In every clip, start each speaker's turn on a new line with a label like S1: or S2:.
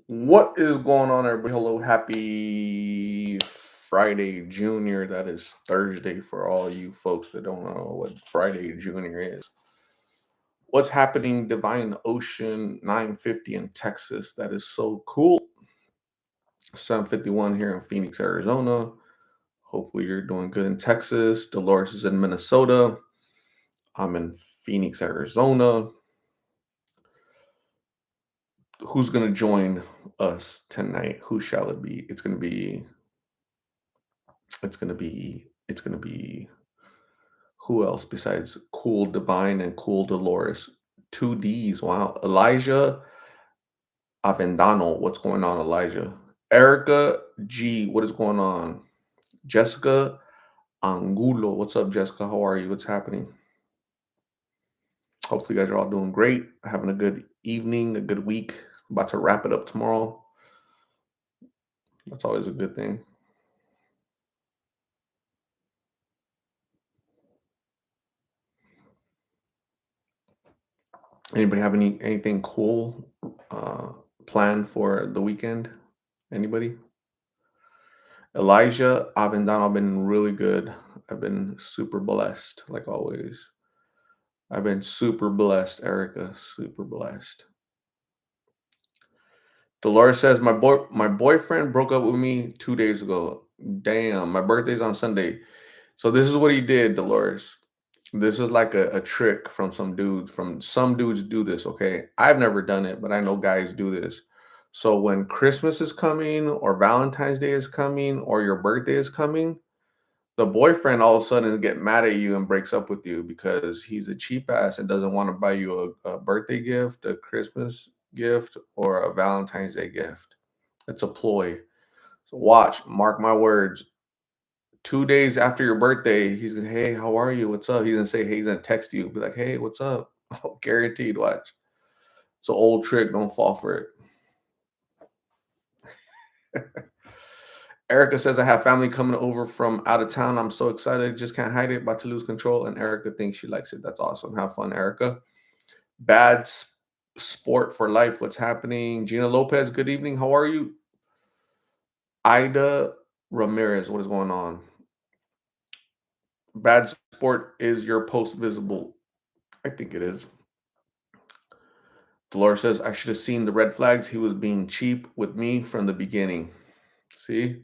S1: What is going on, everybody? Hello, happy Friday Junior. That is Thursday for all you folks that don't know what Friday Junior is. What's happening, Divine Ocean 950 in Texas? That is so cool. 751 here in Phoenix, Arizona. Hopefully, you're doing good in Texas. Dolores is in Minnesota. I'm in Phoenix, Arizona. Who's going to join us tonight? Who shall it be? It's gonna be who else besides Cool Divine and Cool Dolores? Two D's. Wow. Elijah Avendano. What's going on, Elijah? Erica G. What is going on? Jessica Angulo. What's up, Jessica? How are you? What's happening? Hopefully, you guys are all doing great. Having a good evening, a good week. About to wrap it up tomorrow. That's always a good thing. Anybody have anything cool uh, planned for the weekend? Anybody? Elijah Avendano, I've been really good. I've been super blessed, like always. I've been super blessed, Erica. Super blessed. Dolores says my boyfriend broke up with me 2 days ago. Damn, my birthday's on Sunday. So this is what he did, Dolores. This is like a trick from some dudes. From some dudes do this, okay? I've never done it, but I know guys do this. So when Christmas is coming, or Valentine's Day is coming, or your birthday is coming, the boyfriend all of a sudden get mad at you and breaks up with you because he's a cheap ass and doesn't want to buy you a birthday gift, a Christmas gift, or a Valentine's Day gift. It's a ploy. So watch, mark my words. 2 days after your birthday, he's gonna, hey, how are you? What's up? He's gonna say, hey, he's gonna text you, be like, hey, what's up? Guaranteed, watch. It's an old trick, don't fall for it. Erica says, I have family coming over from out of town. I'm so excited. Just can't hide it. About to lose control. And Erica thinks she likes it. That's awesome. Have fun, Erica. Bad sport for life. What's happening? Gina Lopez, good evening. How are you? Ida Ramirez, what is going on? Bad sport, is your post visible? I think it is. Dolores says, I should have seen the red flags. He was being cheap with me from the beginning. See?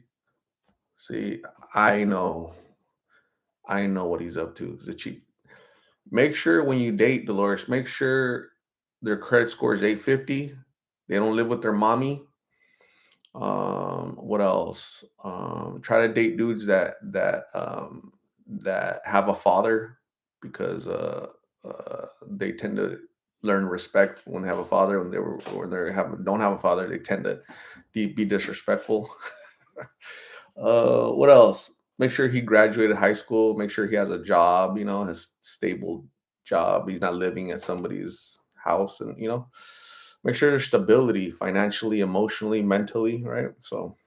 S1: See, I know. I know what he's up to. He's a cheap. Make sure when you date Dolores, make sure their credit score is 850. They don't live with their mommy. What else? Try to date dudes that have a father, because they tend to learn respect when they have a father. When they have don't have a father, they tend to be disrespectful. What else? Make sure he graduated high school. Make sure he has a job. Has stable job. He's not living at somebody's house, and make sure there's stability financially, emotionally, mentally, right? So,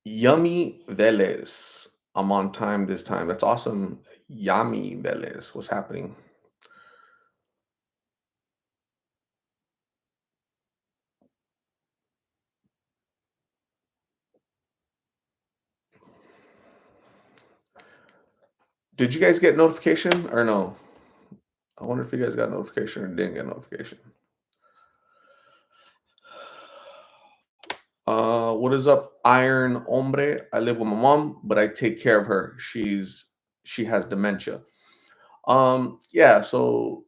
S1: Yummy Velez. I'm on time this time. That's awesome. Yummy Velez. What's happening? Did you guys get notification or no? I wonder if you guys got notification or didn't get notification. What is up, Iron Hombre? I live with my mom, but I take care of her. She has dementia. Yeah, so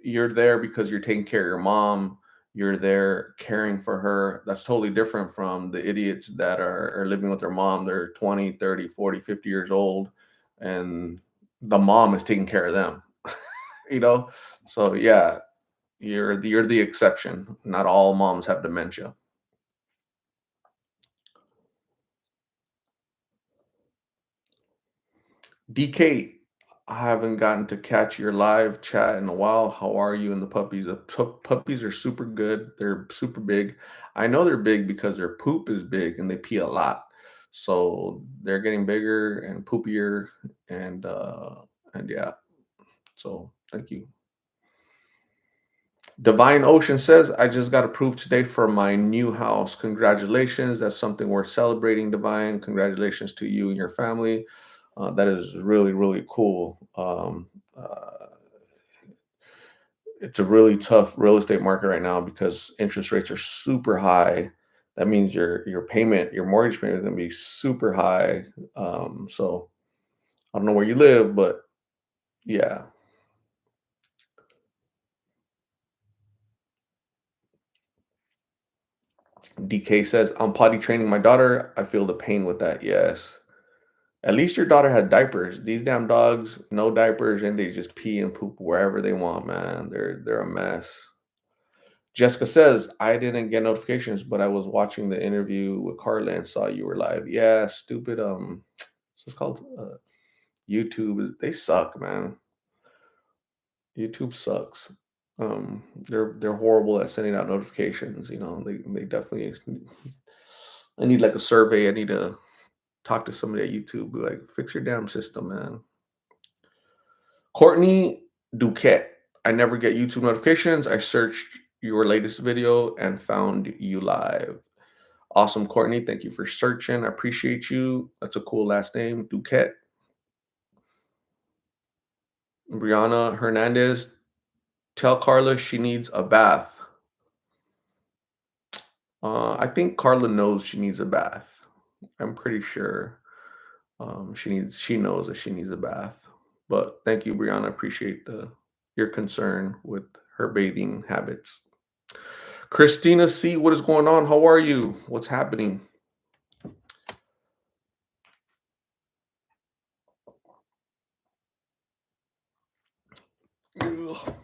S1: you're there because you're taking care of your mom. You're there caring for her. That's totally different from the idiots that are living with their mom. They're 20, 30, 40, 50 years old, and the mom is taking care of them. you know? So yeah, you're the exception. Not all moms have dementia. DK, I haven't gotten to catch your live chat in a while. How are you and the puppies? The puppies are super good. They're super big. I know they're big because their poop is big and they pee a lot. So they're getting bigger and poopier, and yeah. So thank you. Divine Ocean says, I just got approved today for my new house. Congratulations. That's something worth celebrating, Divine. Congratulations to you and your family. That is really, really cool. It's a really tough real estate market right now because interest rates are super high. That means your payment, your mortgage payment is going to be super high. So I don't know where you live, but yeah. DK says, I'm potty training my daughter. I feel the pain with that. Yes. At least your daughter had diapers. These damn dogs, no diapers, and they just pee and poop wherever they want, man. They're a mess. Jessica says, I didn't get notifications, but I was watching the interview with Carla and saw you were live. Yeah, stupid. What's this called? YouTube. They suck, man. YouTube sucks. They're horrible at sending out notifications. They definitely. I need like a survey. I need to talk to somebody at YouTube. Be like, fix your damn system, man. Courtney Duquette. I never get YouTube notifications. I searched your latest video and found you live. Awesome, Courtney. Thank you for searching. I appreciate you. That's a cool last name, Duquette. Brianna Hernandez. Tell Carla she needs a bath. I think Carla knows she needs a bath. I'm pretty sure she knows that she needs a bath. But thank you, Brianna. I appreciate the your concern with her bathing habits. Christina C, what is going on? How are you? What's happening? Ugh.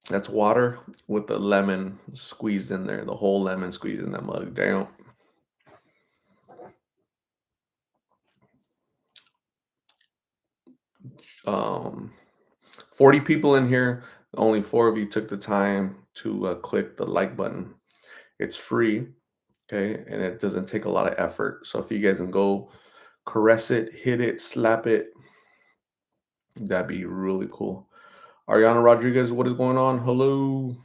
S1: That's water with the lemon squeezed in there, the whole lemon squeezed in that mug. Damn. Um, 40 people in here. Only four of you took the time to click the like button. It's free, okay, and it doesn't take a lot of effort. So if you guys can go caress it, hit it, slap it, that'd be really cool. Ariana Rodriguez, what is going on? Hello.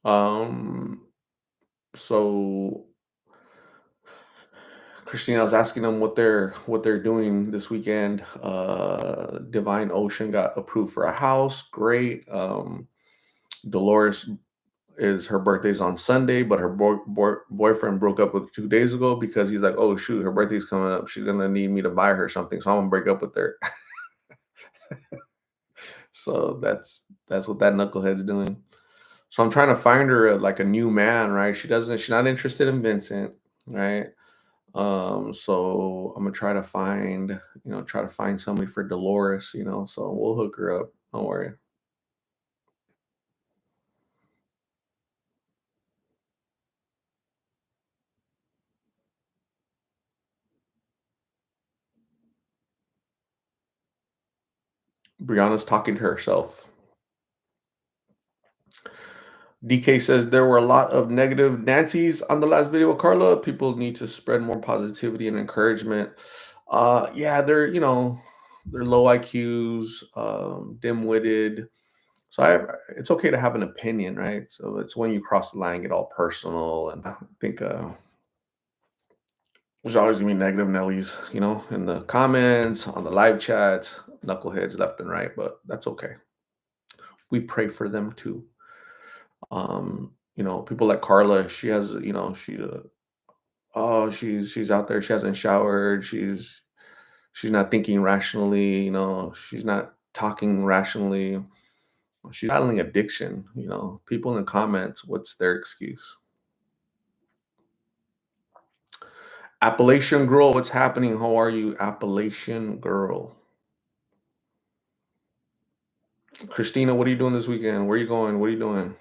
S1: Um, so Christina, I was asking them what they're doing this weekend. Divine Ocean got approved for a house. Great. Dolores is her birthday's on Sunday, but her boyfriend broke up with 2 days ago because he's like, oh shoot, her birthday's coming up. She's gonna need me to buy her something, so I'm gonna break up with her. So that's what that knucklehead's doing. So I'm trying to find her like a new man, right? She's not interested in Vincent, right? So I'm gonna try to find somebody for Dolores, so we'll hook her up. Don't worry. Brianna's talking to herself. DK says there were a lot of negative Nancy's on the last video, Carla. People need to spread more positivity and encouragement. Yeah, they're low IQs, dim-witted. So it's okay to have an opinion, right? So it's when you cross the line, get all personal, and I think there's always gonna be negative Nellies, in the comments, on the live chats, knuckleheads left and right, but that's okay. We pray for them too. People like Carla, she has, oh, she's out there, she hasn't showered, she's not thinking rationally, she's not talking rationally. She's battling addiction, People in the comments, what's their excuse? Appalachian Girl, what's happening? How are you, Appalachian Girl? Christina, what are you doing this weekend? Where are you going? What are you doing?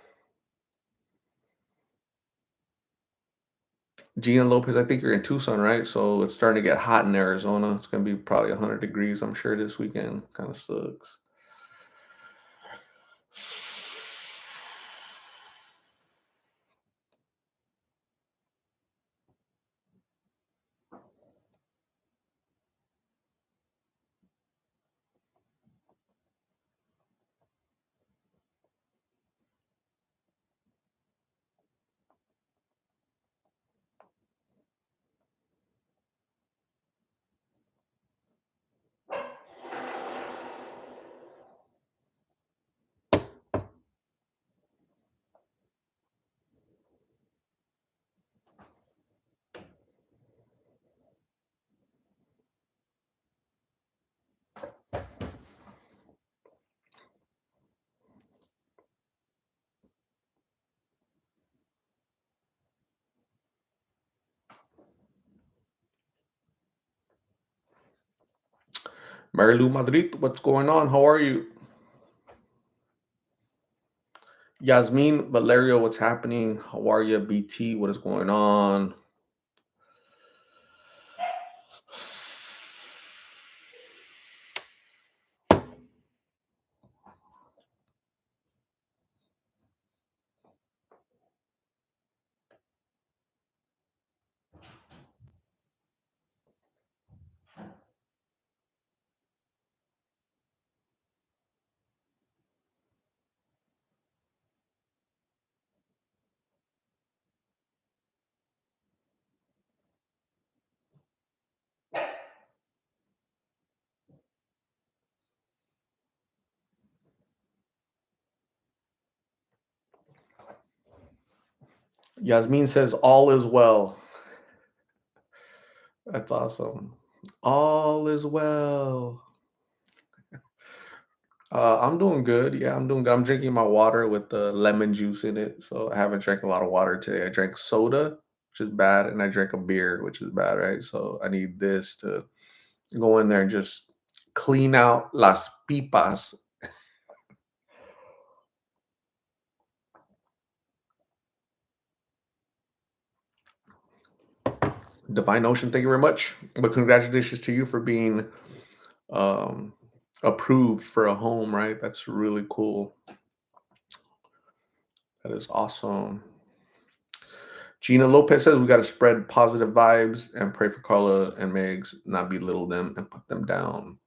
S1: Gina Lopez, I think you're in Tucson, right? So it's starting to get hot in Arizona. It's gonna be probably 100 degrees, I'm sure, this weekend. Kind of sucks. Mary Lou Madrid, what's going on? How are you? Yasmin Valerio, what's happening? How are you? BT, what is going on? Yasmin says all is well. That's awesome. All is well. I'm doing good. Yeah, I'm doing good. I'm drinking my water with the lemon juice in it. So I haven't drank a lot of water today. I drank soda, which is bad, and I drank a beer, which is bad, right? So I need this to go in there and just clean out las pipas. Divine Ocean, thank you very much. But congratulations to you for being um approved for a home, right? That's really cool. That is awesome. Gina Lopez says we got to spread positive vibes and pray for Carla and Megs, not belittle them and put them down.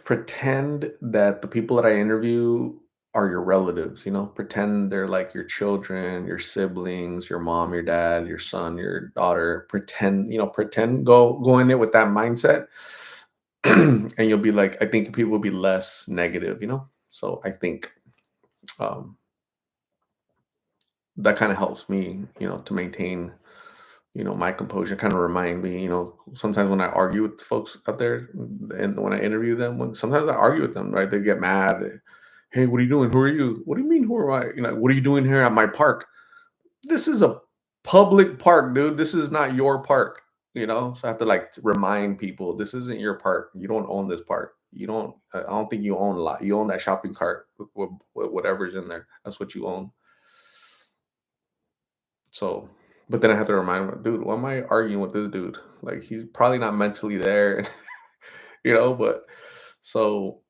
S1: Pretend that the people that I interview are your relatives, pretend they're like your children, your siblings, your mom, your dad, your son, your daughter. Pretend, go in there with that mindset. And you'll be like, I think people will be less negative. So I think um that kind of helps me, to maintain, my composure, kind of remind me, sometimes when I argue with folks out there and when I interview them, when sometimes I argue with them, right? They get mad. Hey, what are you doing? Who are you? What do you mean, who am I? What are you doing here at my park? This is a public park, dude. This is not your park, So I have to like remind people this isn't your park. You don't own this park. You don't, I don't think you own a lot. You own that shopping cart with whatever's in there. That's what you own. So, but then I have to remind him, dude, why am I arguing with this dude? Like, he's probably not mentally there, but so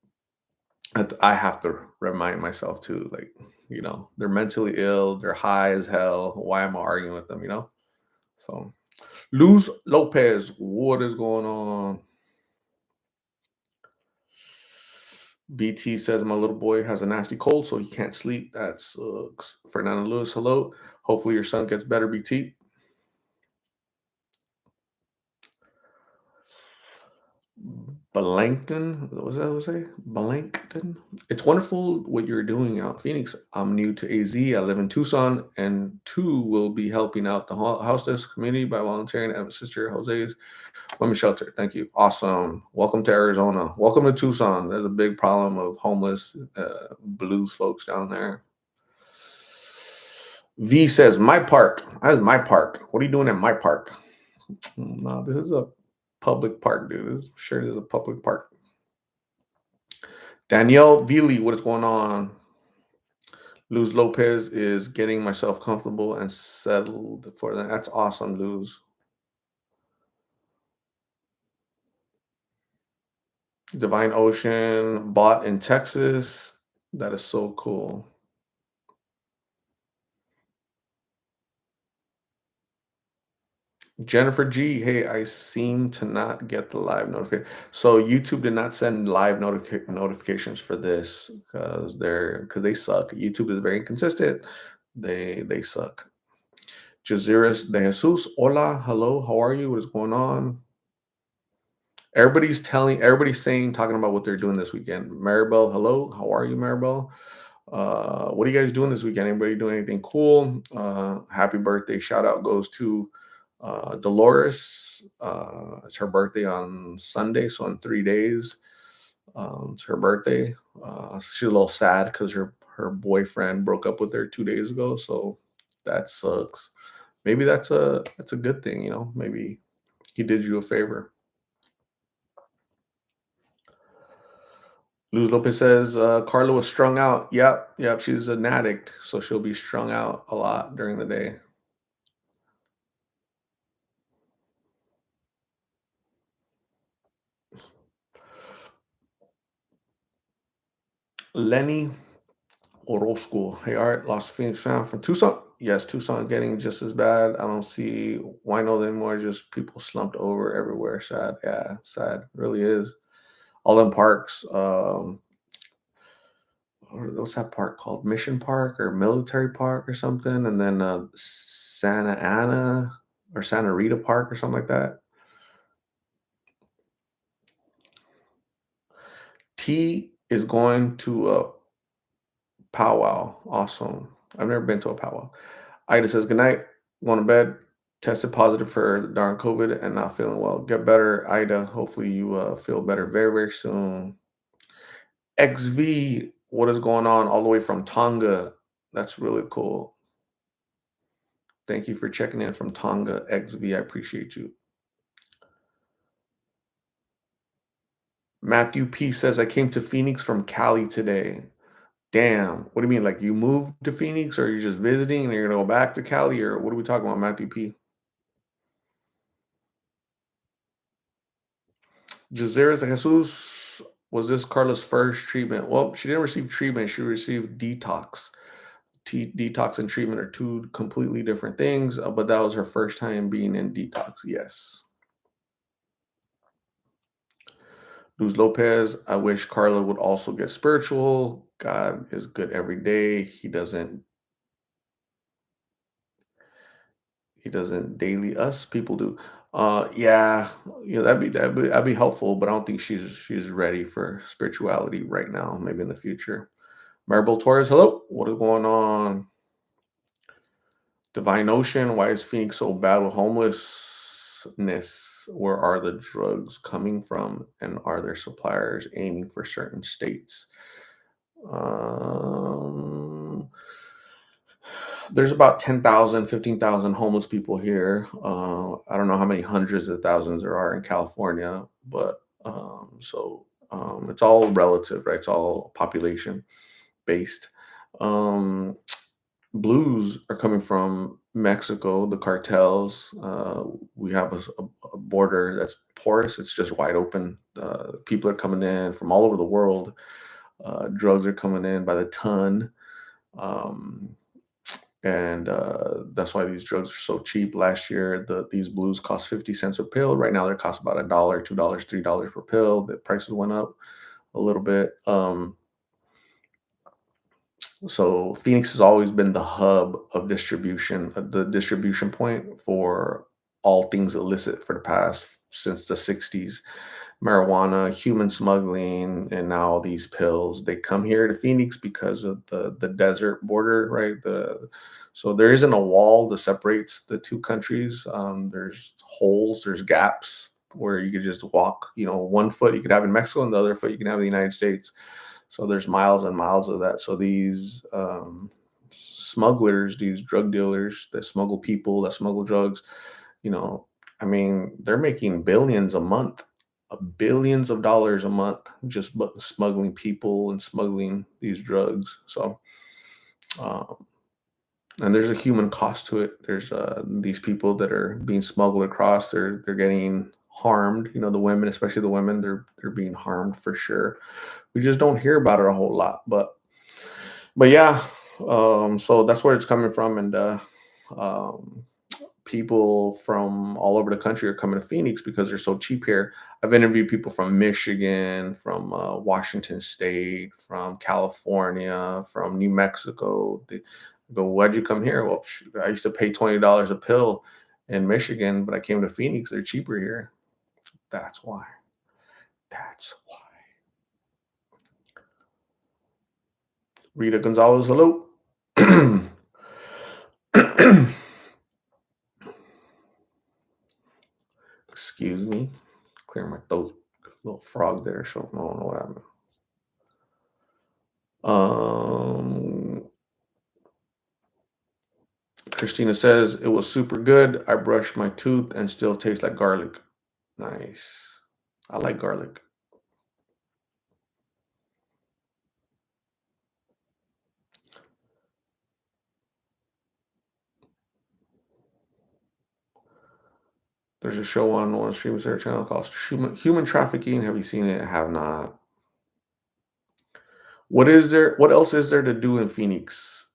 S1: I have to remind myself too, like, they're mentally ill, they're high as hell. Why am I arguing with them? So, Luz Lopez, what is going on? BT says my little boy has a nasty cold, so he can't sleep. That sucks. Fernando Lewis, hello. Hopefully your son gets better, BT. Blankton, what was that? What say? Blankton. It's wonderful what you're doing out in Phoenix. I'm new to AZ. I live in Tucson, and two will be helping out the houseless community by volunteering at my sister Jose's women's shelter. Thank you. Awesome. Welcome to Arizona. Welcome to Tucson. There's a big problem of homeless blues folks down there. V says, my park. That is my park. What are you doing at my park? No, this is a public park, dude. Sure, there's a public park. Danielle Veely, what is going on? Luz Lopez is getting myself comfortable and settled for that. That's awesome, Luz. Divine Ocean bought in Texas. That is so cool. Jennifer G, hey, I seem to not get the live notification. So YouTube did not send live notifications for this because they suck. YouTube is very inconsistent. They suck. Jaziris de Jesus, hola, hello, how are you? What is going on? Everybody's saying, talking about what they're doing this weekend. Maribel, hello, how are you, Maribel? What are you guys doing this weekend? Anybody doing anything cool? Happy birthday! Shout out goes to Dolores. It's her birthday on Sunday, so in 3 days, it's her birthday. She's a little sad because her boyfriend broke up with her 2 days ago, so that sucks. Maybe that's a good thing, Maybe he did you a favor. Luz Lopez says Carla was strung out. Yep, yep. She's an addict, so she'll be strung out a lot during the day. Lenny Orozco. Hey, Art, Lost Phoenix fan from Tucson. Yes, Tucson getting just as bad. I don't see why no anymore. Just people slumped over everywhere. Sad. Yeah, sad. Really is. All them parks. What's that park called? Mission Park or Military Park or something? And then Santa Ana or Santa Rita Park or something like that. T is going to a powwow. Awesome. I've never been to a powwow. Ida says, "Good night. Going to bed. Tested positive for the darn COVID and not feeling well. Get better, Ida. Hopefully you feel better very, very soon." XV, what is going on all the way from Tonga? That's really cool. Thank you for checking in from Tonga, XV. I appreciate you. Matthew P says, "I came to Phoenix from Cali today." Damn. What do you mean? Like you moved to Phoenix or you're just visiting and you're gonna go back to Cali or what are we talking about, Matthew P? Jazeera de Jesus, was this Carla's first treatment? Well, she didn't receive treatment, she received detox. Detox and treatment are two completely different things, but that was her first time being in detox. Yes. Luz Lopez, I wish Carla would also get spiritual. God is good every day. He doesn't daily us people do. Yeah, that'd be helpful, but I don't think she's ready for spirituality right now. Maybe in the future. Maribel Torres, hello. What is going on? Divine Ocean, why is Phoenix so bad with homelessness? Where are the drugs coming from? And are there suppliers aiming for certain states? Um, there's about 10,000, 15,000 homeless people here. I don't know how many hundreds of thousands there are in California, but it's all relative, right? It's all population based. Um, Blues are coming from Mexico, the cartels. We have a border that's porous, it's just wide open. People are coming in from all over the world. Drugs are coming in by the ton. Um, and that's why these drugs are so cheap. Last year, these blues cost 50 cents a pill. Right now, they cost about $1, $2, $3 per pill. The prices went up a little bit. So Phoenix has always been the hub of distribution, the distribution point for all things illicit for the past since the 60s. Marijuana, human smuggling, and now these pills. They come here to Phoenix because of the desert border, right? So there isn't a wall that separates the two countries. There's holes, there's gaps where you could just walk. One foot you could have in Mexico, and the other foot you can have in the United States. So there's miles and miles of that. So these smugglers, these drug dealers that smuggle people, that smuggle drugs, you know, I mean, they're making billions a month, billions of dollars a month just smuggling people and smuggling these drugs. So, um, and there's a human cost to it. There's these people that are being smuggled across. They're getting harmed. The women, especially the women, they're being harmed for sure. We just don't hear about it a whole lot, but yeah. So that's where it's coming from, and um, people from all over the country are coming to Phoenix because they're so cheap here. I've interviewed people from Michigan, from Washington State, from California, from New Mexico. They go, "Why'd you come here?" Well, I used to pay $20 a pill in Michigan, but I came to Phoenix. They're cheaper here. That's why. That's why. Rita Gonzalez, hello. Excuse me. Clear my throat. Little frog there, so I don't know what happened. Um, Christina says it was super good. I brushed my tooth and still tastes like garlic. Nice. I like garlic. There's a show on one streaming center channel called Human Trafficking. Have you seen it? Have not. What else is there to do in Phoenix?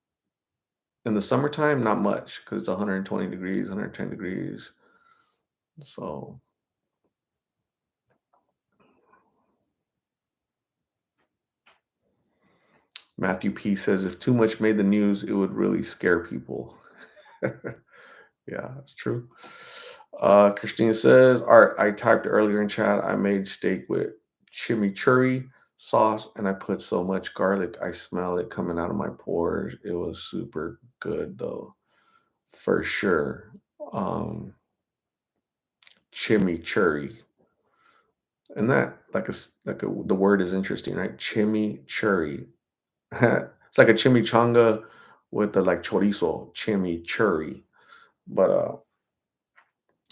S1: In the summertime, not much because it's 120 degrees, 110 degrees. So Matthew P says if too much made the news, it would really scare people. Yeah, that's true. Christine says, Art, I typed earlier in chat, I made steak with chimichurri sauce and I put so much garlic, I smell it coming out of my pores. It was super good though, for sure. Um, Chimichurri. And that the word is interesting, right? Chimichurri. It's like a chimichanga with the like chorizo, chimichurri. But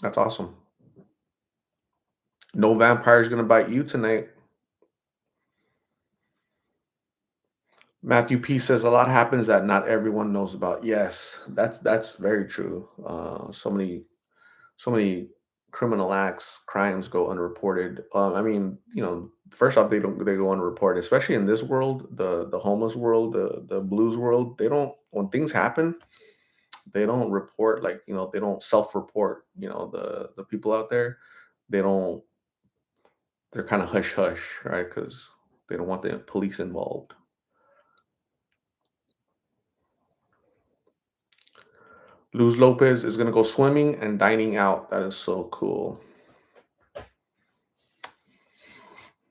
S1: that's awesome. No vampire's gonna bite you tonight. Matthew P says a lot happens that not everyone knows about. Yes, that's very true. So many criminal acts, crimes go unreported. I mean, first off, they go unreported, especially in this world, the homeless world, the blues world. They don't when things happen, they don't report they don't self-report. The people out there, they don't. They're kind of hush hush, right? Because they don't want the police involved. Luz Lopez is gonna go swimming and dining out. That is so cool.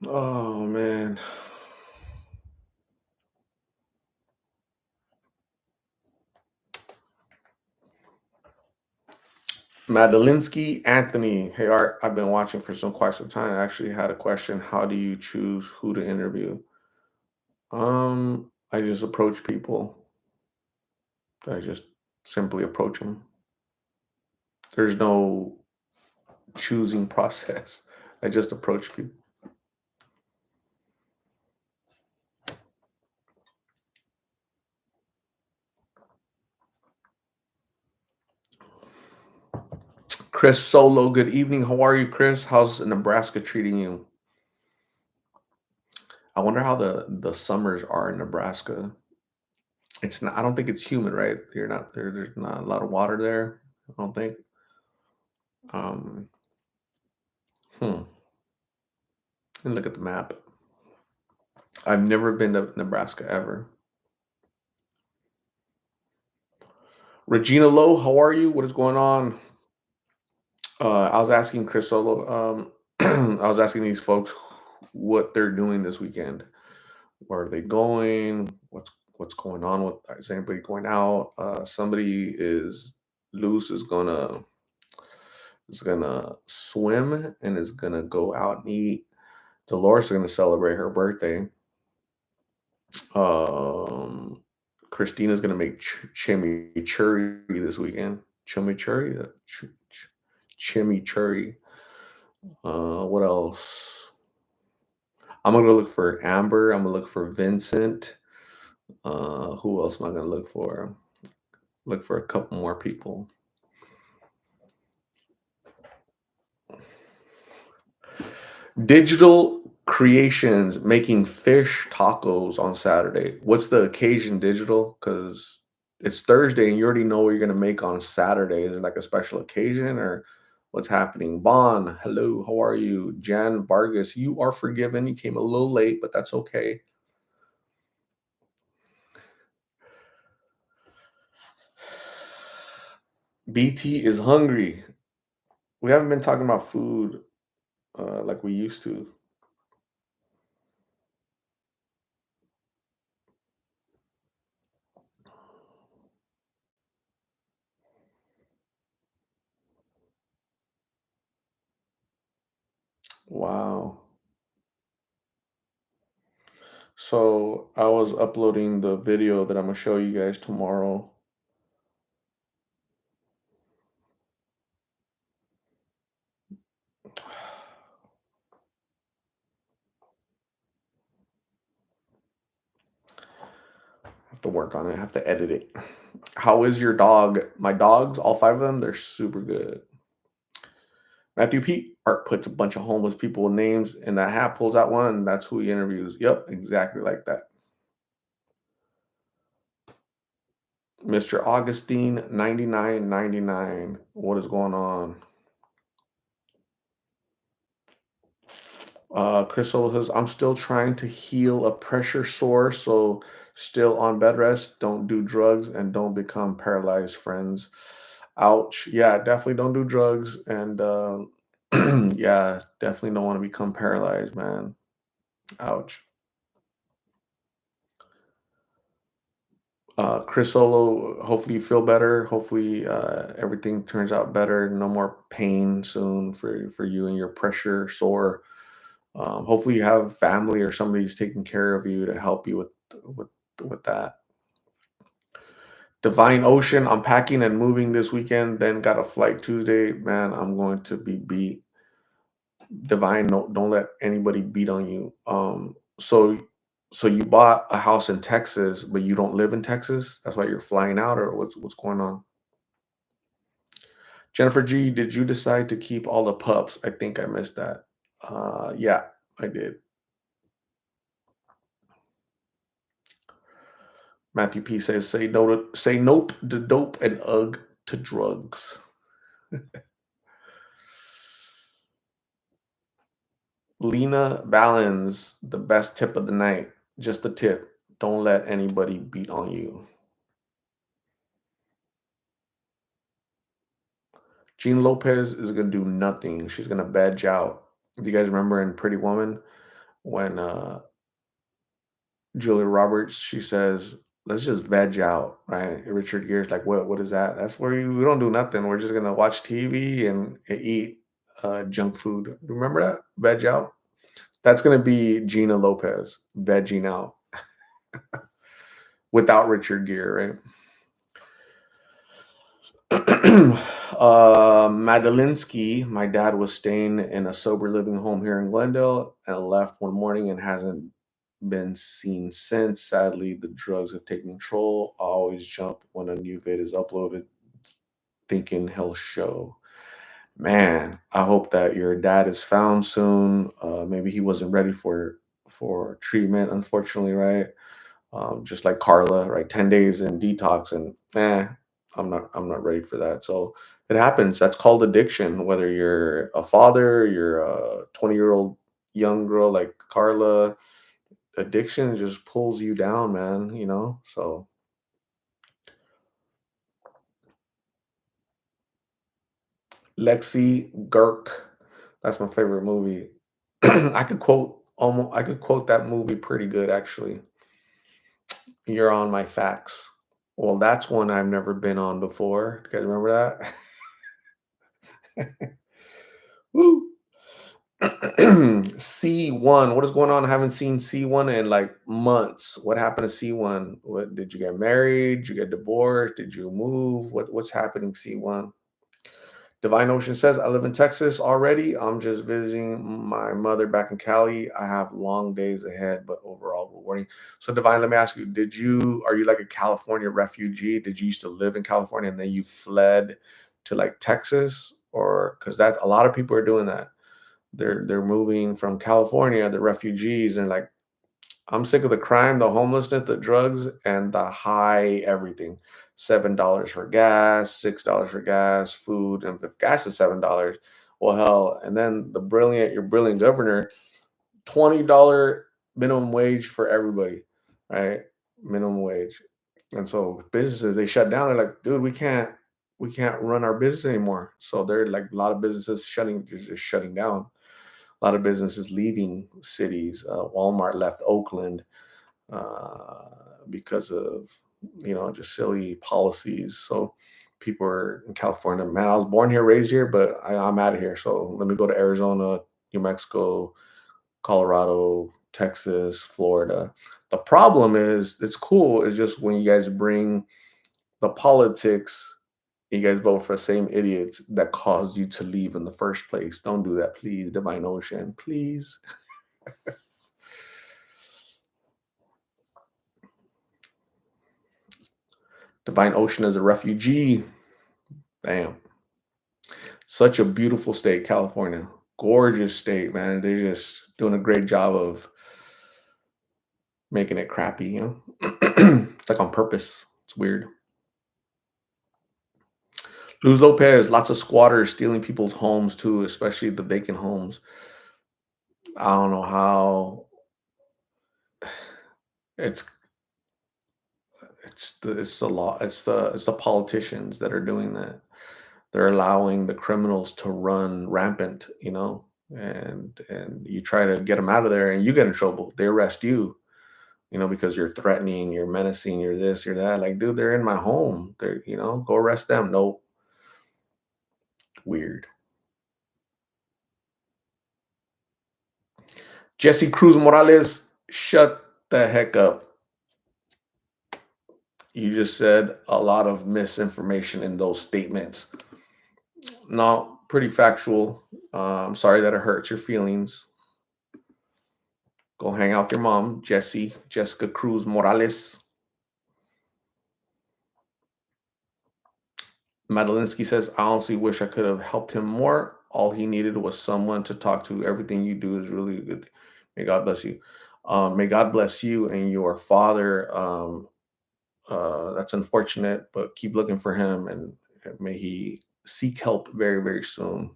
S1: Oh man. Madelinsky Anthony. Hey Art, I've been watching for quite some time. I actually had a question. How do you choose who to interview? I just approach people. I just simply approach them. There's no choosing process. I just approach people. Chris Solo, good evening. How are you, Chris? How's Nebraska treating you? I wonder how the summers are in Nebraska. It's not. I don't think it's humid, right? You're not there. There's not a lot of water there. I don't think. Um, hmm. Let me look at the map. I've never been to Nebraska ever. Regina Lowe, how are you? What is going on? I was asking Chris Solo. I was asking these folks what they're doing this weekend. Where are they going? What's going on? With is anybody going out? Somebody is loose. Is gonna swim and is gonna go out and eat. Dolores is gonna celebrate her birthday. Um, Christina's gonna make chimichurri this weekend. Chimichurri, chimichurri. What else? I'm gonna look for Amber. I'm gonna look for Vincent. Who else am I gonna look for? Look for a couple more people. Digital Creations making fish tacos on Saturday. What's the occasion, Digital? Because it's Thursday and you already know what you're gonna make on Saturday. Is it like a special occasion or what's happening? Vaughn, hello, how are you? Jan Vargas, you are forgiven. You came a little late, but that's okay. BT is hungry. We haven't been talking about food like we used to. Wow. So I was uploading the video that I'm gonna show you guys tomorrow. Have to work on it. I have to edit it. How is your dog? My dogs, all five of them, they're super good. Matthew P. Art puts a bunch of homeless people with names in that hat, pulls out one, and that's who he interviews. Yep, exactly like that. Mr. Augustine 9999. What is going on? Chris says, I'm still trying to heal a pressure sore, so still on bed rest. Don't do drugs and don't become paralyzed, friends. Ouch. Yeah, definitely don't do drugs. And yeah, definitely don't want to become paralyzed, man. Ouch. Chris Solo, hopefully you feel better. Hopefully everything turns out better. No more pain soon for you and your pressure sore. Hopefully you have family or somebody's taking care of you to help you with with that. Divine Ocean, I'm packing and moving this weekend. Then got a flight Tuesday. Man, I'm going to be beat. Divine, no, don't let anybody beat on you. So you bought a house in Texas, but you don't live in Texas. That's why you're flying out, or what's going on? Jennifer G, did you decide to keep all the pups? I think I missed that. Yeah, I did. Matthew P says, say nope to dope and ugh to drugs. Lena Ballins, the best tip of the night. Just a tip. Don't let anybody beat on you. Jean Lopez is gonna do nothing. She's gonna veg out. Do you guys remember in Pretty Woman when Julia Roberts, she says, let's just veg out, right? And Richard Gere's like, what is that? That's where we don't do nothing. We're just gonna watch TV and eat junk food. Remember that? Veg out? That's gonna be Gina Lopez, vegging out without Richard Gere, right? Madelinsky, my dad was staying in a sober living home here in Glendale and left one morning and hasn't been seen since. Sadly, the drugs have taken control. I always jump when a new vid is uploaded, thinking he'll show. Man, I hope that your dad is found soon. Maybe he wasn't ready for treatment, unfortunately, right? Just like Carla, right? 10 days in detox, and I'm not ready for that. So it happens. That's called addiction. Whether you're a father, you're a 20-year-old young girl like Carla, addiction just pulls you down, man. So Lexi Girk, that's my favorite movie. I could quote that movie pretty good, actually. You're on my facts. Well, that's one I've never been on before. You guys remember that? Woo. C1. What is going on? I haven't seen C1 in like months. What happened to C1? What did you get married? Did you get divorced? Did you move? What's happening, C1? Divine Ocean says, I live in Texas already. I'm just visiting my mother back in Cali. I have long days ahead, but overall rewarding. So, Divine, let me ask you, are you like a California refugee? Did you used to live in California and then you fled to like Texas? Or because that's a lot of people are doing that. They're moving from California, the refugees, and like I'm sick of the crime, the homelessness, the drugs, and the high everything. $7 for gas, $6 for gas, food, and if gas is $7, well, hell, and then your brilliant governor, $20 minimum wage for everybody, right? Minimum wage, and so businesses they shut down. They're like, dude, we can't run our business anymore. So they're like a lot of businesses just shutting down. A lot of businesses leaving cities. Walmart left Oakland uh, because of just silly policies. So people are in California. Man, I was born here, raised here, but I'm out of here. So let me go to Arizona, New Mexico, Colorado, Texas, Florida. The problem is, it's cool. It's just when you guys bring the politics, you guys vote for the same idiots that caused you to leave in the first place. Don't do that, please, Divine Ocean, please. Divine Ocean is a refugee. Damn. Such a beautiful state, California. Gorgeous state, man. They're just doing a great job of making it crappy, you know? It's like on purpose. It's weird. Luz Lopez, lots of squatters stealing people's homes too, especially the vacant homes. I don't know how it's it's the law, it's the politicians that are doing that. They're allowing the criminals to run rampant, you know, and you try to get them out of there and you get in trouble. They arrest you, you know, because you're threatening, you're menacing, you're this, you're that. Like, dude, they're in my home. They're, you know, go arrest them. No, weird. Jesse Cruz Morales, shut the heck up. You just said a lot of misinformation in those statements. No, pretty factual. I'm sorry that it hurts your feelings. Go hang out with your mom, Jessica Cruz Morales. Madelinsky says, I honestly wish I could have helped him more. All he needed was someone to talk to. Everything you do is really good. May God bless you. May God bless you and your father. That's unfortunate, but keep looking for him and may he seek help very, very soon.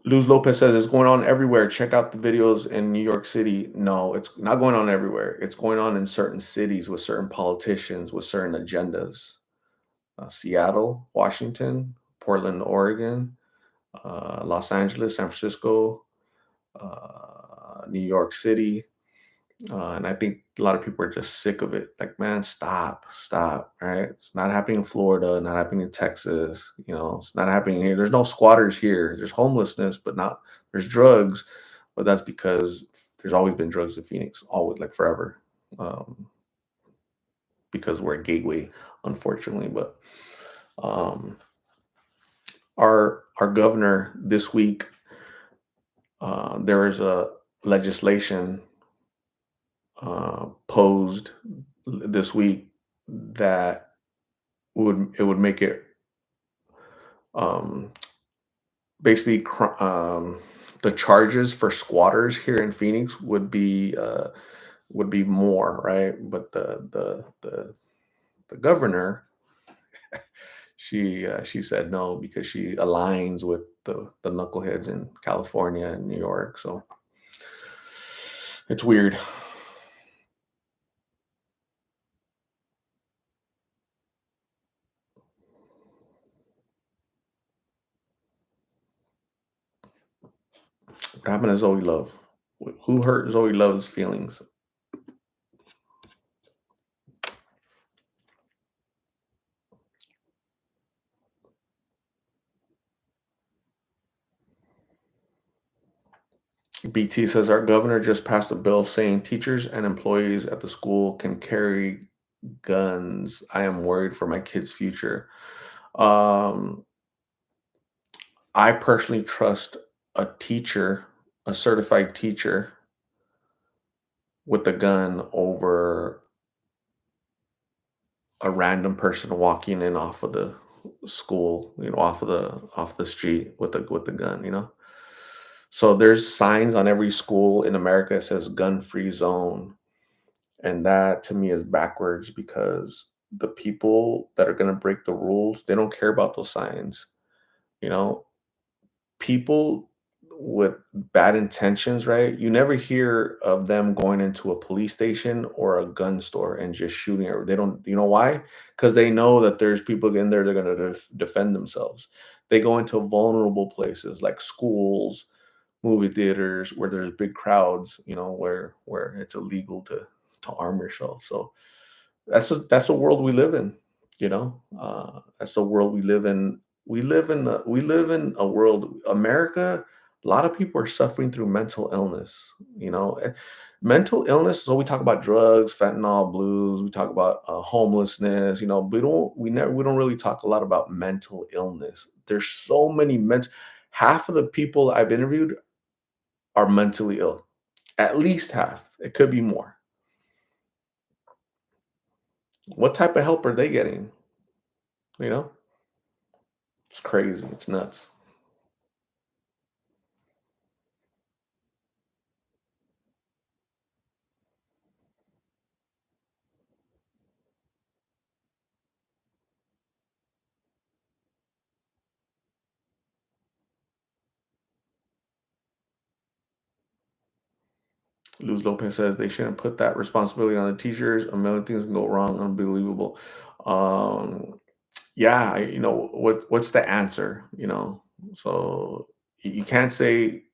S1: Luz Lopez says it's going on everywhere. Check out the videos in New York City. No, it's not going on everywhere. It's going on in certain cities with certain politicians with certain agendas. Seattle, Washington, Portland, Oregon, Los Angeles, San Francisco, New York City. And I think a lot of people are just sick of it. Like, man, stop, stop. Right? It's not happening in Florida, not happening in Texas. You know, it's not happening here. There's no squatters here. There's homelessness, but not there's drugs. But that's because there's always been drugs in Phoenix, always like forever. Um, because we're a gateway, unfortunately. But um, our governor this week, there is a legislation posed this week that would make it um, basically the charges for squatters here in Phoenix would be more, right? But the governor, she said no because she aligns with the knuckleheads in California and New York. So it's weird. What happened to Zoe Love? Who hurt Zoe Love's feelings? BT says our governor just passed a bill saying teachers and employees at the school can carry guns. I am worried for my kids' future. Um, I personally trust a teacher, a certified teacher with a gun over a random person walking in off of the school, you know, off the street with the gun, you know. So there's signs on every school in America that says gun free zone. And that to me is backwards because the people that are going to break the rules, they don't care about those signs. You know, people with bad intentions, right? You never hear of them going into a police station or a gun store and just shooting. Or they don't, you know why? Because they know that there's people in there, they're going to defend themselves. They go into vulnerable places like schools, movie theaters where there's big crowds, you know, where it's illegal to arm yourself. So that's a world we live in, you know. That's a world we live in. We live in a world, America. A lot of people are suffering through mental illness. You know, mental illness. So we talk about drugs, fentanyl, blues. We talk about homelessness. You know, we don't really talk a lot about mental illness. There's so many mental. Half of the people I've interviewed are mentally ill. At least half. It could be more. What type of help are they getting? You know, it's crazy. It's nuts. Luz Lopez says they shouldn't put that responsibility on the teachers. A million things can go wrong. Unbelievable. Um, yeah, what's the answer? So you can't say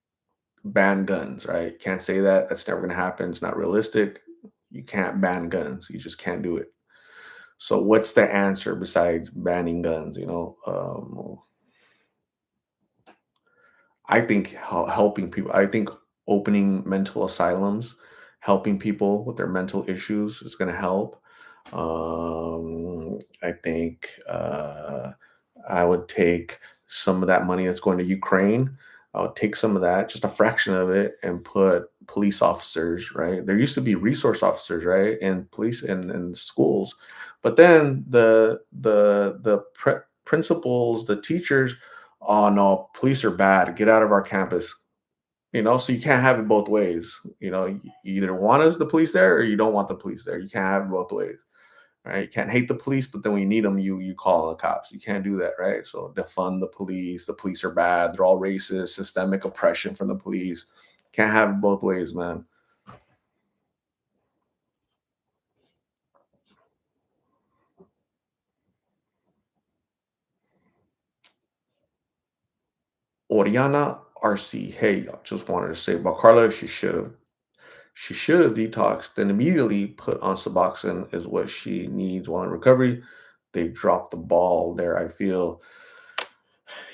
S1: ban guns, right? You can't say that. That's never going to happen. It's not realistic. You can't ban guns. You just can't do it. So what's the answer besides banning guns? I think helping people. I think opening mental asylums, helping people with their mental issues is going to help. I think I would take some of that money that's going to Ukraine. I would take some of that, just a fraction of it, and put police officers. Right, there used to be resource officers, right, and police in schools, but then the principals, the teachers, oh no, police are bad. Get out of our campus. So you can't have it both ways. You either want us the police there or you don't want the police there. You can't have it both ways, right? You can't hate the police, but then when you need them, you call the cops. You can't do that, right? So defund the police. The police are bad. They're all racist. Systemic oppression from the police. Can't have it both ways, man. Oriana RC. Hey, I just wanted to say about Carla. She should have detoxed, then immediately put on Suboxone is what she needs while in recovery. They dropped the ball there, I feel.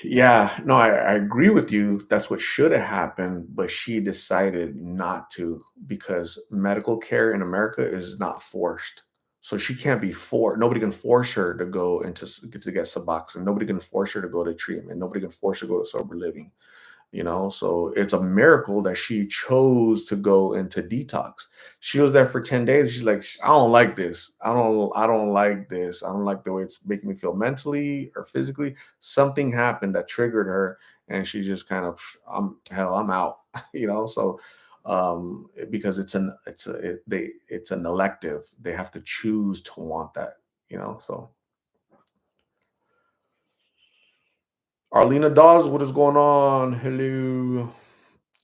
S1: Yeah, no, I agree with you. That's what should have happened, but she decided not to because medical care in America is not forced. So she can't be forced. Nobody can force her to go to get Suboxone. Nobody can force her to go to treatment. Nobody can force her to go to sober living. So it's a miracle that she chose to go into detox. She was there for 10 days. She's like, I don't like this. I don't like this. I don't like the way it's making me feel mentally or physically. Something happened that triggered her, and she just kind of, I'm out. So because it's an elective. They have to choose to want that. So Arlena Dawes, what is going on? Hello.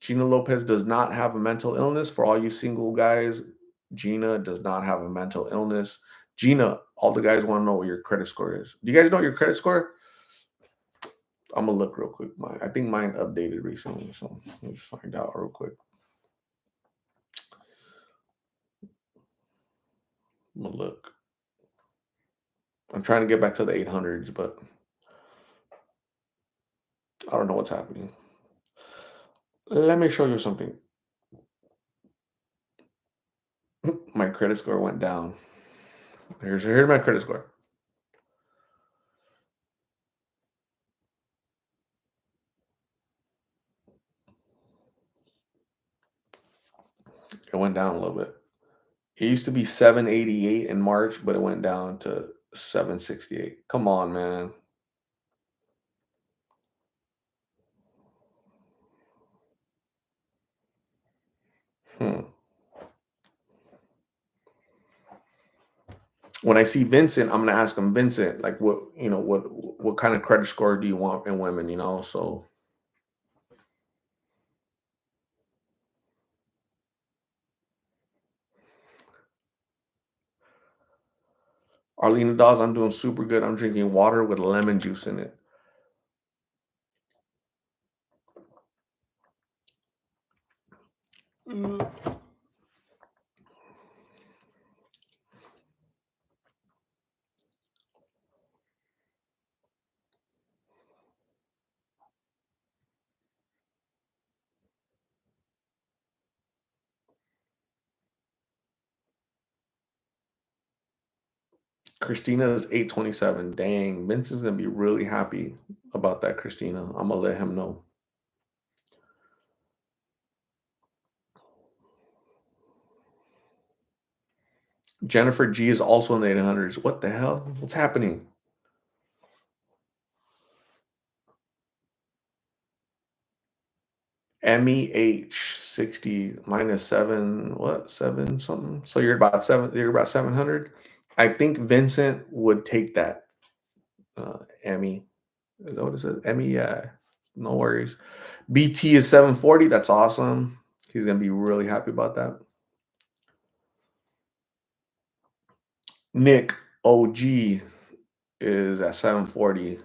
S1: Gina Lopez does not have a mental illness. For all you single guys, Gina does not have a mental illness. Gina, all the guys want to know what your credit score is. Do you guys know your credit score? I'm gonna look real quick. I think mine updated recently, so let me find out real quick. I'm gonna look. I'm trying to get back to the 800s, but I don't know what's happening. Let me show you something. My credit score went down. Here's my credit score. It went down a little bit. It used to be 788 in March, but it went down to 768. Come on, man. Hmm. When I see Vincent, I'm gonna ask him, Vincent, like what kind of credit score do you want in women? So Arlena Dawes, I'm doing super good. I'm drinking water with lemon juice in it. Mm. Christina is 827. Dang, Vince is gonna be really happy about that, Christina. I'm gonna let him know. Jennifer G is also in the 800s. What the hell? What's happening? MEH 60 minus 7, what? 7 something? So you're about 700? I think Vincent would take that, Emmy. Is that what it says? Emmy, yeah. No worries. BT is 740. That's awesome. He's gonna be really happy about that. Nick OG is at 740.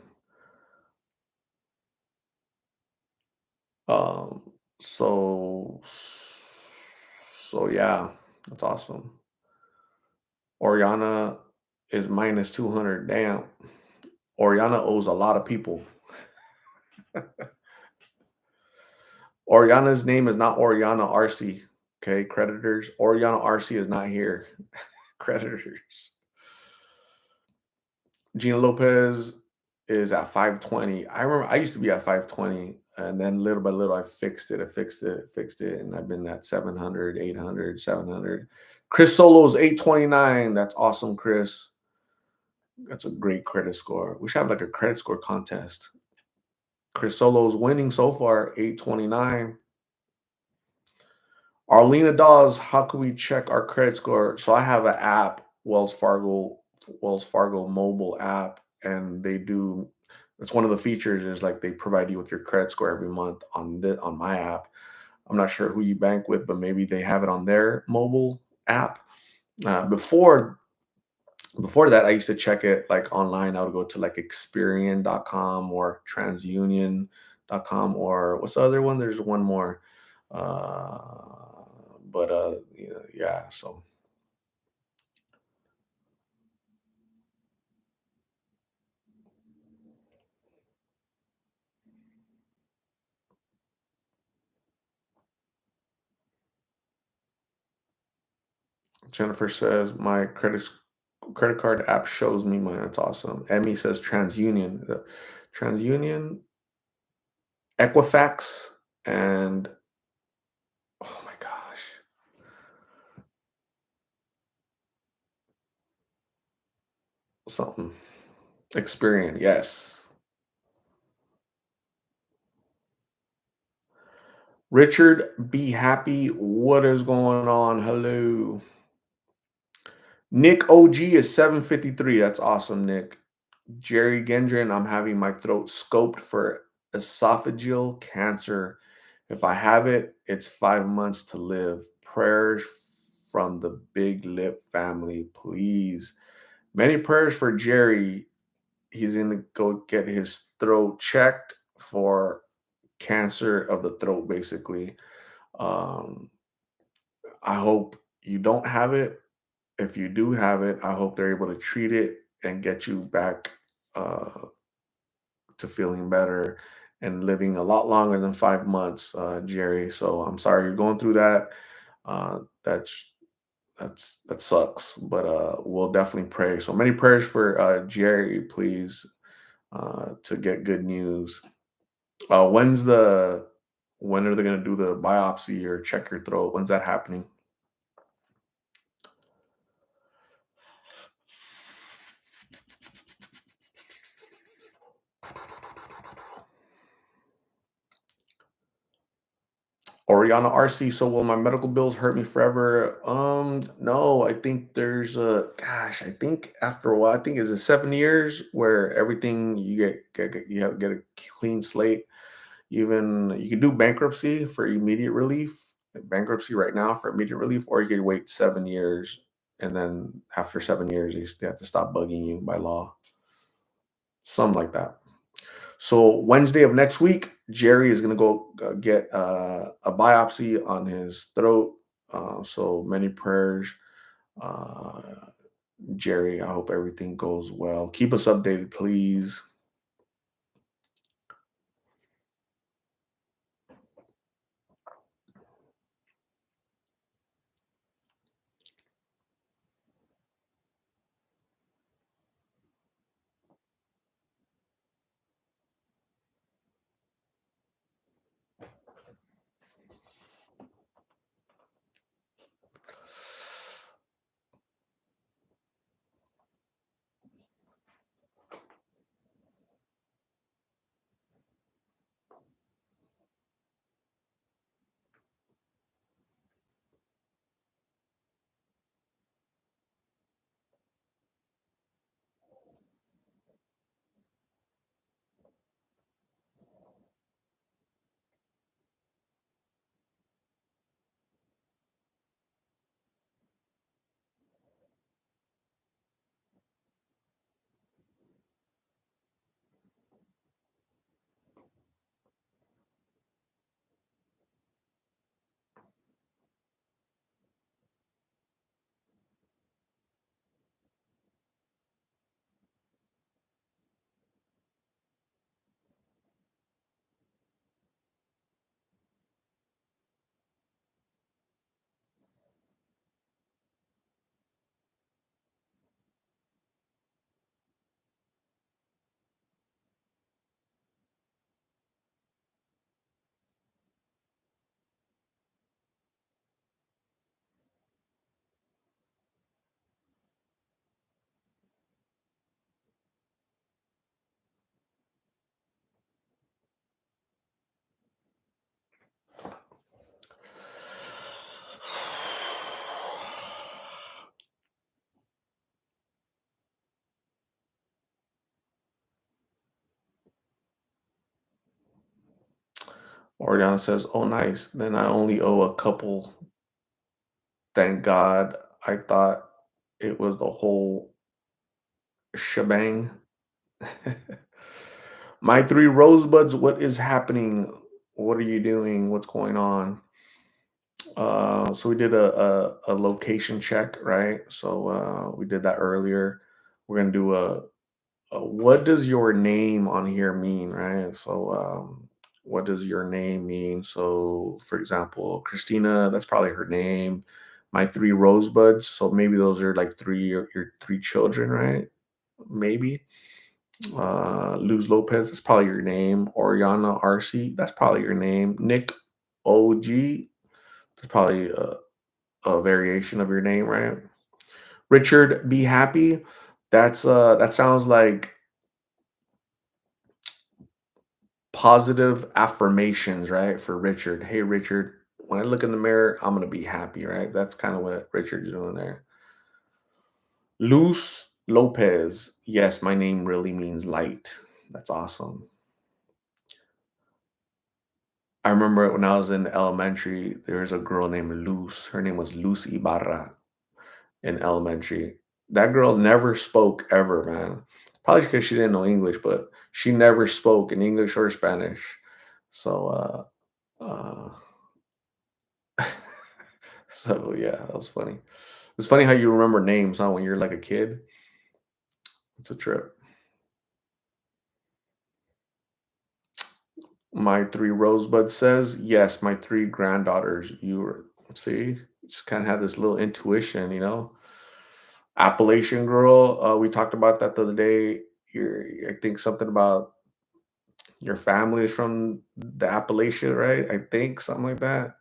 S1: Um, so yeah, that's awesome. Oriana is minus 200. Damn. Oriana owes a lot of people. Oriana's name is not Oriana RC. Okay, creditors. Oriana RC is not here. Creditors. Gina Lopez is at 520. I remember I used to be at 520, and then little by little I fixed it. Fixed it, and I've been at 700, 800, 700. Chris Solo's 829. That's awesome, Chris. That's a great credit score. We should have like a credit score contest. Chris Solo's winning so far, 829. Arlena Dawes, how can we check our credit score? So I have an app, Wells Fargo mobile app, and they do. It's one of the features is like they provide you with your credit score every month on my app. I'm not sure who you bank with, but maybe they have it on their mobile app. Before that, I used to check it like online. I would go to like Experian.com or TransUnion.com or what's the other one? There's one more. But yeah, so Jennifer says my credit card app shows me mine. That's awesome. Emmy says TransUnion. TransUnion, Equifax, and oh my gosh, something. Experian, yes. Richard, be happy. What is going on? Hello. Nick OG is 753. That's awesome, Nick. Jerry Gendron, I'm having my throat scoped for esophageal cancer. If I have it, it's 5 months to live. Prayers from the Big Lip family, please. Many prayers for Jerry. He's going to go get his throat checked for cancer of the throat, basically. Um, I hope you don't have it. If you do have it, I hope they're able to treat it and get you back uh, to feeling better and living a lot longer than 5 months, Jerry. So I'm sorry you're going through that. Uh, that's that sucks, but we'll definitely pray. So many prayers for Jerry, please, to get good news. When's the when are they going to do the biopsy or check your throat? When's that happening? Oriana RC, so will my medical bills hurt me forever? No, I think there's a gosh, I think after a while, I think is it 7 years where everything you get a clean slate. Even you can do bankruptcy for immediate relief, bankruptcy right now for immediate relief, or you could wait 7 years and then after 7 years they have to stop bugging you by law. Something like that. So Wednesday of next week, Jerry is gonna go get a biopsy on his throat. So many prayers, uh, Jerry. I hope everything goes well. Keep us updated, please. Oriana says, "Oh, nice. Then I only owe a couple. Thank God. I thought it was the whole shebang." My three rosebuds, what is happening? What are you doing? What's going on? So we did a location check, right? So we did that earlier. We're gonna do a what does your name on here mean, right? So what does your name mean? So for example, Christina, that's probably her name. My three rosebuds, so maybe those are like your three children, right? Maybe. Luz Lopez, that's probably your name. Oriana RC, that's probably your name. Nick OG, that's probably a variation of your name, right? Richard Be Happy, that sounds like positive affirmations, right? For Richard. Hey Richard, when I look in the mirror, I'm gonna be happy, right? That's kind of what Richard's doing there. Luz Lopez. Yes, my name really means light. That's awesome. I remember when I was in elementary, there was a girl named Luz. Her name was Luz Ibarra in elementary. That girl never spoke ever, man. Probably because she didn't know English, but she never spoke in English or Spanish. So, so yeah, that was funny. It's funny how you remember names, huh? When you're like a kid, it's a trip. My three rosebud says yes. My three granddaughters. You were see, just kind of had this little intuition, you know. Appalachian Girl, we talked about that the other day. I think something about your family is from the Appalachia, right? I think something like that.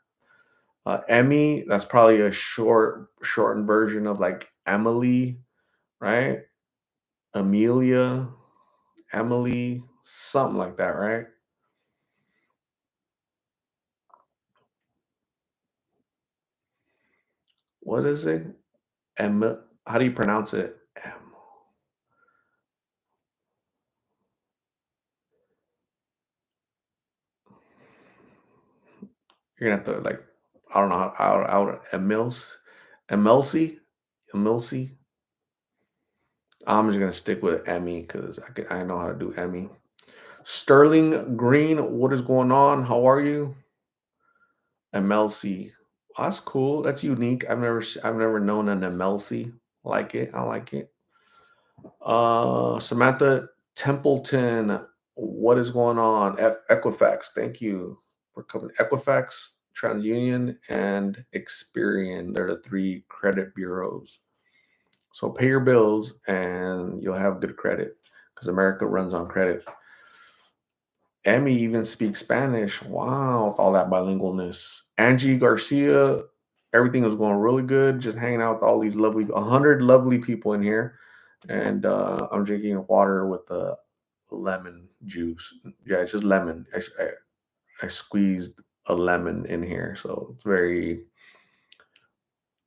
S1: Emmy, that's probably a shortened version of like Emily, right? Amelia, Emily, something like that, right? What is it? How do you pronounce it? You're gonna have to like, I don't know how Emilsi, Emilsi. I'm just gonna stick with Emmy because I know how to do Emmy. Sterling Green, what is going on? How are you? MLC. That's cool. That's unique. I've never known an MLC. Like it. I like it. Samantha Templeton, what is going on? Equifax. Thank you for coming. Equifax, TransUnion, and Experian. They're the three credit bureaus. So pay your bills and you'll have good credit because America runs on credit. Emmy even speaks Spanish. Wow, all that bilingualness. Angie Garcia, everything is going really good. Just hanging out with all these 100 lovely people in here. And I'm drinking water with the lemon juice. Yeah, it's just lemon. I squeezed a lemon in here. So it's very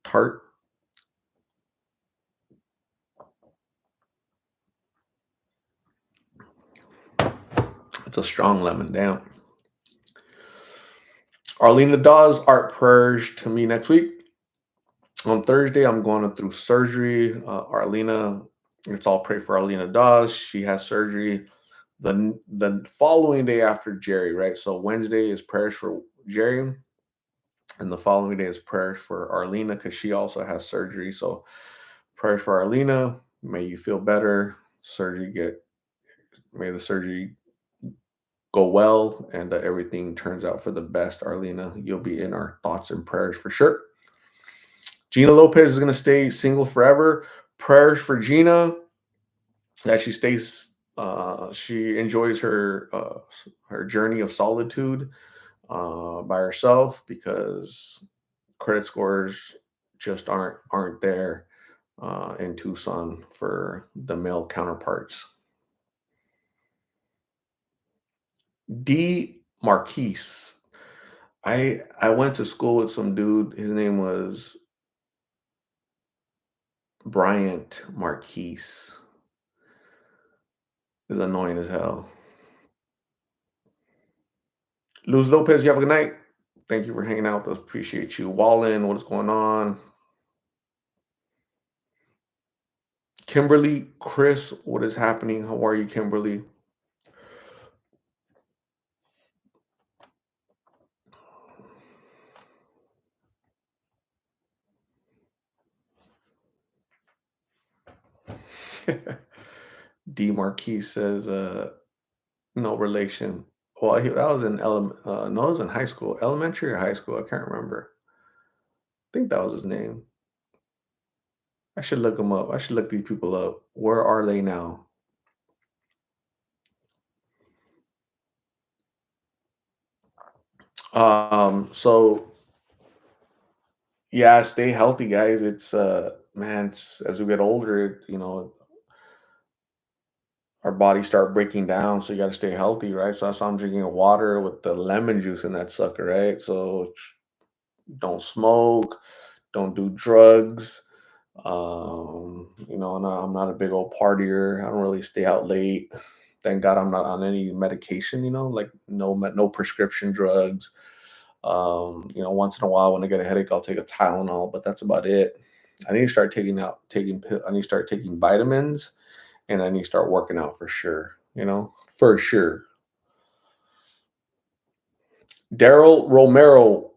S1: tart. It's a strong lemon. Damn. Arlena Dawes, art purge to me next week. On Thursday, I'm going through surgery. Arlena, let's all pray for Arlena Dawes. She has surgery the following day after Jerry, right? So Wednesday is prayers for Jerry, and the following day is prayers for Arlena because she also has surgery. So prayers for Arlena. May you feel better. Surgery get May the surgery go well and everything turns out for the best. Arlena, you'll be in our thoughts and prayers for sure. Gina Lopez is going to stay single forever. Prayers for Gina that she stays. She enjoys her journey of solitude by herself because credit scores just aren't there in Tucson for the male counterparts. D Marquise. I went to school with some dude. His name was Bryant Marquise. Is annoying as hell. Luz Lopez, you have a good night. Thank you for hanging out with us. Appreciate you. Wallen, what is going on? Kimberly, Chris, what is happening? How are you, Kimberly? D Marquis says, no relation. Well, that was in no, it was in high school, elementary or high school. I can't remember. I think that was his name. I should look him up. I should look these people up. Where are they now? So yeah, stay healthy, guys. It's man, it's, as we get older, our bodies start breaking down, so you got to stay healthy, right? So that's why I'm drinking water with the lemon juice in that sucker, right? So don't smoke, don't do drugs. I'm not a big old partier. I don't really stay out late. Thank God I'm not on any medication, like no prescription drugs. Once in a while when I get a headache, I'll take a Tylenol, but that's about it. I need to start I need to start taking vitamins, and I need to start working out for sure, for sure. Daryl Romero,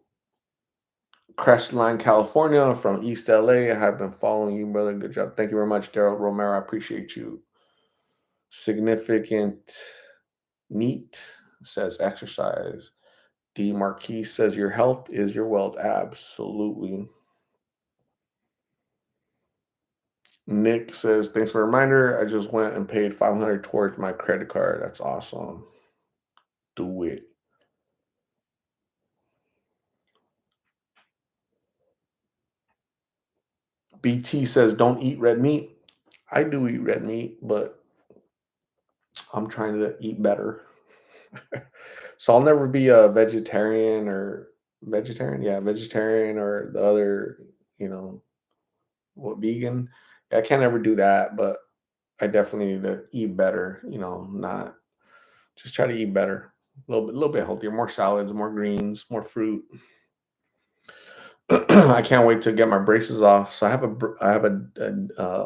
S1: Crestline, California, from East LA. I have been following you, brother. Good job. Thank you very much, Daryl Romero. I appreciate you. Significant Neat says exercise. D Marquis says your health is your wealth. Absolutely. Nick says, thanks for the reminder. I just went and paid 500 towards my credit card. That's awesome. Do it. BT says, don't eat red meat. I do eat red meat, but I'm trying to eat better. So I'll never be a vegetarian or vegetarian. Yeah, vegetarian or the other, you know, what vegan. I can't ever do that, but I definitely need to eat better, not just try to eat better. A little bit healthier, more salads, more greens, more fruit. I can't wait to get my braces off. So I have a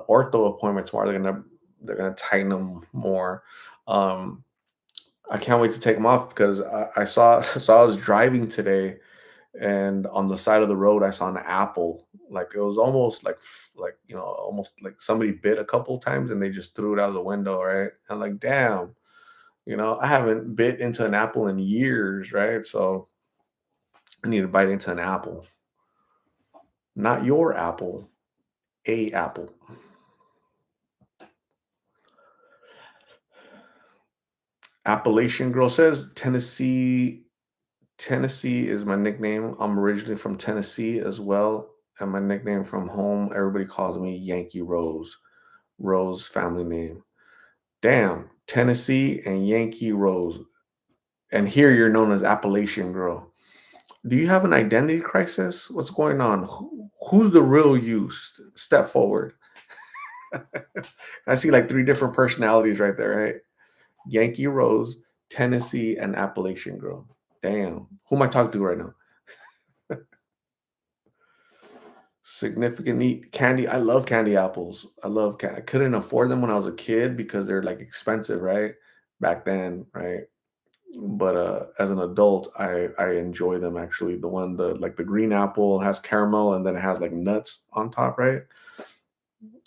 S1: ortho appointment tomorrow. They're gonna tighten them more. Um, I can't wait to take them off because I saw so I was driving today, and on the side of the road I saw an apple. Like it was almost like almost like somebody bit a couple times and they just threw it out of the window, right? I'm like, damn, I haven't bit into an apple in years, right? So I need to bite into an apple, not your apple, a apple. Appalachian Girl says Tennessee. Tennessee is my nickname. I'm originally from Tennessee as well, and my nickname from home, everybody calls me Yankee Rose. Rose family name. Damn, Tennessee and Yankee Rose. And here you're known as Appalachian Girl. Do you have an identity crisis? What's going on? Who's the real you? Step forward. I see like three different personalities right there, right? Yankee Rose, Tennessee, and Appalachian Girl. Damn. Who am I talking to right now? Significant need candy. I love candy apples. I love I couldn't afford them when I was a kid because they're like expensive, right? Back then, right? But as an adult, I enjoy them actually. The green apple has caramel and then it has like nuts on top, right?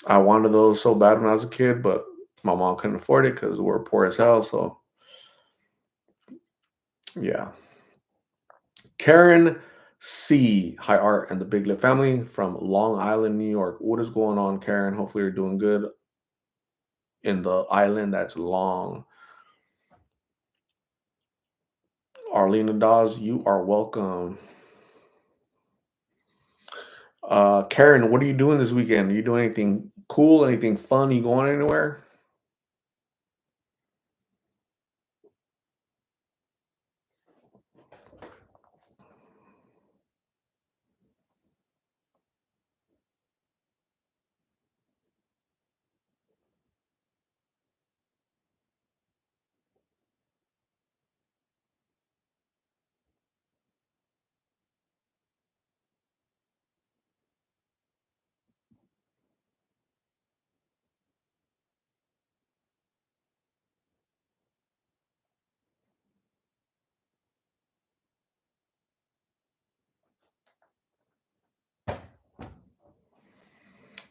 S1: I wanted those so bad when I was a kid, but my mom couldn't afford it because we're poor as hell. So yeah. Karen C. Hi Art and the Big Lip family from Long Island, New York. What is going on, Karen? Hopefully you're doing good in the island that's long. Arlena Dawes, you are welcome. Karen, what are you doing this weekend? Are you doing anything cool? Anything fun? You going anywhere?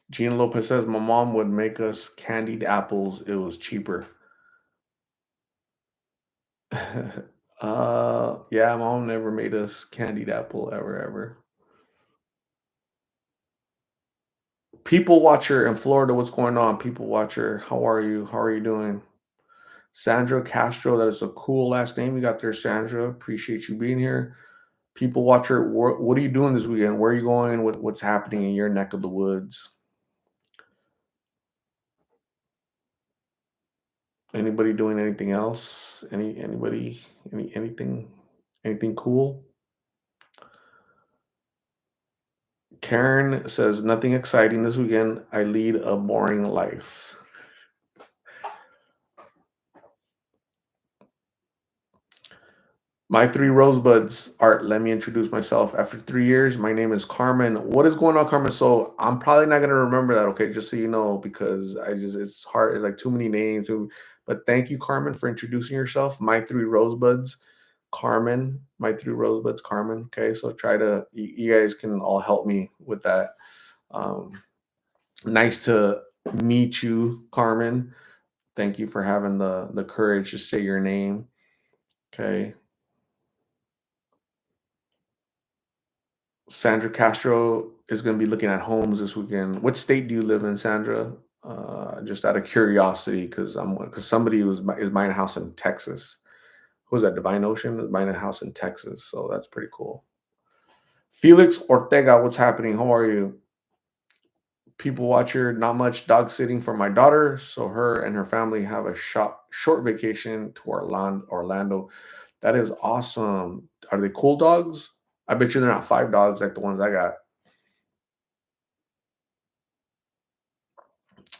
S1: Gina Lopez says, my mom would make us candied apples. It was cheaper. Yeah, mom never made us candied apple ever, ever. People watcher in Florida, what's going on? People watcher, how are you? How are you doing? Sandra Castro, that is a cool last name you got there, Sandra. Appreciate you being here. People watcher, what are you doing this weekend? Where are you going? What's happening in your neck of the woods? Anybody doing anything else? Anybody anything cool? Karen says nothing exciting this weekend. I lead a boring life. My three rosebuds. Art, let me introduce myself. After 3 years, my name is Carmen. What is going on, Carmen? So I'm probably not gonna remember that, okay? Just so you know, because it's hard, it's like too many names. But thank you, Carmen, for introducing yourself. My three rosebuds, Carmen. My three rosebuds, Carmen. Okay, so try to you guys can all help me with that. Um, nice to meet you, Carmen. Thank you for having the courage to say your name. Okay. Sandra Castro is going to be looking at homes this weekend. What state do you live in, Sandra? Just out of curiosity, because somebody is buying a house in Texas. Who was that? Divine Ocean is buying a house in Texas, so that's pretty cool. Felix Ortega, what's happening? How are you? People watcher, not much dog sitting for my daughter, so her and her family have a short vacation to Orlando. That is awesome. Are they cool dogs? I bet you they're not five dogs like the ones I got.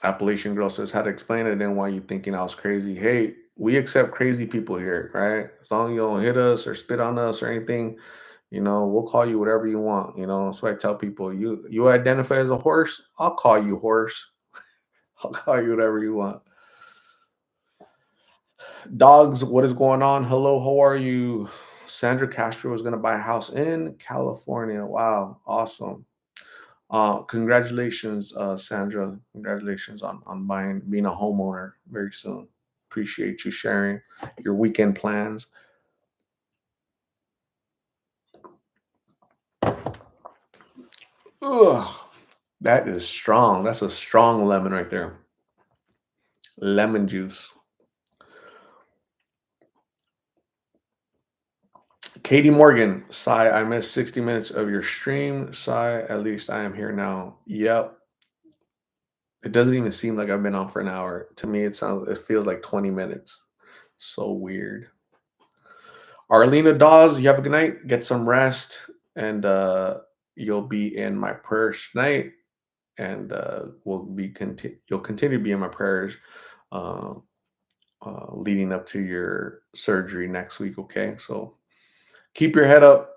S1: Appalachian Girl says, "How to explain it and why you thinking I was crazy." Hey, we accept crazy people here, right? As long as you don't hit us or spit on us or anything, we'll call you whatever you want. That's why I tell people, you identify as a horse, I'll call you horse. I'll call you whatever you want. Dogs, what is going on? Hello, how are you? Sandra Castro is gonna buy a house in California. Wow, awesome. Congratulations, Sandra. Congratulations on being a homeowner very soon. Appreciate you sharing your weekend plans. Ugh, that is strong. That's a strong lemon right there. Lemon juice. Katie Morgan, Sai, I missed 60 minutes of your stream. Sai, at least I am here now. Yep. It doesn't even seem like I've been on for an hour. To me, it feels like 20 minutes. So weird. Arlena Dawes, you have a good night. Get some rest, and you'll be in my prayers tonight, and you'll continue to be in my prayers, uh, leading up to your surgery next week. Okay, so keep your head up.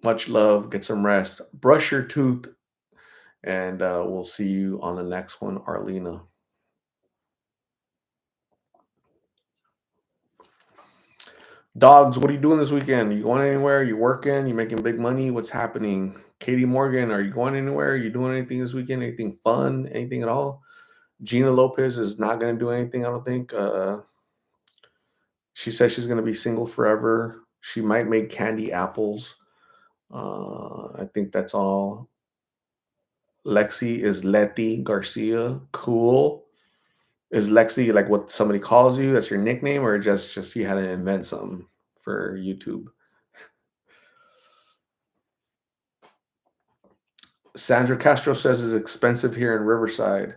S1: Much love. Get some rest. Brush your tooth, and we'll see you on the next one, Arlena. Dogs, what are you doing this weekend? You going anywhere? You working? You making big money? What's happening? Katie Morgan, are you going anywhere? Are you doing anything this weekend? Anything fun? Anything at all? Gina Lopez is not going to do anything, I don't think. She says she's going to be single forever. She might make candy apples. I think that's all. Lexi is Letty Garcia. Cool. Is Lexi like what somebody calls you? That's your nickname, or just you had to invent something for YouTube? Sandra Castro says it's expensive here in Riverside.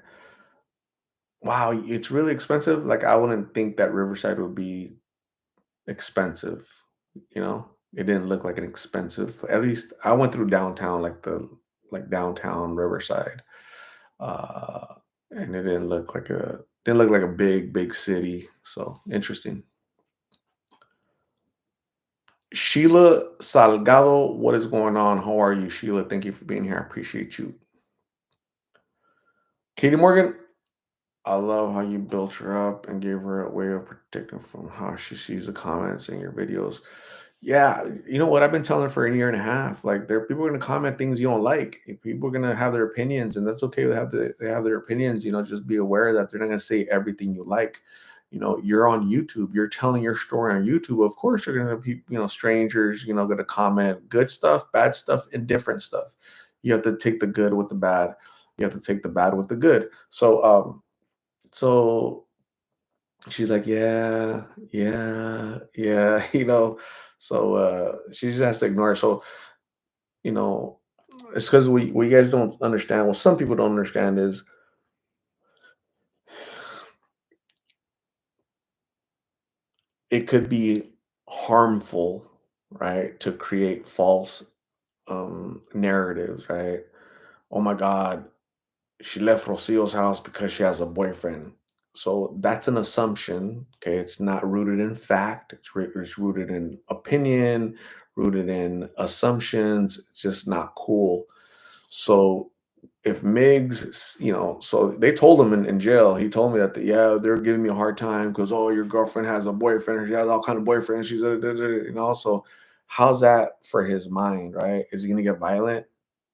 S1: Wow, it's really expensive. Like I wouldn't think that Riverside would be expensive. It didn't look like an expensive. At least I went through downtown, like downtown Riverside, uh, and it didn't look like a big city. So interesting. Sheila Salgado, what is going on? How are you, Sheila? Thank you for being here. I appreciate you. Katie Morgan, I love how you built her up and gave her a way of protecting from how she sees the comments in your videos. Yeah, you know what? I've been telling her for a year and a half. Like, there people are gonna comment things you don't like. People are gonna have their opinions, and that's okay. They have their opinions. Just be aware that they're not gonna say everything you like. You're on YouTube. You're telling your story on YouTube. Of course, you're gonna be strangers. Gonna comment good stuff, bad stuff, indifferent stuff. You have to take the good with the bad. You have to take the bad with the good. So she's like, "Yeah, yeah, yeah," she just has to ignore it. So, you know, it's because we guys don't understand. Well, some people don't understand is it could be harmful, right, to create false narratives, right? Oh my God, she left Rocio's house because she has a boyfriend. So that's an assumption. Okay. It's not rooted in fact, it's rooted in opinion, rooted in assumptions. It's just not cool. So if so they told him in jail, he told me that, yeah, they're giving me a hard time because, oh, your girlfriend has a boyfriend, or she has all kind of boyfriends. She's so how's that for his mind, right? Is he gonna get violent?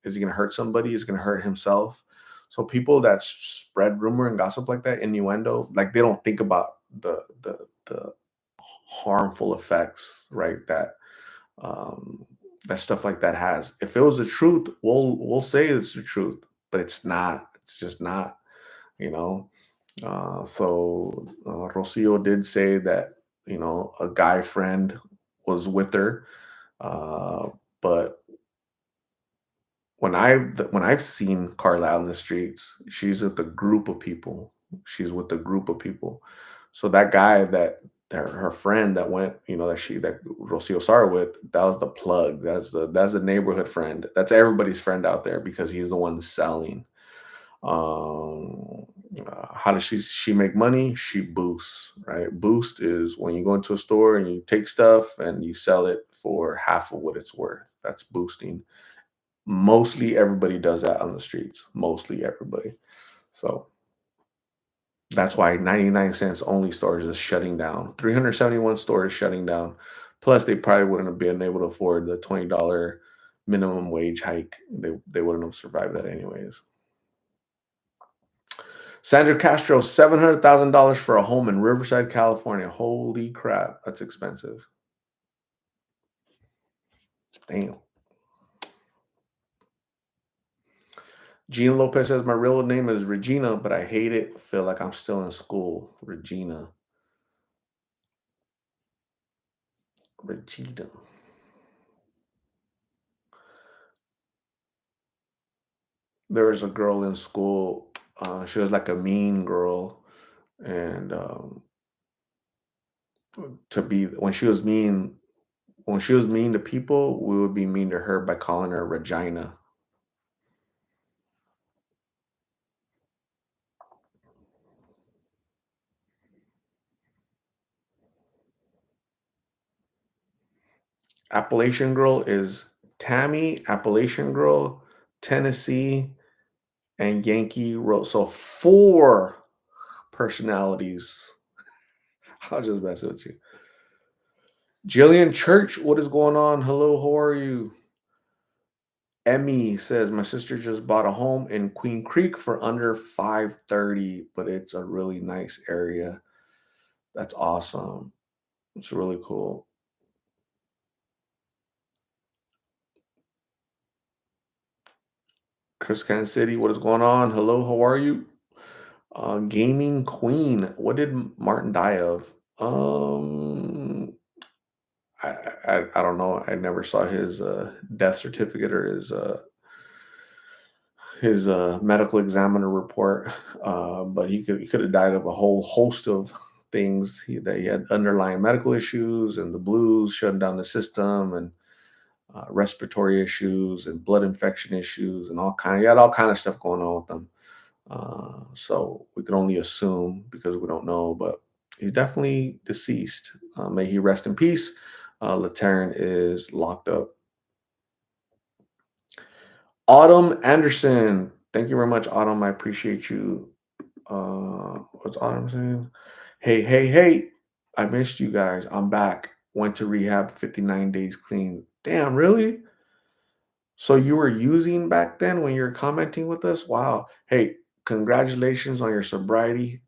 S1: Is he gonna hurt somebody? Is he gonna hurt himself? So people that spread rumor and gossip like that, innuendo, like they don't think about the harmful effects, right? Um, that stuff like that has. If it was the truth, we'll say it's the truth, but it's not. It's just not. You know. Rocio did say that a guy friend was with her, uh, but when I've seen Carla out in the streets, she's with a group of people. She's with a group of people. So that guy that her friend that went, that Rocio saw her with, that was the plug. That's the neighborhood friend. That's everybody's friend out there because he's the one selling. Um, how does she make money? She boosts, right? Boost is when you go into a store and you take stuff and you sell it for half of what it's worth. That's boosting. Mostly everybody does that on the streets, mostly everybody. So, that's why 99 cents only stores is shutting down. 371 stores shutting down. Plus, they probably wouldn't have been able to afford the $20 minimum wage hike. They wouldn't have survived that anyways. Sandra Castro, $700,000 for a home in Riverside, California. Holy crap, that's expensive. Damn. Gina Lopez says, my real name is Regina, but I hate it. Feel like I'm still in school. Regina. Regina. There was a girl in school. She was like a mean girl, and to be when she was mean to people, we would be mean to her by calling her Regina. Appalachian Girl is Tammy, Appalachian Girl, Tennessee, and Yankee Rose. So four personalities. I'll just mess with you. Jillian Church, what is going on? Hello, how are you? Emmy says my sister just bought a home in Queen Creek for under 530, but it's a really nice area. That's awesome. It's really cool. Chris Kansas City, what is going on? Hello, how are you? Gaming Queen, what did Martin die of? I don't know. I never saw his death certificate or his medical examiner report, but he could have died of a whole host of things. That he had underlying medical issues and the blues shutting down the system and respiratory issues and blood infection issues and all kind. He had all kind of stuff going on with him. So we can only assume because we don't know, but he's definitely deceased. May he rest in peace. Lateran is locked up. Autumn Anderson. Thank you very much, Autumn. I appreciate you. What's Autumn saying? Hey, hey, hey. I missed you guys. I'm back. went to rehab 59 days clean. Damn, really? So you were using back then when you were commenting with us? Wow. Hey, congratulations on your sobriety.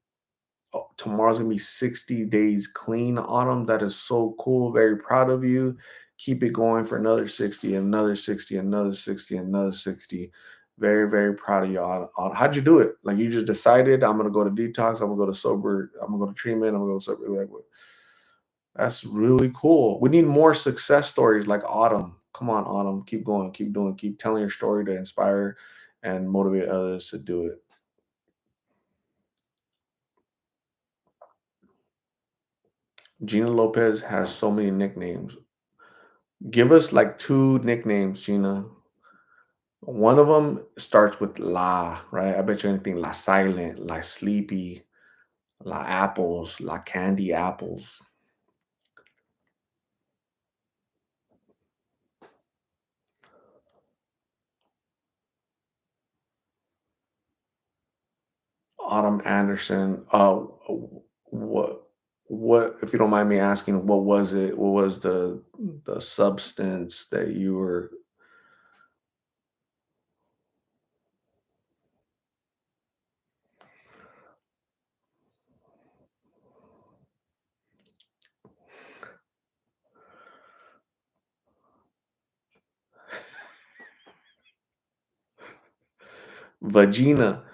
S1: Oh, tomorrow's gonna be 60 days clean, Autumn. That is so cool. Very proud of you. Keep it going for another 60, another 60, another 60, another 60. Very, very proud of you, Autumn. How'd you do it? Like you just decided I'm gonna go to detox, I'm gonna go to sober, I'm gonna go to treatment, I'm gonna go to sober. Like, that's really cool. We need more success stories like Autumn. Come on, Autumn. Keep going, keep doing, keep telling your story to inspire and motivate others to do it. Gina Lopez has so many nicknames. Give us like two nicknames, Gina. One of them starts with La, right? I bet you anything La Silent, La Sleepy, La Apples, La Candy Apples. Autumn Anderson. What if you don't mind me asking, what was it? What was the substance that you were Vagina?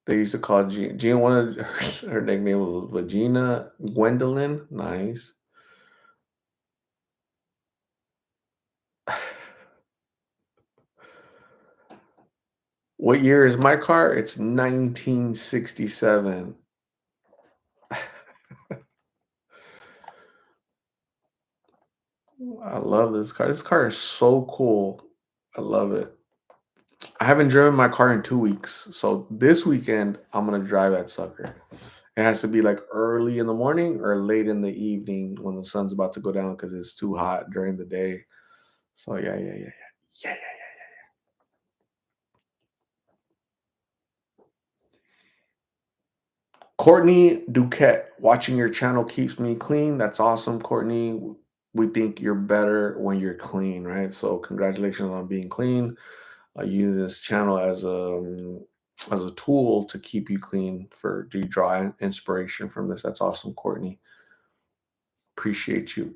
S1: They used to call Gina one of her nickname was Vagina Gwendolyn. Nice. What year is my car? It's 1967. I love this car. This car is so cool. I love it. I haven't driven my car in 2 weeks. So this weekend, I'm gonna drive that sucker. It has to be like early in the morning or late in the evening when the sun's about to go down because it's too hot during the day. So yeah, yeah, yeah, yeah. Yeah, yeah. Courtney Duquette, watching your channel keeps me clean. That's awesome, Courtney. We think you're better when you're clean, right? So congratulations on being clean. I use this channel as a tool to keep you clean. For Do you draw inspiration from this? That's awesome, Courtney. Appreciate you.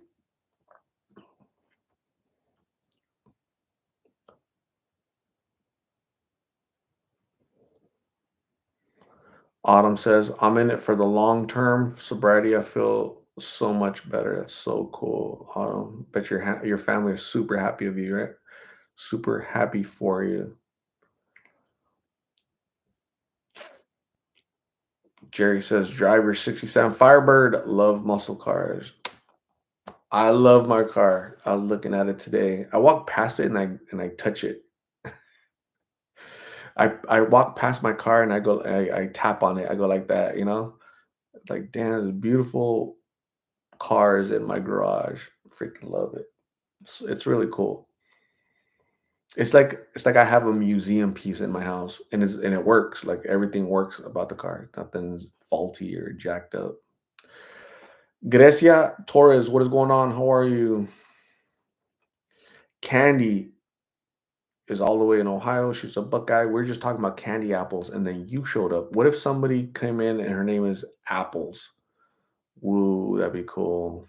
S1: Autumn says, I'm in it for the long term sobriety. I feel so much better. That's so cool. Autumn, bet your family is super happy of you, right? Super happy for you. Jerry says, driver 67 Firebird, love muscle cars. I love my car. I was looking at it today. I walk past it and I touch it. I walk past my car and I tap on it. I go like that, you know? Like, damn, there's beautiful cars in my garage. Freaking love it. It's really cool. It's like I have a museum piece in my house and it works. Like everything works about the car. Nothing's faulty or jacked up. Grecia Torres, what is going on? How are you? Candy is all the way in Ohio. She's a Buckeye. We're just talking about candy apples, and then you showed up. What if somebody came in and her name is Apples? Woo, that'd be cool.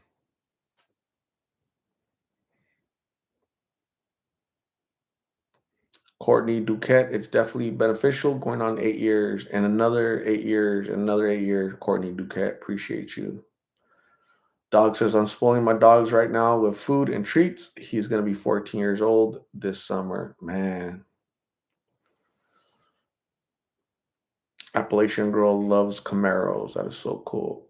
S1: Courtney Duquette, it's definitely beneficial. Going on 8 years and another 8 years and another 8 years. Courtney Duquette, appreciate you. Dog says, I'm spoiling my dogs right now with food and treats. He's going to be 14 years old this summer. Man, Appalachian Girl loves Camaros. That is so cool.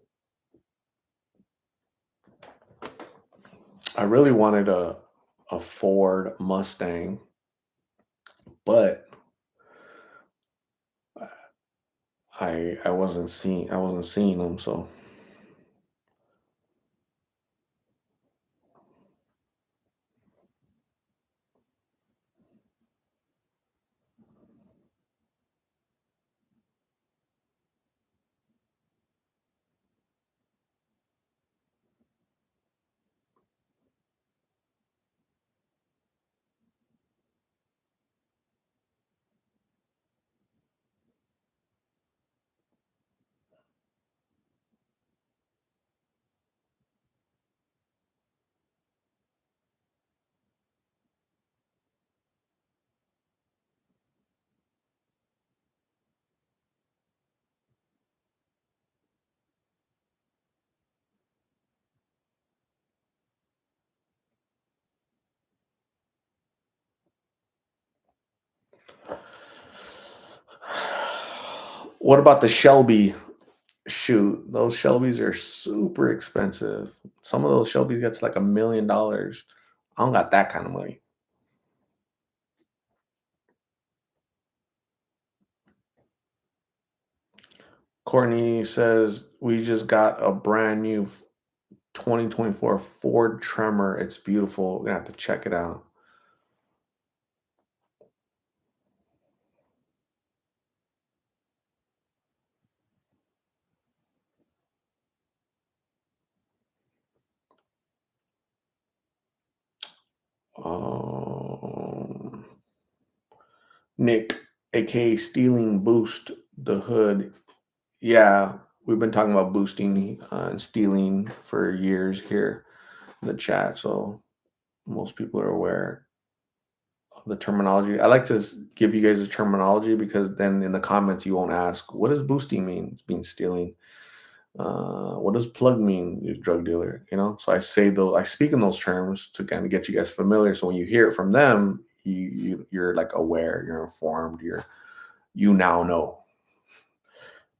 S1: I really wanted a Ford Mustang, but I wasn't seeing them. So What about the Shelby? Shoot, those Shelbys are super expensive. Some of those Shelbys get to like $1 million. I don't got that kind of money. Courtney says we just got a brand new 2024 Ford Tremor. It's beautiful. We're gonna have to check it out. Um, Nick, aka Stealing Boost the Hood. Yeah, we've been talking about boosting and stealing for years here in the chat, so most people are aware of the terminology. I like to give you guys a terminology because then in the comments you won't ask, what does boosting mean? It's being stealing. What does plug mean? You drug dealer, you know? So I say those, I speak in those terms to kind of get you guys familiar. So when you hear it from them, you're like aware, you're informed, you now know.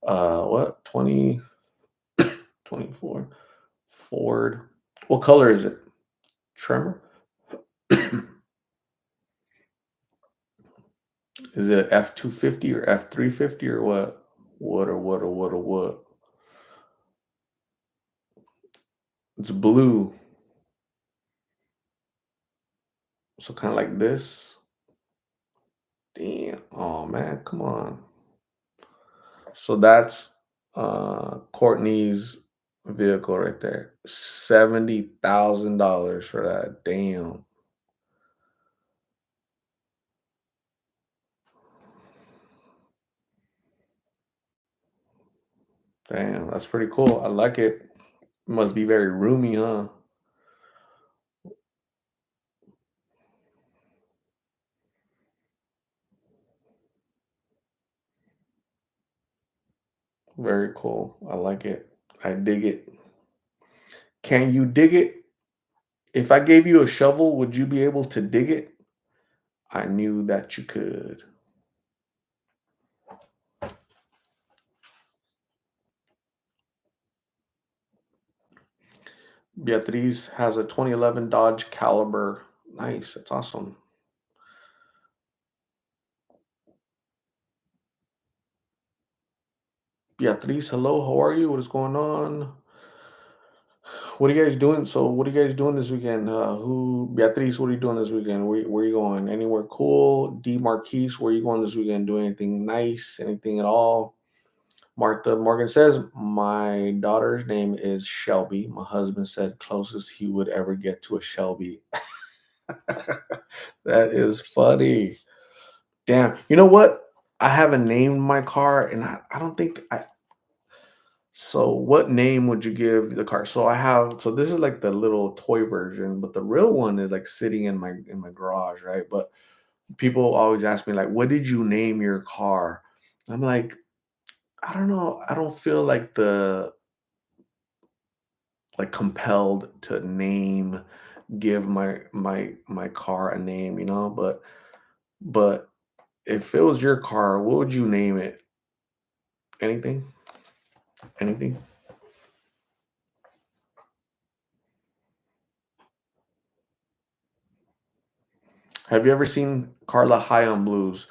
S1: What 2024 Ford? What color is it? Tremor? Is it F-250 or F-350 or what? What? It's blue. So kind of like this. Damn. Oh man, come on. So that's Courtney's vehicle right there. $70,000 for that. Damn. Damn, that's pretty cool. I like it. Must be very roomy, huh? Very cool. I like it. I dig it. Can you dig it? If I gave you a shovel, would you be able to dig it? I knew that you could. Beatriz has a 2011 Dodge Caliber. Nice. That's awesome. Beatriz, hello. How are you? What is going on? What are you guys doing? So, what are you guys doing this weekend? Beatriz, what are you doing this weekend? Where you going? Anywhere cool? D Marquise, where you going this weekend? Doing anything nice? Anything at all? Martha Morgan says, my daughter's name is Shelby. My husband said closest he would ever get to a Shelby. That is funny. Damn. You know what? I haven't named my car, and I don't think I. So, what name would you give the car? So, I have. So, this is like the little toy version, but the real one is like sitting in my garage, right? But people always ask me like, "What did you name your car?" I'm like, I don't know. I don't feel like compelled to give my car a name, you know. But if it was your car, what would you name it? Anything? Anything? Have you ever seen Carla high on blues?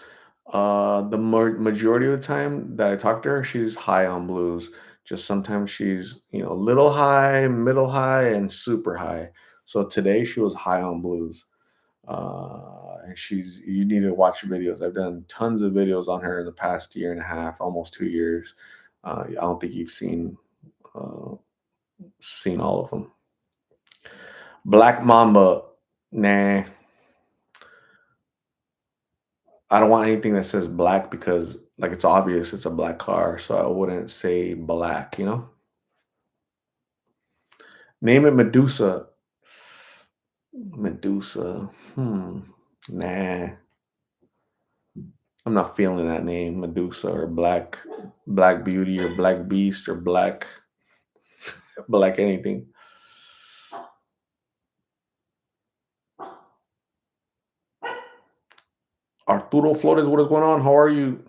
S1: The majority of the time that I talk to her, she's high on blues. Just sometimes she's, little high, middle high, and super high. So today she was high on blues. And you need to watch videos. I've done tons of videos on her in the past year and a half, almost 2 years. I don't think you've uh, seen all of them. Black Mamba, nah. I don't want anything that says black because, like, it's obvious it's a black car, so I wouldn't say black, you know? Name it Medusa. Medusa. Nah. I'm not feeling that name, Medusa or Black Beauty or Black Beast or Black anything. Arturo Flores, what is going on? How are you?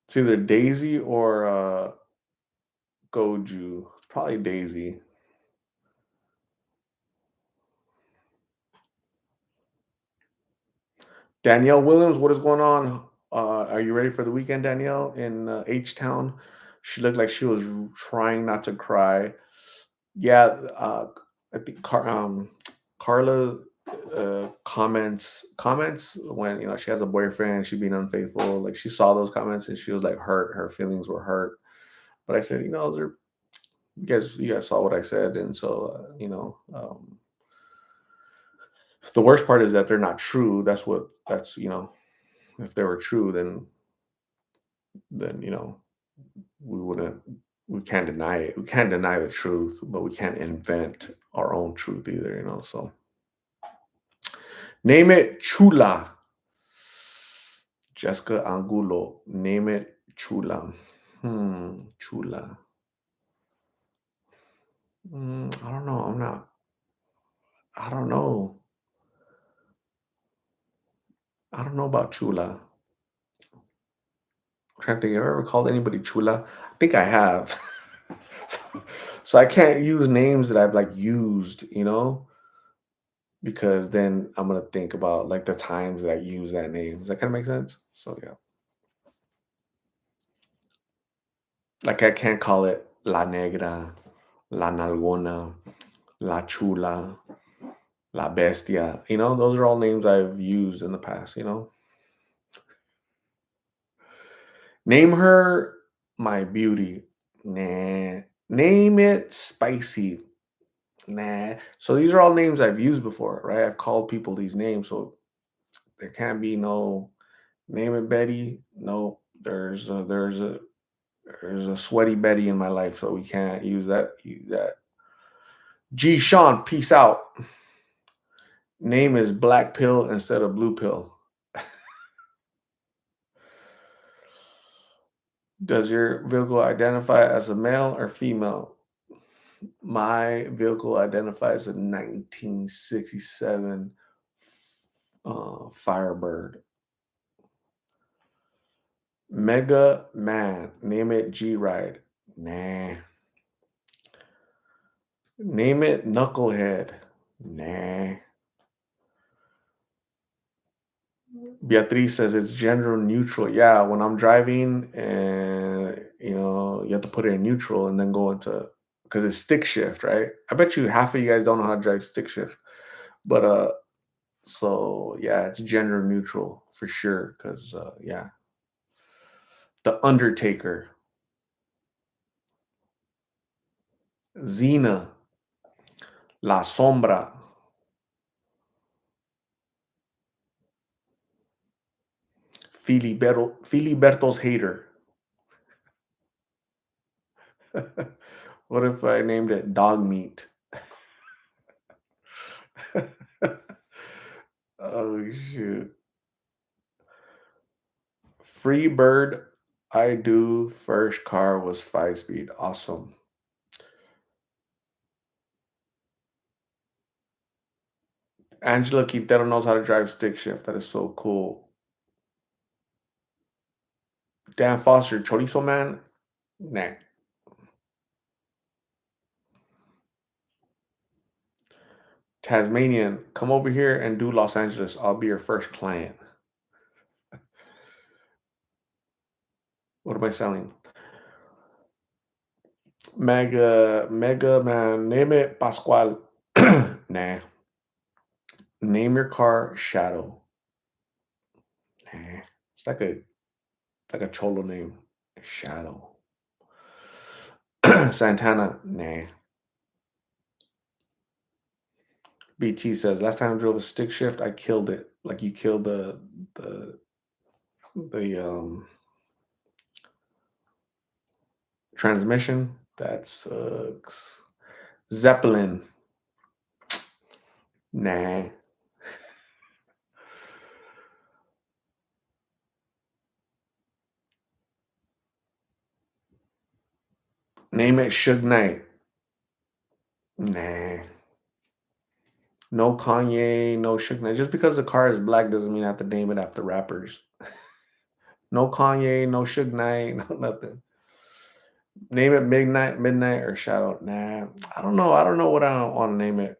S1: It's either Daisy or Goju. It's probably Daisy. Danielle Williams, what is going on? Are you ready for the weekend, Danielle, in H Town? She looked like she was trying not to cry. Yeah, I think Carla comments when she has a boyfriend, she being unfaithful. Like she saw those comments and she was like hurt. Her feelings were hurt. But I said, those are you guys saw what I said, and so the worst part is that they're not true. That's if they were true, then we wouldn't we can't deny it. We can't deny the truth, but we can't invent our own truth either. So name it Chula. Jessica Angulo. Name it Chula. Chula. I don't know. I don't know. I don't know about Chula. I'm trying to think. Have I ever called anybody Chula? I think I have. so I can't use names that I've like used, because then I'm gonna think about like the times that I use that name. Does that kind of make sense? So yeah. Like I can't call it La Negra, La Nalgona, La Chula, La Bestia. Those are all names I've used in the past. Name her my beauty. Nah. Name it spicy. Nah. So these are all names I've used before, right? I've called people these names. So there can't be no name it Betty. No, there's a sweaty Betty in my life, so we can't use that. G Sean, peace out. Name is black pill instead of blue pill. Does your vehicle identify as a male or female? My vehicle identifies as a 1967 Firebird. Mega Man. Name it G Ride. Nah. Name it Knucklehead. Nah. Beatriz says it's gender neutral. Yeah, when I'm driving and you have to put it in neutral and then go into because it's stick shift, right? I bet you half of you guys don't know how to drive stick shift. But so yeah, it's gender neutral for sure. Cause yeah. The Undertaker. Xena. La Sombra. Filiberto's hater. What if I named it dog meat? Oh shoot. Free bird. I do. First car was 5 speed. Awesome. Angela Quintero knows how to drive stick shift. That is so cool. Dan Foster, Chorizo Man. Nah. Tasmanian, come over here and do Los Angeles. I'll be your first client. What am I selling? Mega Man. Name it Pascual. Nah. Name your car Shadow. Nah. It's like a cholo name. Shadow. Santana. Nah. BT says last time I drove a stick shift, I killed it. Like you killed the the transmission. That sucks. Zeppelin. Nah. Name it Suge Knight. Nah. No Kanye, no Suge Knight. Just because the car is black doesn't mean I have to name it after rappers. No Kanye, no Suge Knight, no nothing. Name it Midnight or Shadow. Nah, I don't know. I don't know what I want to name it.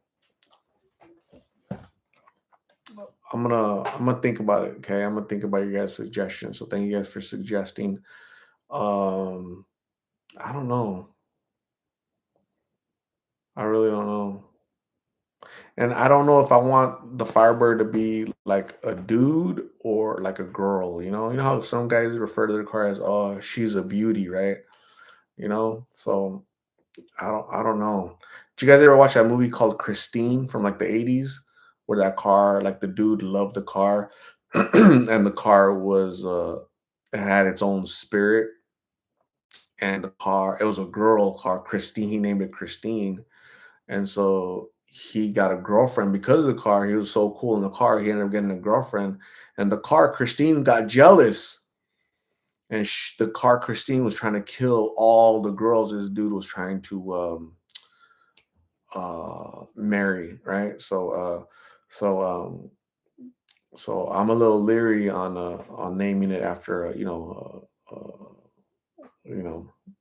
S1: I'm gonna think about it. Okay, I'm gonna think about your guys' suggestions. So thank you guys for suggesting. Um, I don't know. I really don't know. And I don't know if I want the Firebird to be like a dude or like a girl. You know how some guys refer to their car as, "Oh, she's a beauty," right? So I don't know. Did you guys ever watch that movie called Christine from like the 80s? Where that car, like the dude loved the car, and the car was it had its own spirit, and the car, it was a girl car, Christine. He named it Christine. And so he got a girlfriend because of the car. He was so cool in the car. He ended up getting a girlfriend. And the car, Christine got jealous. And the car, Christine was trying to kill all the girls this dude was trying to marry, right? So so I'm a little leery on naming it after you know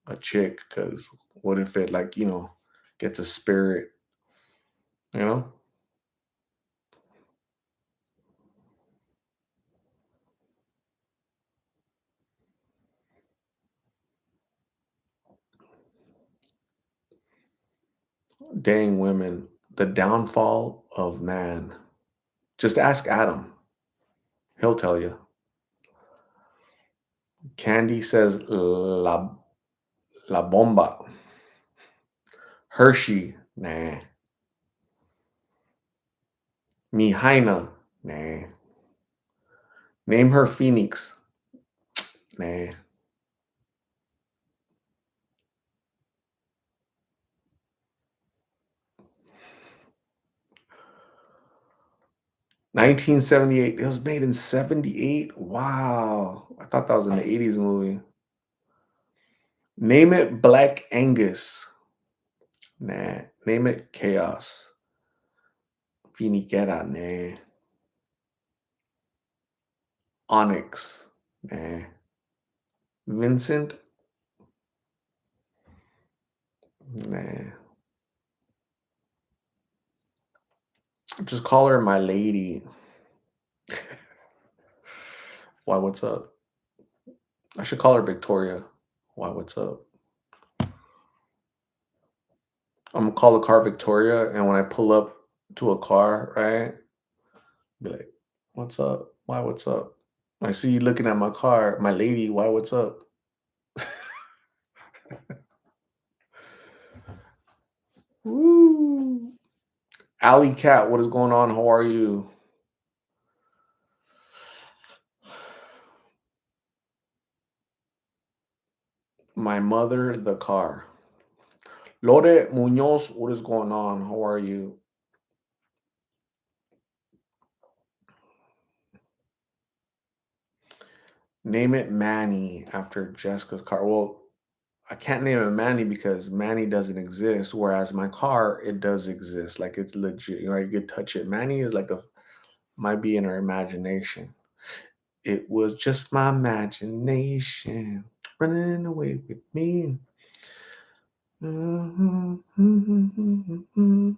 S1: a chick, because what if it, like, gets a spirit, you know? Dang women, the downfall of man. Just ask Adam. He'll tell you. Candy says la bomba. Hershey, nah. Mihaina, nah. Name her Phoenix, nah. 1978. It was made in 78. Wow. I thought that was an 80s movie. Name it Black Angus. Nah. Name it Chaos. Finiquera, nah. Onyx, nah. Vincent, nah. Just call her my lady. Why, what's up? I should call her Victoria. Why, what's up? I'm gonna call the car Victoria, and when I pull up to a car, right, be like, "What's up? Why, what's up?" I see you looking at my car, my lady. Why, what's up? Woo! Alley Cat, what is going on? How are you? My mother, the car. Lore Munoz, what is going on? How are you? Name it Manny after Jessica's car. Well, I can't name it Manny because Manny doesn't exist, whereas my car, it does exist. Like, it's legit. You could touch it. Manny is like a might be in our imagination. It was just my imagination running away with me. Mhm, mhm, mhm, mhm.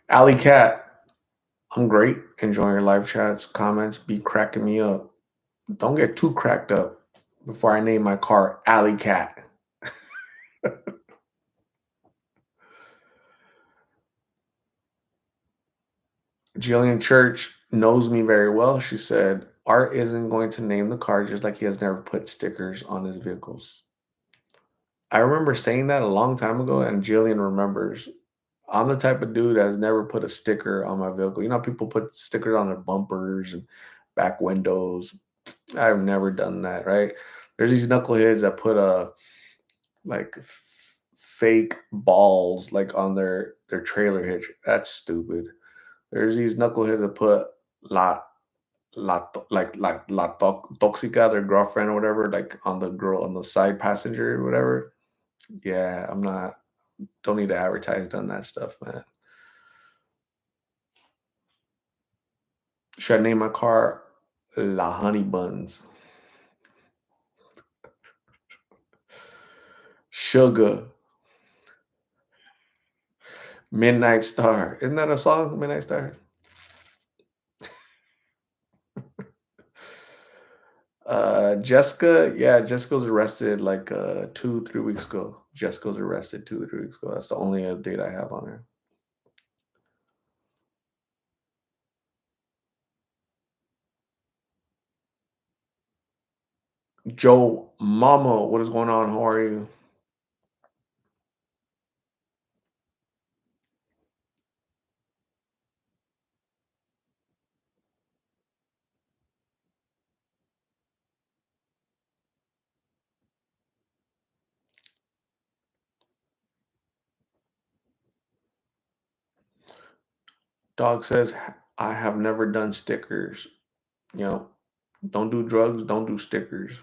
S1: Alley Cat, I'm great. Enjoying your live chats, comments, be cracking me up. Don't get too cracked up before I name my car Alley Cat. Jillian Church knows me very well. She said, Art isn't going to name the car just like he has never put stickers on his vehicles. I remember saying that a long time ago, and Jillian remembers. I'm the type of dude that has never put a sticker on my vehicle. You know, people put stickers on their bumpers and back windows. I've never done that, right? There's these knuckleheads that put like fake balls like on their trailer hitch. That's stupid. There's these knuckleheads that put la toxica, their girlfriend or whatever, like on the girl on the side passenger or whatever. Yeah, I'm not. Don't need to advertise on that stuff, man. Should I name my car La Honey Buns? Sugar, Midnight Star. Isn't that a song, Midnight Star? Jessica, yeah, Jessica was arrested like 2, 3 weeks ago. Jessica was arrested 2 or 3 weeks ago. That's the only update I have on her. Joe Mama, what is going on? How are you? Dog says, I have never done stickers. You know, don't do drugs, don't do stickers.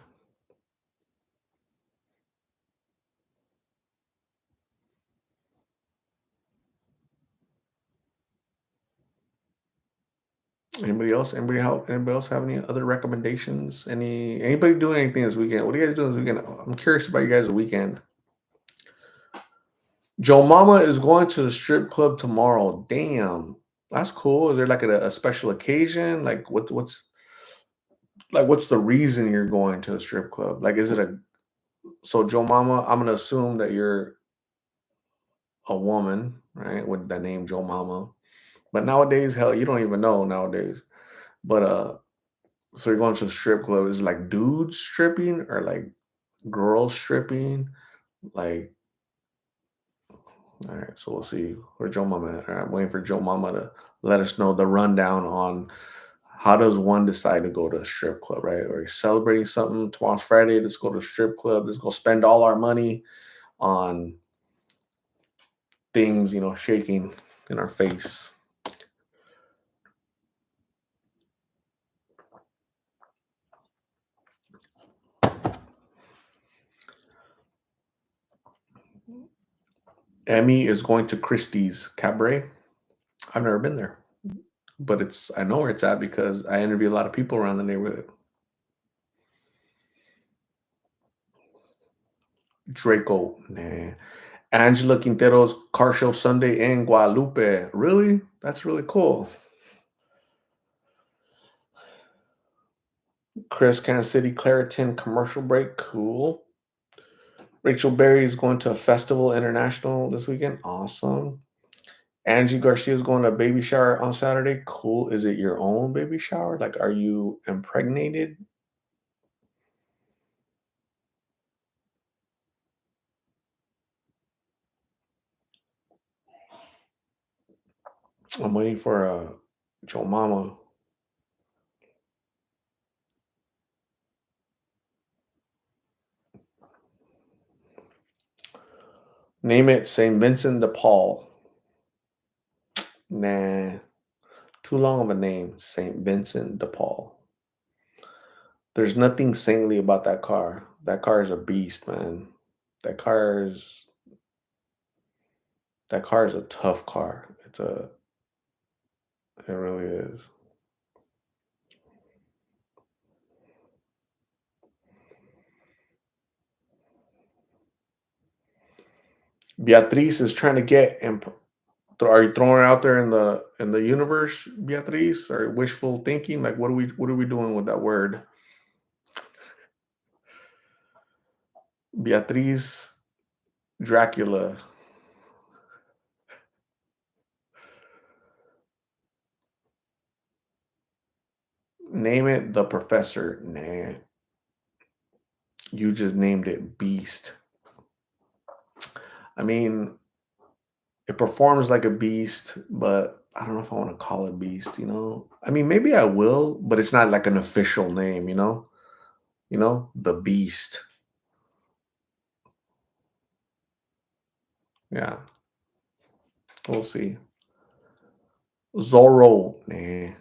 S1: Anybody else? Anybody else have any other recommendations? Anybody doing anything this weekend? What are you guys doing this weekend? I'm curious about you guys' weekend. Joe Mama is going to the strip club tomorrow. Damn. That's cool. Is there like a special occasion? Like what's the reason you're going to a strip club? Like is it a so Joe Mama, I'm gonna assume that you're a woman, right? With the name Joe Mama. But nowadays, hell, you don't even know nowadays. But so you're going to a strip club. Is it like dudes stripping or like girls stripping? Like, all right, so we'll see where Joe Mama at. All right, I'm waiting for Joe Mama to let us know the rundown on how does one decide to go to a strip club, right? Or you're celebrating something. Tomorrow's Friday. Let's go to a strip club. Let's go spend all our money on things, shaking in our face. Emmy is going to Christie's Cabaret. I've never been there, but I know where it's at because I interview a lot of people around the neighborhood. Draco, nah. Angela Quintero's car show Sunday in Guadalupe. Really? That's really cool. Chris, Kansas City, Claritin commercial break. Cool. Rachel Berry is going to a festival international this weekend. Awesome. Angie Garcia is going to a baby shower on Saturday. Cool. Is it your own baby shower? Like, are you impregnated? I'm waiting for Joe Mama. Name it St. Vincent de Paul. Nah, too long of a name. St. Vincent de Paul. There's nothing saintly about that car. That car is a beast, man. That car is that car is a tough car. It really is. Beatriz is trying to get and are you throwing it out there in the universe, Beatriz, or wishful thinking? Like what are we doing with that word? Beatriz Dracula. Name it the professor. Nah, you just named it Beast. I mean, it performs like a beast, but I don't know if I want to call it beast. I mean, maybe I will, but it's not like an official name. The beast. Yeah, we'll see. Zorro. Nah.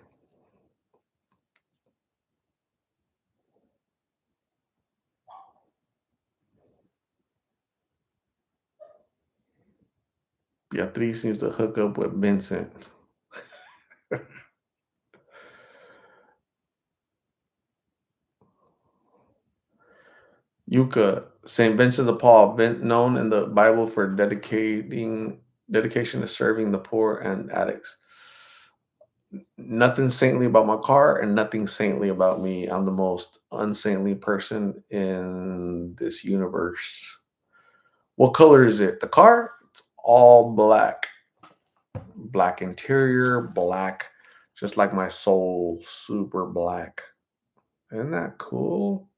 S1: Beatrice needs to hook up with Vincent. Yucca, Saint Vincent de Paul, known in the Bible for dedication to serving the poor and addicts. Nothing saintly about my car and nothing saintly about me. I'm the most unsaintly person in this universe. What color is it? The car? It's all black. Black interior, black, just like my soul, super black. Isn't that cool?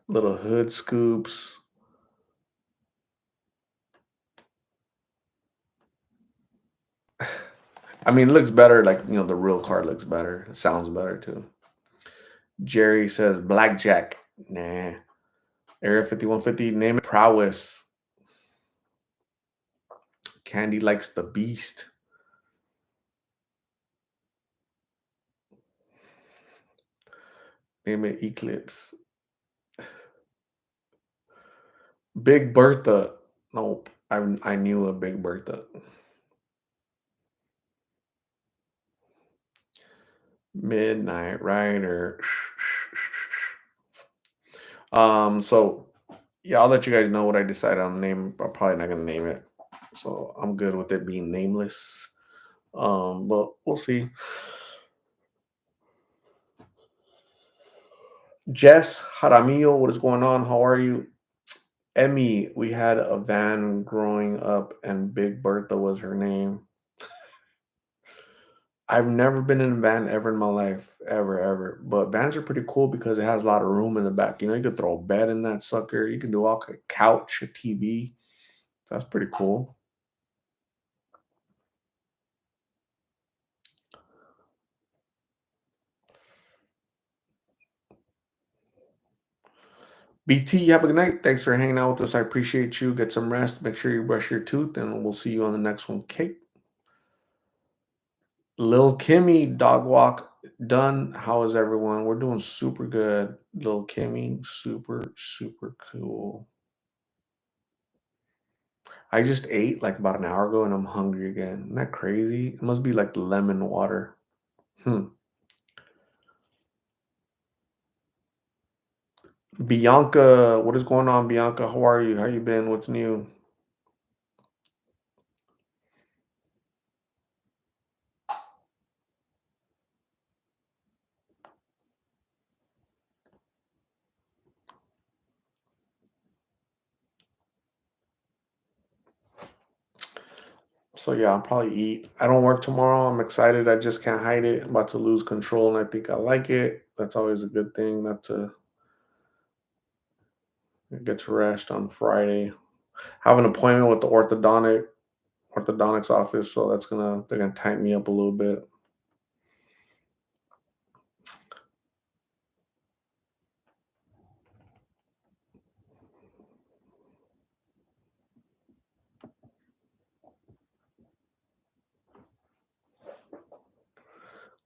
S1: Little hood scoops. I mean, it looks better. Like, the real car looks better. It sounds better too. Jerry says blackjack. Nah. Area 5150. Name it prowess. Candy likes the beast. Name it eclipse. Big Bertha. Nope. I knew a Big Bertha. Midnight Rider. So yeah, I'll let you guys know what I decide on name. I'm probably not gonna name it. So I'm good with it being nameless. But we'll see. Jess Jaramillo, what is going on? How are you? Emmy, we had a van growing up and Big Bertha was her name. I've never been in a van ever in my life, ever, ever. But vans are pretty cool because it has a lot of room in the back. You could throw a bed in that sucker. You can do all couch, a TV. So that's pretty cool. BT, you have a good night. Thanks for hanging out with us. I appreciate you. Get some rest. Make sure you brush your tooth, and we'll see you on the next one. Kate. Lil Kimmy, dog walk done. How is everyone? We're doing super good. Lil Kimmy, super, super cool. I just ate like about an hour ago and I'm hungry again. Isn't that crazy? It must be like lemon water. Hmm. Bianca, what is going on, Bianca? How are you? How you been? What's new? So yeah, I'll probably eat. I don't work tomorrow. I'm excited. I just can't hide it. I'm about to lose control and I think I like it. That's always a good thing not to get to rest on Friday. Have an appointment with the orthodontics office, so they're gonna tighten me up a little bit.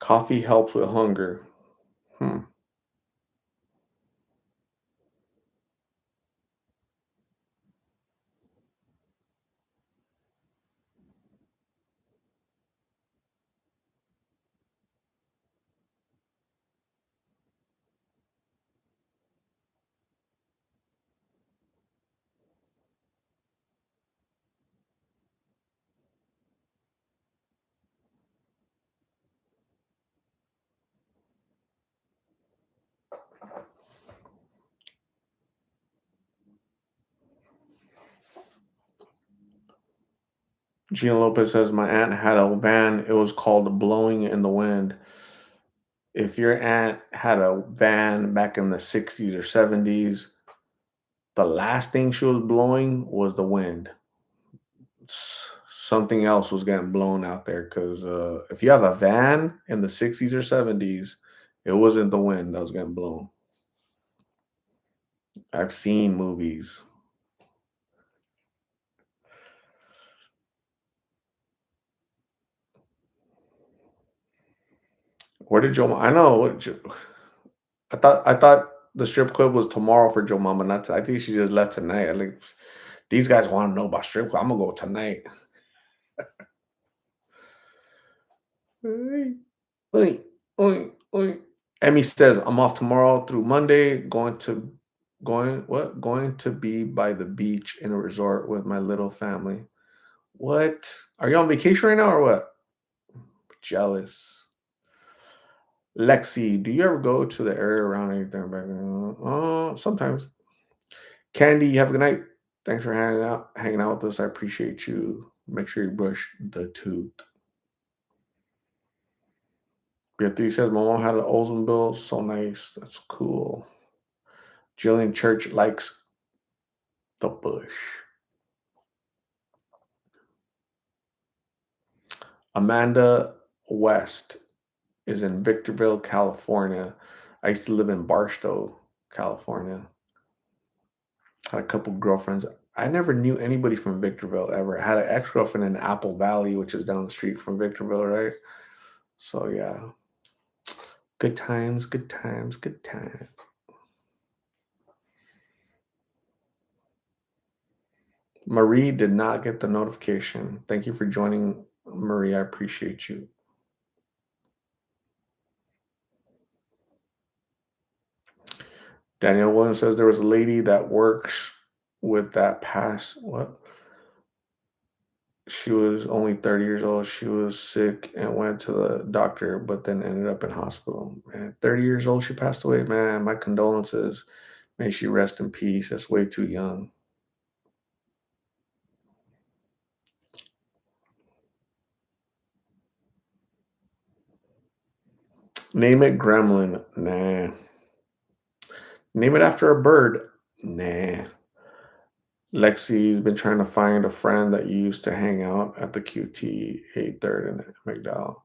S1: Coffee helps with hunger. Hmm. Gina Lopez says my aunt had a van. It was called Blowing in the Wind. If your aunt had a van back in the 60s or 70s, the last thing she was blowing was the wind. Something else was getting blown out there because if you have a van in the 60s or 70s, it wasn't the wind that was getting blown. I've seen movies. Where did Joe? I know. I thought the strip club was tomorrow for Joe Mama. Not. I think she just left tonight. Like These guys want to know about strip club. I'm gonna go tonight. Oy, oy, oy, oy. Emmy says, I'm off tomorrow through Monday, going to be by the beach in a resort with my little family. What? Are you on vacation right now or what? Jealous. Lexi, do you ever go to the area around anything back then? Sometimes. Candy, you have a good night. Thanks for hanging out with us. I appreciate you. Make sure you brush the tooth. Beatriz says, my mom had an Oldsmobile. So nice. That's cool. Jillian Church likes the bush. Amanda West is in Victorville, California. I used to live in Barstow, California. Had a couple girlfriends. I never knew anybody from Victorville ever. I had an ex-girlfriend in Apple Valley, which is down the street from Victorville, right? So yeah. Good times, good times, good times. Marie did not get the notification. Thank you for joining, Marie. I appreciate you. Danielle Williams says there was a lady that works with that pass. What? She was only 30 years old. She was sick and went to the doctor, but then ended up in hospital. Man, 30 years old, she passed away. Man, my condolences. May she rest in peace. That's way too young. Name it Gremlin. Nah. Name it after a bird. Nah. Lexi's been trying to find a friend that used to hang out at the QT 8 3rd and McDowell.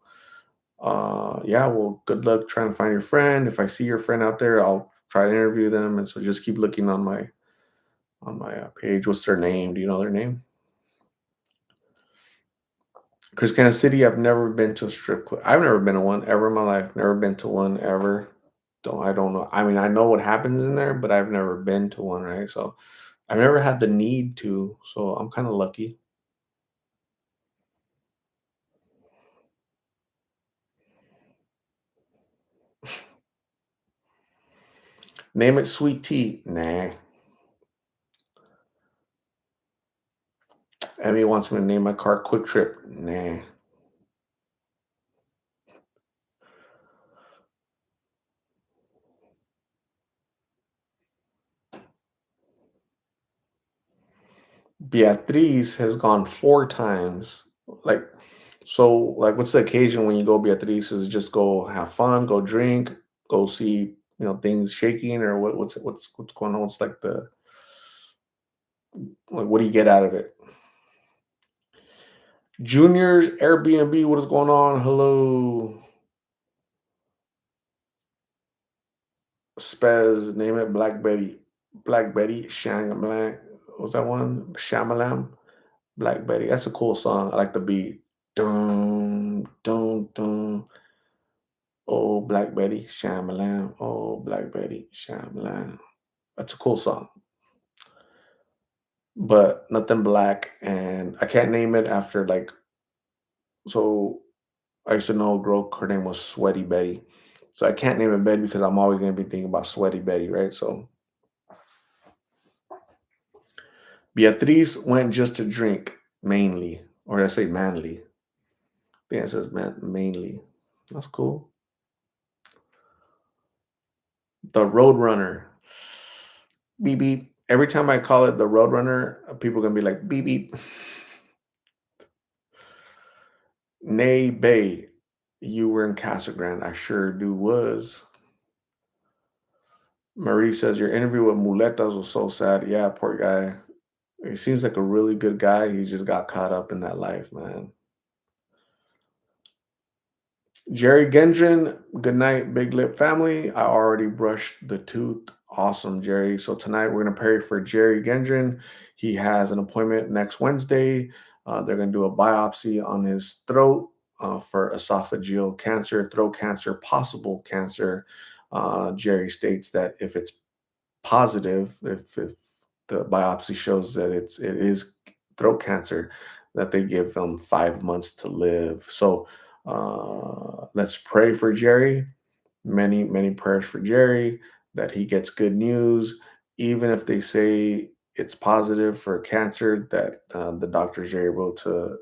S1: Yeah, well, good luck trying to find your friend. If I see your friend out there, I'll try to interview them. And so just keep looking on my page. What's their name? Do you know their name? Chris Kansas City. I've never been to a strip club. I've never been to one ever in my life. Never been to one ever. I don't know. I mean, I know what happens in there, but I've never been to one, right? So I've never had the need to. So I'm kind of lucky. Name it Sweet Tea. Nah. Emmy wants me to name my car Quick Trip. Nah. Beatriz has gone 4 times. Like, so, like, what's the occasion when you go Beatriz? Is it just go have fun, go drink, go see, things shaking, or what's going on? What's like what do you get out of it? Junior's Airbnb, what is going on? Hello. Spez, name it Black Betty. Black Betty, Shang Blanc. Was that one? Shamalam? Black Betty. That's a cool song. I like the beat. Dun, dun, dun. Oh, Black Betty, Shyamalan. Oh, Black Betty, Shyamalan. That's a cool song, but nothing black. And I can't name it after like, so I used to know a girl, her name was Sweaty Betty. So I can't name it Betty because I'm always going to be thinking about Sweaty Betty, right? So Beatriz went just to drink mainly, or did I say manly? I think it says mainly. That's cool. The Roadrunner. Beep beep. Every time I call it the Roadrunner, people are gonna be like beep beep. Nay Bay. You were in Casa Grande. I sure do was. Marie says your interview with Muletas was so sad. Yeah, poor guy. He seems like a really good guy. He just got caught up in that life, man. Jerry Gendron, good night, Big Lip family. I already brushed the tooth. Awesome, Jerry. So tonight we're gonna pray for Jerry Gendron. He has an appointment next Wednesday. They're gonna do a biopsy on his throat for esophageal cancer, throat cancer, possible cancer. Jerry states that if it's positive, if the biopsy shows that it is throat cancer, that they give them 5 months to live. So let's pray for Jerry. Many, many prayers for Jerry that he gets good news, even if they say it's positive for cancer, that the doctors are able to,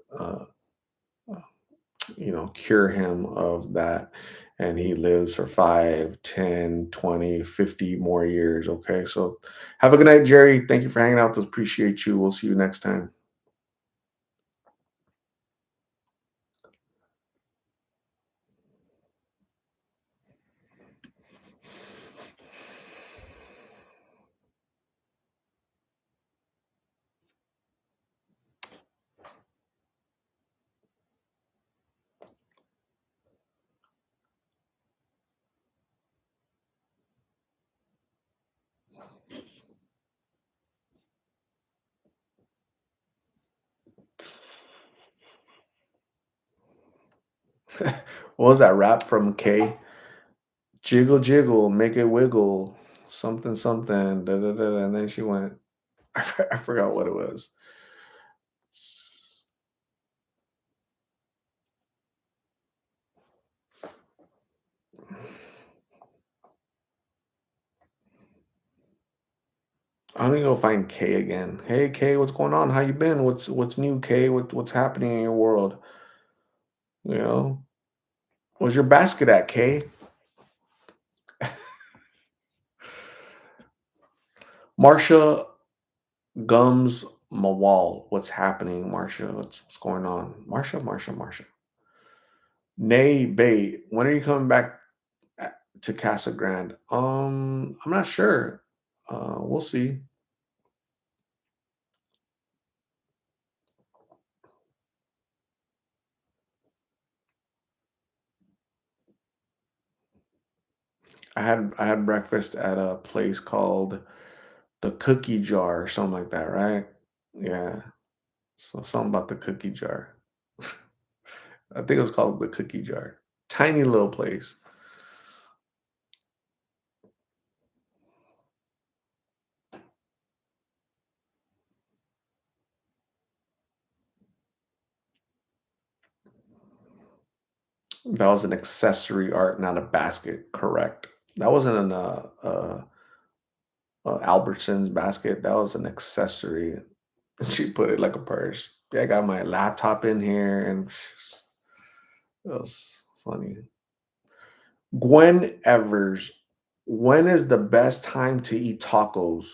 S1: cure him of that. And he lives for 5, 10, 20, 50 more years. Okay. So have a good night, Jerry. Thank you for hanging out with us. Appreciate you. We'll see you next time. What was that rap from K? Jiggle, jiggle, make it wiggle, something, something, da da da. And then she went, I forgot what it was. I'm gonna go find Kay again. Hey Kay, what's going on? How you been? What's new, Kay? What's happening in your world? You know, where's your basket at, Kay? Marsha Gums Mawal. What's happening, Marsha? What's going on? Marsha. Nay Bay. When are you coming back to Casa Grande? I'm not sure. We'll see. I had breakfast at a place called the Cookie Jar or something like that, right? Yeah. So something about the cookie jar. I think it was called the Cookie Jar. Tiny little place. That was an accessory art, not a basket. Correct. That wasn't an Albertsons basket. That was an accessory. She put it like a purse. Yeah, I got my laptop in here, and it was funny. Gwen Evers, when is the best time to eat tacos?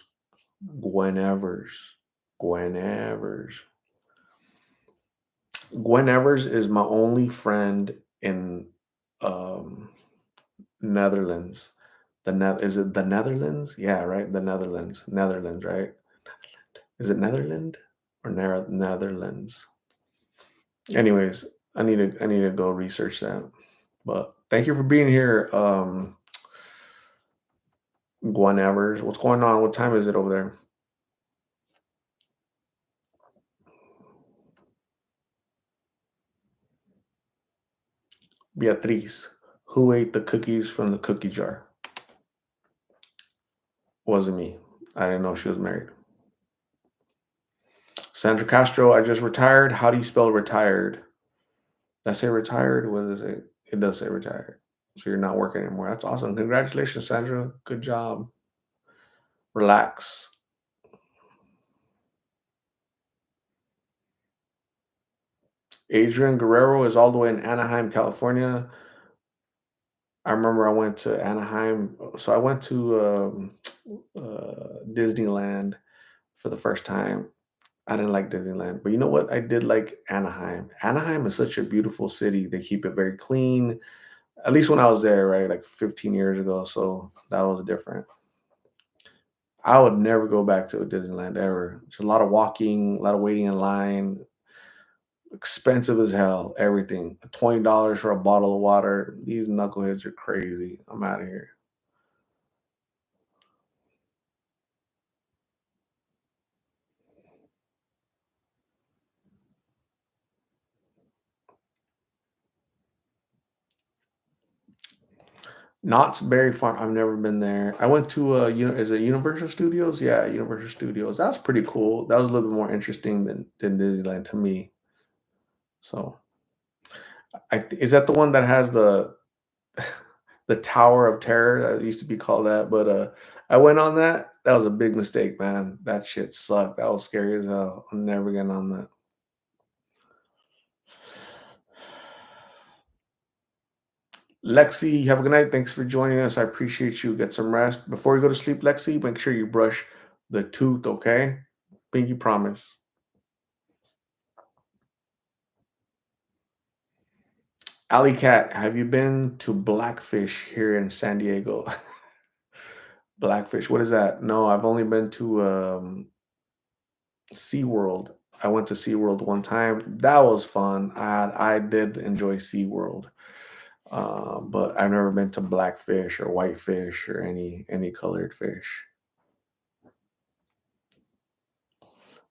S1: Gwen Evers. Gwen Evers. Gwen Evers is my only friend in um Netherlands. Is it the Netherlands? Yeah, right. The Netherlands, right? Is it Netherland or Netherlands? Anyways, I need to go research that. But thank you for being here, Gwen Evers. What's going on? What time is it over there? Beatriz, who ate the cookies from the cookie jar? Wasn't me. I didn't know she was married. Sandra Castro, I just retired. How do you spell retired? Did I say retired? What does it say? It does say retired. So you're not working anymore. That's awesome. Congratulations, Sandra. Good job. Relax. Adrian Guerrero is all the way in Anaheim, California. I remember I went to Anaheim. So I went to Disneyland for the first time. I didn't like Disneyland, but you know what? I did like Anaheim. Anaheim is such a beautiful city. They keep it very clean. At least when I was there, right, like 15 years ago. So that was different. I would never go back to a Disneyland ever. It's a lot of walking, a lot of waiting in line, expensive as hell, everything. $20 for a bottle of water. These knuckleheads are crazy. I'm out of here. Knott's Berry Farm. I've never been there. I went to is it Universal Studios? Yeah, Universal Studios. That was pretty cool. That was a little bit more interesting than Disneyland to me. So is that the one that has the the Tower of Terror? That used to be called that, but I went on that. That was a big mistake, man. That shit sucked. That was scary as hell. I'm never getting on that. Lexi, have a good night. Thanks for joining us. I appreciate you. Get some rest. Before you go to sleep, Lexi, make sure you brush the tooth, okay? Pinky promise. Alley Cat, have you been to Blackfish here in San Diego? Blackfish, what is that? No, I've only been to SeaWorld. I went to SeaWorld one time. That was fun. I did enjoy SeaWorld. But I've never been to Blackfish or Whitefish or any colored fish.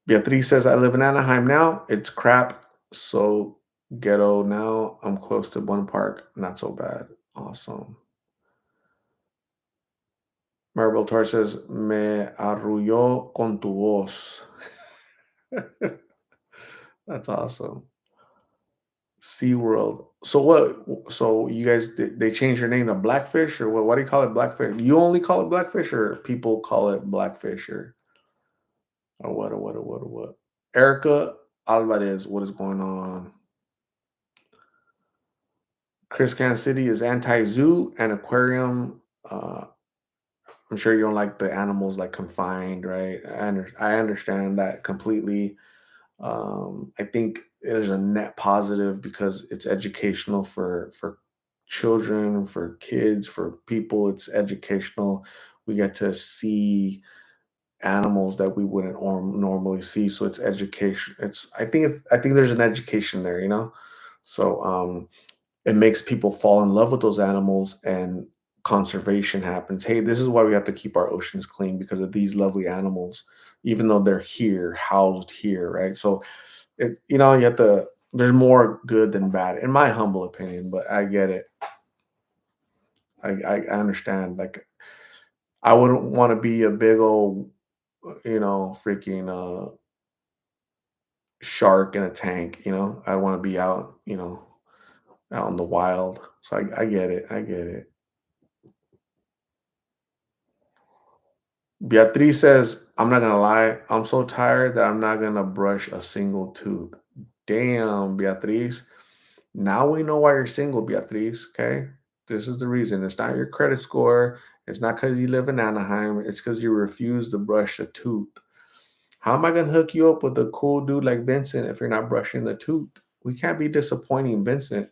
S1: Beatriz says, I live in Anaheim now. It's crap. So ghetto now. I'm close to one park. Not so bad. Awesome. Maribel Torres says, Me arrulló con tu voz. That's awesome. SeaWorld. So what? So you guys they changed your name to Blackfish or what? Why do you call it Blackfish? You only call it Blackfish, or people call it Blackfish, or what? Or what? Or what? Or what? Erica Alvarez, what is going on? Chris Kansas City is anti-zoo and aquarium. I'm sure you don't like the animals like confined, right? I understand that completely. I think there's a net positive because it's educational for children, for kids, for people. It's educational. We get to see animals that we wouldn't normally see. So it's education. I think there's an education there, you know. So it makes people fall in love with those animals and conservation happens. Hey, this is why we have to keep our oceans clean because of these lovely animals, even though they're here, housed here, right? So you have to there's more good than bad, in my humble opinion, but I get it. I understand. Like I wouldn't want to be a big old, freaking shark in a tank, I want to be out, out in the wild. So I get it. I get it. Beatriz says, I'm not gonna lie, I'm so tired that I'm not gonna brush a single tooth. Damn, Beatriz. Now we know why you're single, Beatriz. Okay. This is the reason. It's not your credit score. It's not because you live in Anaheim. It's because you refuse to brush a tooth. How am I gonna hook you up with a cool dude like Vincent if you're not brushing the tooth? We can't be disappointing Vincent.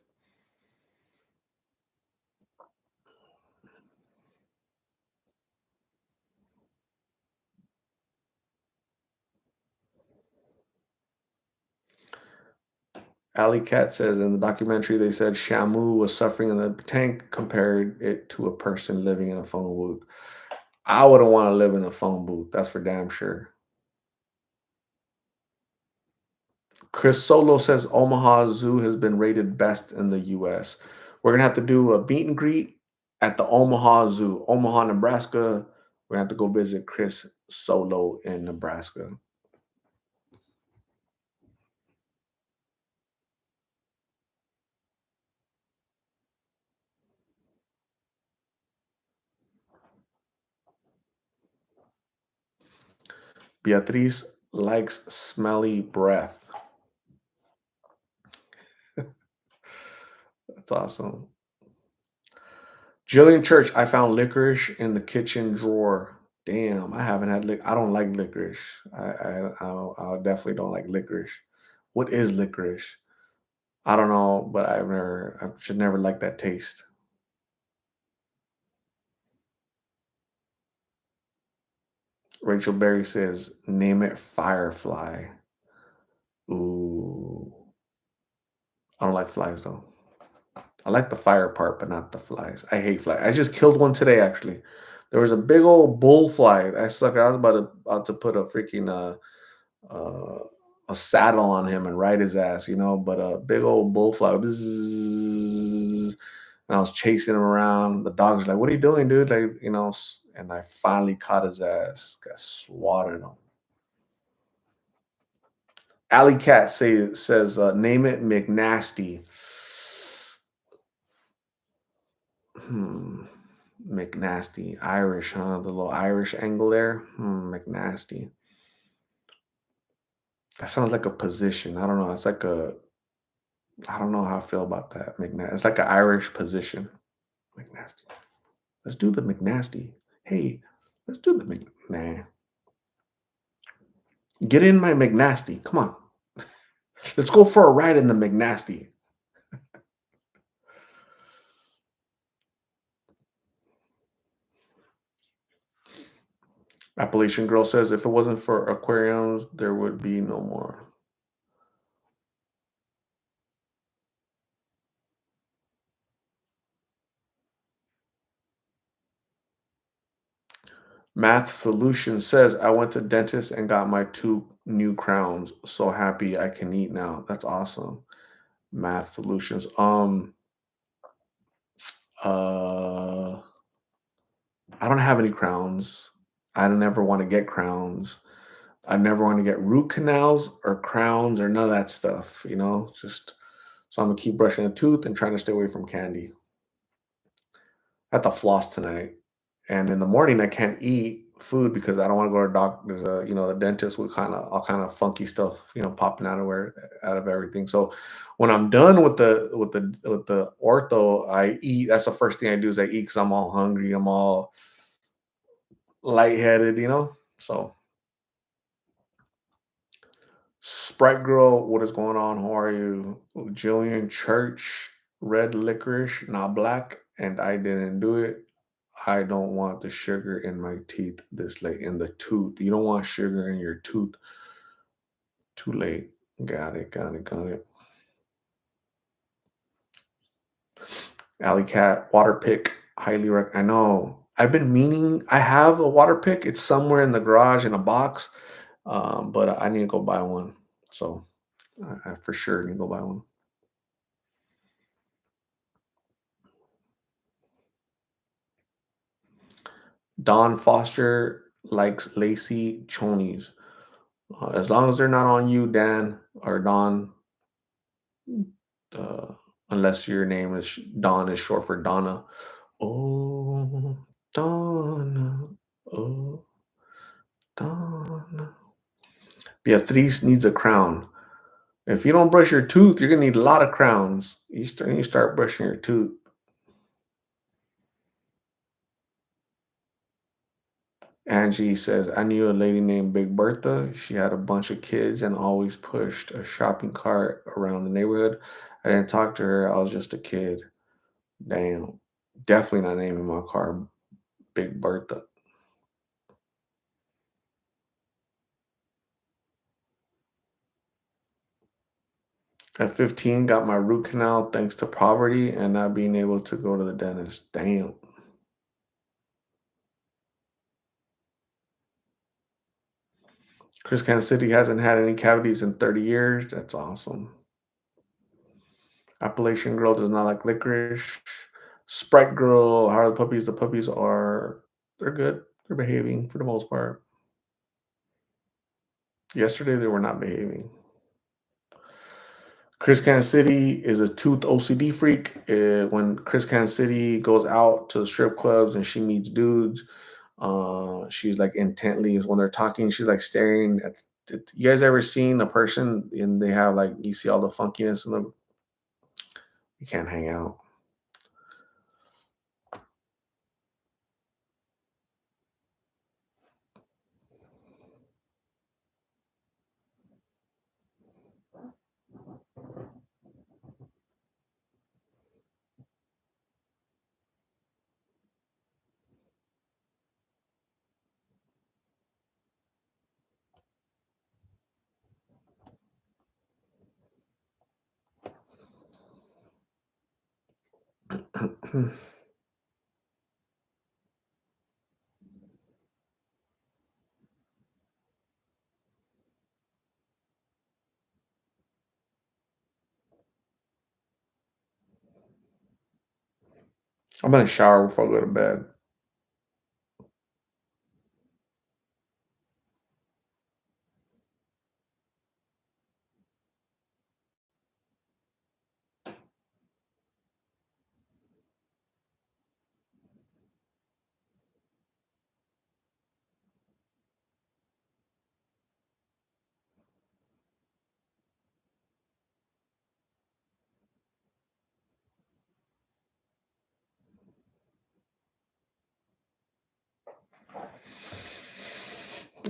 S1: Alley Cat says in the documentary they said Shamu was suffering in the tank, compared it to a person living in a phone booth. I wouldn't want to live in a phone booth. That's for damn sure. Chris Solo says Omaha Zoo has been rated best in the US. We're gonna have to do a meet and greet at the Omaha Zoo, Omaha, Nebraska. We're gonna have to go visit Chris Solo in Nebraska. Beatriz likes smelly breath. That's awesome. Jillian Church, I found licorice in the kitchen drawer. Damn, I haven't had I don't like licorice. I definitely don't like licorice. What is licorice? I don't know, but I've just never liked that taste. Rachel Berry says, name it Firefly. Ooh, I don't like flies though. I like the fire part, but not the flies. I hate flies. I just killed one today, actually. There was a big old bull fly. I sucker. I was about to put a freaking uh, a saddle on him and ride his ass, but a big old bull fly. Bzzz, and I was chasing him around. The dog's like, "What are you doing, dude?" Like, and I finally caught his ass. Got swatted him. Alley Cat says, "Name it McNasty." Hmm. McNasty, Irish, huh? The little Irish angle there. McNasty. That sounds like a position. I don't know. It's like a. I don't know how I feel about that. McNasty. It's like an Irish position. McNasty. Let's do the McNasty. Hey, let's do the Mc. Nah. Get in my McNasty. Come on. Let's go for a ride in the McNasty. Appalachian Girl says, if it wasn't for aquariums, there would be no more. Math Solution says, I went to dentist and got my two new crowns. So happy I can eat now. That's awesome. Math Solutions. Uh, I don't have any crowns. I don't ever want to get crowns. I never want to get root canals or crowns or none of that stuff, just so I'm gonna keep brushing a tooth and trying to stay away from candy. I have to floss tonight. And in the morning I can't eat food because I don't want to go to doctors. The dentist with kind of all kind of funky stuff, popping out of everything. So when I'm done with the ortho, I eat. That's the first thing I do is I eat because I'm all hungry. I'm all lightheaded. So Sprite Girl, what is going on? How are you? Jillian Church, red licorice, not black, and I didn't do it. I don't want the sugar in my teeth this late in the tooth. You don't want sugar in your tooth too late. Got it, got it, got it. Alley Cat, water pick, highly I know. I've been meaning, I have a water pick. It's somewhere in the garage in a box, but I need to go buy one. So I for sure need to go buy one. Don Foster likes lacy chonies. As long as they're not on you, Dan or Don, uh, unless your name is Don is short for Donna. Oh, Donna. Oh, Donna. Beatriz needs a crown. If you don't brush your tooth, you're gonna need a lot of crowns. You start brushing your tooth. Angie says, I knew a lady named Big Bertha. She had a bunch of kids and always pushed a shopping cart around the neighborhood. I didn't talk to her. I was just a kid. Damn. Definitely not naming my car Big Bertha. At 15, got my root canal thanks to poverty and not being able to go to the dentist. Damn. Chris Kansas City hasn't had any cavities in 30 years. That's awesome. Appalachian Girl does not like licorice. Sprite Girl, how are the puppies? The puppies they're good. They're behaving for the most part. Yesterday, they were not behaving. Chris Kansas City is a tooth OCD freak. When Chris Kansas City goes out to strip clubs and she meets dudes, she's like intently when they're talking, she's like staring at. You guys ever seen a person and they have like you see all the funkiness in them? You can't hang out. I'm gonna shower before I go to bed.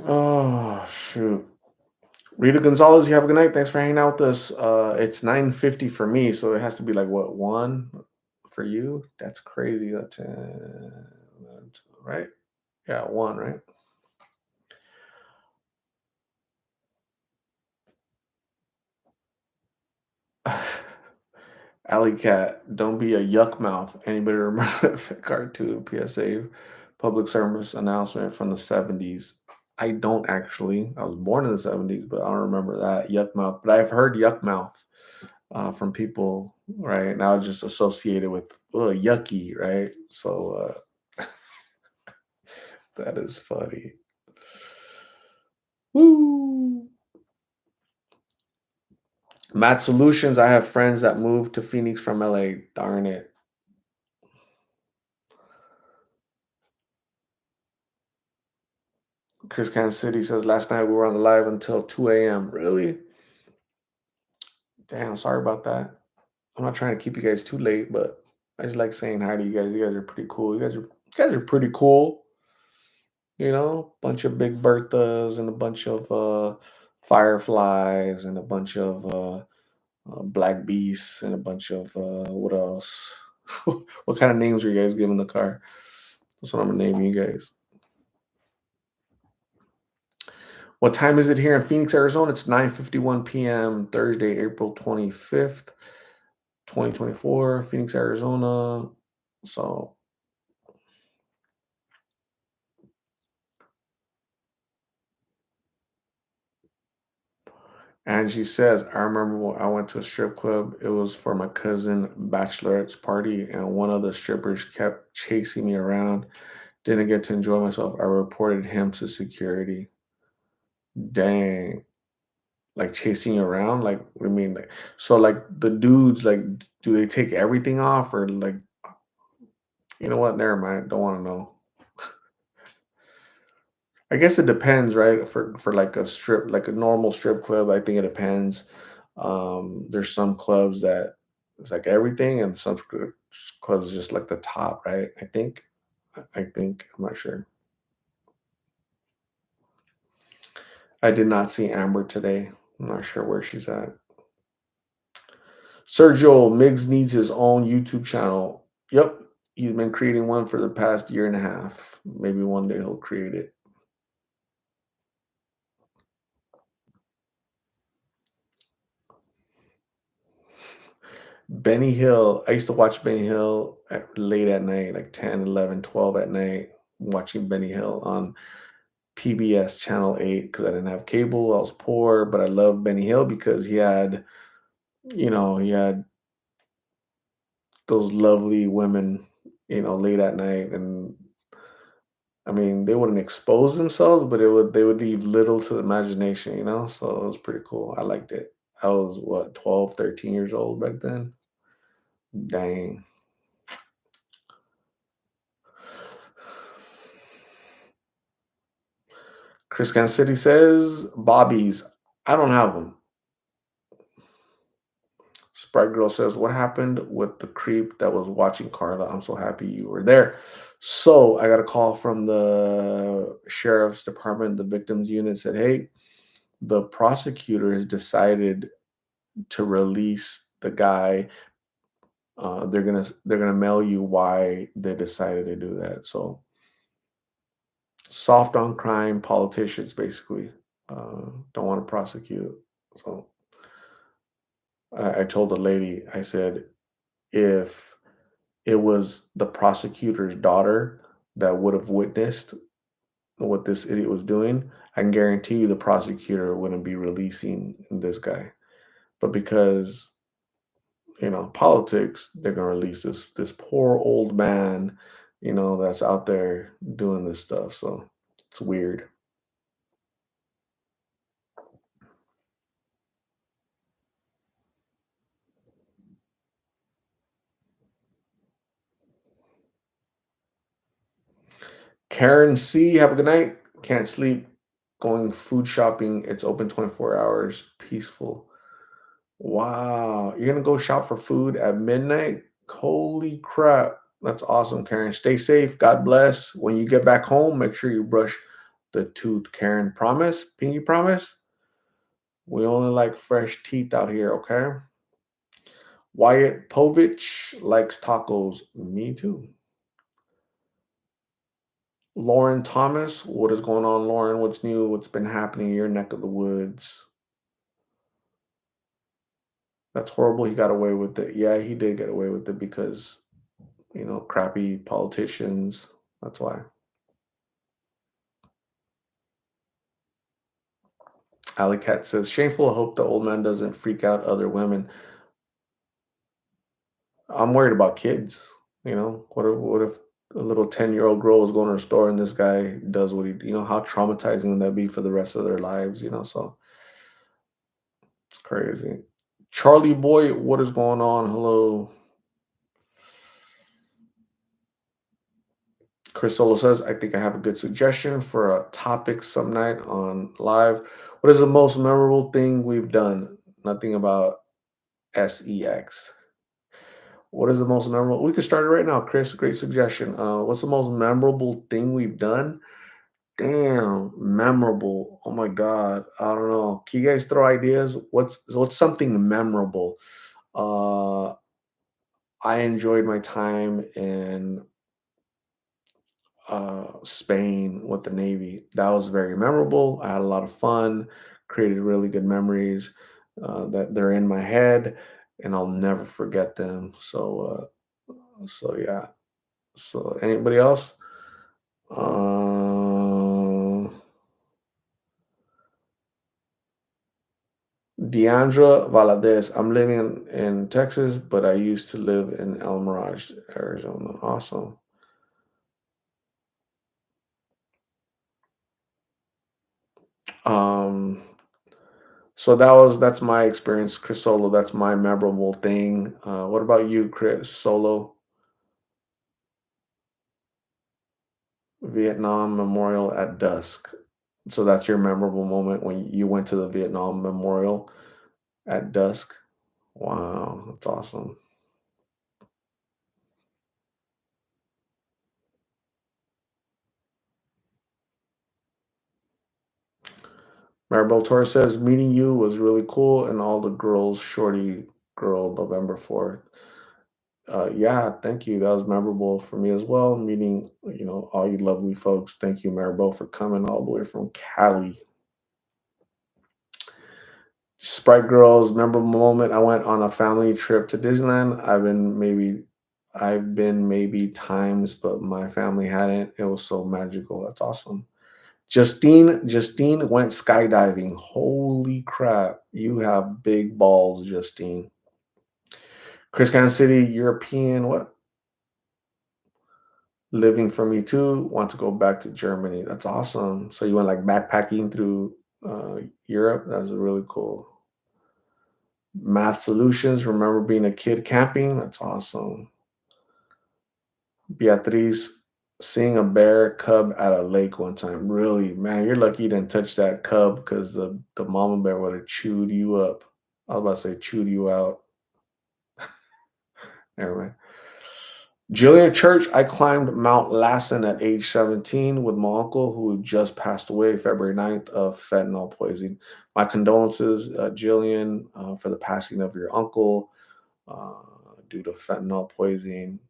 S1: Oh shoot. Rita Gonzalez, you have a good night. Thanks for hanging out with us. It's 9:50 for me, so it has to be like what, one for you? That's crazy. That's right? Yeah, one, right? Alley Cat, don't be a yuck mouth. Anybody remember the cartoon PSA public service announcement from the 70s? I don't actually. I was born in the 70s, but I don't remember that yuck mouth. But I've heard yuck mouth from people, right? Now just associated with yucky, right? So that is funny. Woo! Matt Solutions. I have friends that moved to Phoenix from LA. Darn it. Chris Kansas City says last night we were on the live until 2 a.m. Really? Damn, sorry about that. I'm not trying to keep you guys too late, but I just like saying hi to you guys. You guys are pretty cool. You guys are pretty cool. Bunch of big Berthas and a bunch of fireflies and a bunch of black beasts and a bunch of what else? What kind of names are you guys giving the car? That's what I'm gonna name you guys. What time is it here in Phoenix, Arizona? It's 9:51 p.m. Thursday, April 25th, 2024, Phoenix, Arizona. So Angie says, I remember when I went to a strip club. It was for my cousin bachelorette's party, and one of the strippers kept chasing me around. Didn't get to enjoy myself. I reported him to security. Dang. Like chasing you around? Like, what do you mean? Like, so like the dudes, like, do they take everything off or like, you know what? Never mind. Don't want to know. I guess it depends, right? For like a strip, like a normal strip club, I think it depends. There's some clubs that it's like everything, and some clubs just like the top, right? I think. I think I'm not sure. I did not see Amber today. I'm not sure where she's at. Sergio Miggs needs his own YouTube channel. Yep, he's been creating one for the past year and a half. Maybe one day he'll create it. Benny Hill. I used to watch Benny Hill late at night, like 10, 11, 12 at night, watching Benny Hill on PBS Channel 8 because I didn't have cable. I was poor, but I loved Benny Hill because he had those lovely women, late at night. And I mean, they wouldn't expose themselves, but they would leave little to the imagination. So it was pretty cool. I liked it. I was what, 12, 13 years old back then. Dang. Chris Kansas City says, Bobby's. I don't have them. Sprite Girl says, what happened with the creep that was watching Carla? I'm so happy you were there. So I got a call from the sheriff's department, the victims unit said, hey, the prosecutor has decided to release the guy. They're gonna mail you why they decided to do that. So soft on crime politicians basically don't want to prosecute. So I told the lady, I said, if it was the prosecutor's daughter that would have witnessed what this idiot was doing, I can guarantee you the prosecutor wouldn't be releasing this guy. But because, politics, they're gonna release this poor old man, that's out there doing this stuff. So it's weird. Karen C, have a good night. Can't sleep. Going food shopping. It's open 24 hours. Peaceful. Wow. You're gonna go shop for food at midnight? Holy crap. That's awesome, Karen. Stay safe. God bless. When you get back home, make sure you brush the tooth, Karen. Promise? Pinky promise? We only like fresh teeth out here, okay? Wyatt Povich likes tacos. Me too. Lauren Thomas, what is going on, Lauren? What's new? What's been happening in your neck of the woods? That's horrible. He got away with it. Yeah, he did get away with it because, crappy politicians. That's why. Alley Cat says, shameful. I hope the old man doesn't freak out other women. I'm worried about kids. What if a little 10-year-old girl is going to the store and this guy does what how traumatizing would that be for the rest of their lives? So it's crazy. Charlie Boy, what is going on? Hello. Chris Solo says, I think I have a good suggestion for a topic some night on live. What is the most memorable thing we've done? Nothing about sex. What is the most memorable? We could start it right now, Chris. Great suggestion. What's the most memorable thing we've done? Damn, memorable. Oh my God. I don't know. Can you guys throw ideas? What's something memorable? Uh, I enjoyed my time in Spain with the Navy. That was very memorable. I had a lot of fun, created really good memories that they're in my head, and I'll never forget them. So yeah. So anybody else? Uh, Deandra Valadez. I'm living in Texas, but I used to live in El Mirage, Arizona. Awesome. Um, So that's my experience, Chris Solo. That's my memorable thing. What about you, Chris Solo? Vietnam Memorial at dusk. So that's your memorable moment when you went to the Vietnam Memorial at dusk. Wow, that's awesome. Maribel Torres says meeting you was really cool, and all the girls, shorty girl, November 4th. Yeah, thank you. That was memorable for me as well. Meeting, all you lovely folks. Thank you, Maribel, for coming all the way from Cali. Sprite Girls, memorable moment. I went on a family trip to Disneyland. I've been maybe times, but my family hadn't. It was so magical. That's awesome. Justine went skydiving. Holy crap. You have big balls, Justine. Chris Kansas City, European, what? Living for me too. Want to go back to Germany. That's awesome. So you went like backpacking through Europe. That's really cool. Math solutions. Remember being a kid camping? That's awesome. Beatriz, seeing a bear cub at a lake one time. Really, man, you're lucky you didn't touch that cub because the mama bear would have chewed you up. I was about to say chewed you out. Anyway. Jillian Church, I climbed Mount Lassen at age 17 with my uncle who just passed away February 9th of fentanyl poisoning. My condolences, Jillian, for the passing of your uncle uh, due to fentanyl poisoning.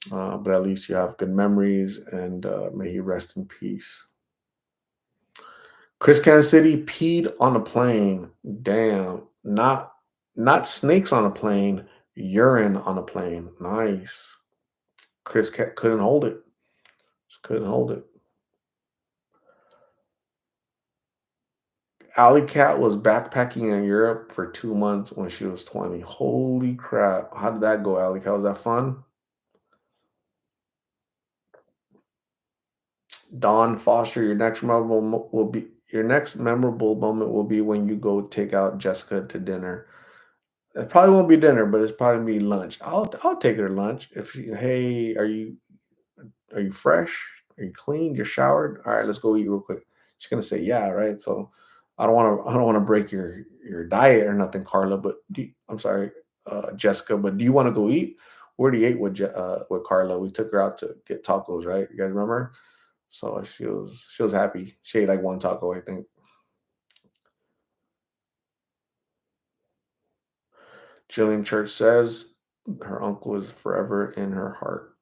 S1: But at least you have good memories, and may he rest in peace. Chris Kansas City peed on a plane. Damn, not snakes on a plane, urine on a plane. Nice. Couldn't hold it. Just couldn't hold it. Alley Cat was backpacking in Europe for 2 months when she was 20. Holy crap. How did that go, Alley Cat? Was that fun? Dawn Foster, your next memorable moment will be when you go take out Jessica to dinner. It probably won't be dinner, but it's probably be lunch. I'll take her to lunch. If she, hey, are you fresh? Are you clean? You're showered? All right, let's go eat real quick. She's gonna say, yeah, right. So I don't want to break your diet or nothing, Carla. But I'm sorry, Jessica. But do you want to go eat? We already ate with Carla. We took her out to get tacos, right? You guys remember? So she was happy. She ate like one taco, I think. Jillian Church says her uncle is forever in her heart.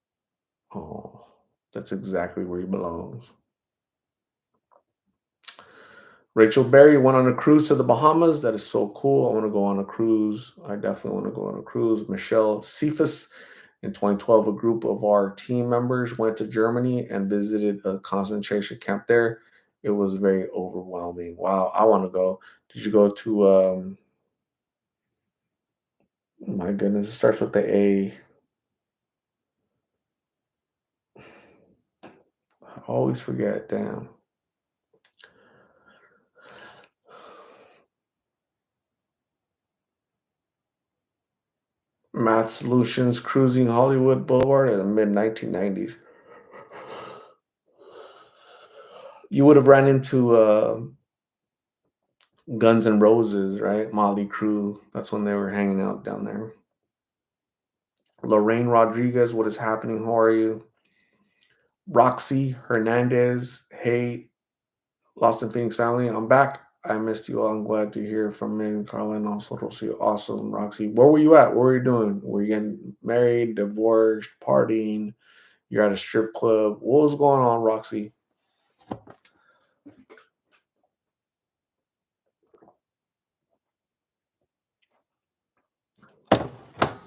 S1: Oh, that's exactly where he belongs. Rachel Berry went on a cruise to the Bahamas. That is so cool. I want to go on a cruise. I definitely want to go on a cruise. Michelle Cephas, in 2012, a group of our team members went to Germany and visited a concentration camp there. It was very overwhelming. Wow, I want to go. Did you go to, my goodness, it starts with the A. I always forget, damn. Math Solutions Cruising Hollywood Boulevard in the mid 1990s. You would have ran into Guns N' Roses, right? Motley Crue. That's when they were hanging out down there. Lorraine Rodriguez, what is happening? How are you? Roxy Hernandez, hey, Lost in Phoenix family, I'm back. I missed you all. I'm glad to hear from me and Carla and also Rosie. Awesome, Roxy. Where were you at? What were you doing? Were you getting married, divorced, partying? You're at a strip club. What was going on, Roxy?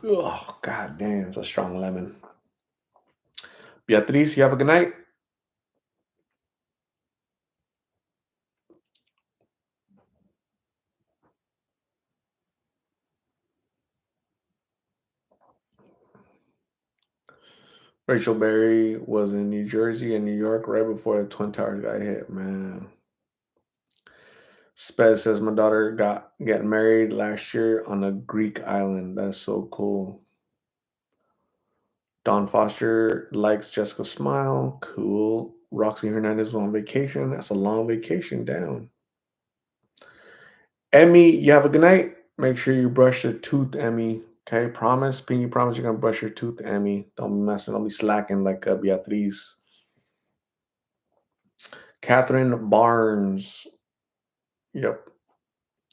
S1: Oh, god damn, it's a strong lemon. Beatriz, you have a good night. Rachel Berry was in New Jersey and New York right before the Twin Towers got hit, man. Spez says my daughter got getting married last year on a Greek island. That is so cool. Don Foster likes Jessica's smile. Cool. Roxy Hernandez was on vacation. That's a long vacation down. Emmy, you have a good night. Make sure you brush your tooth, Emmy. Okay, promise. Pinky promise you're gonna brush your tooth, Emmy. Don't be messing. Don't be slacking like Beatriz. Catherine Barnes. Yep.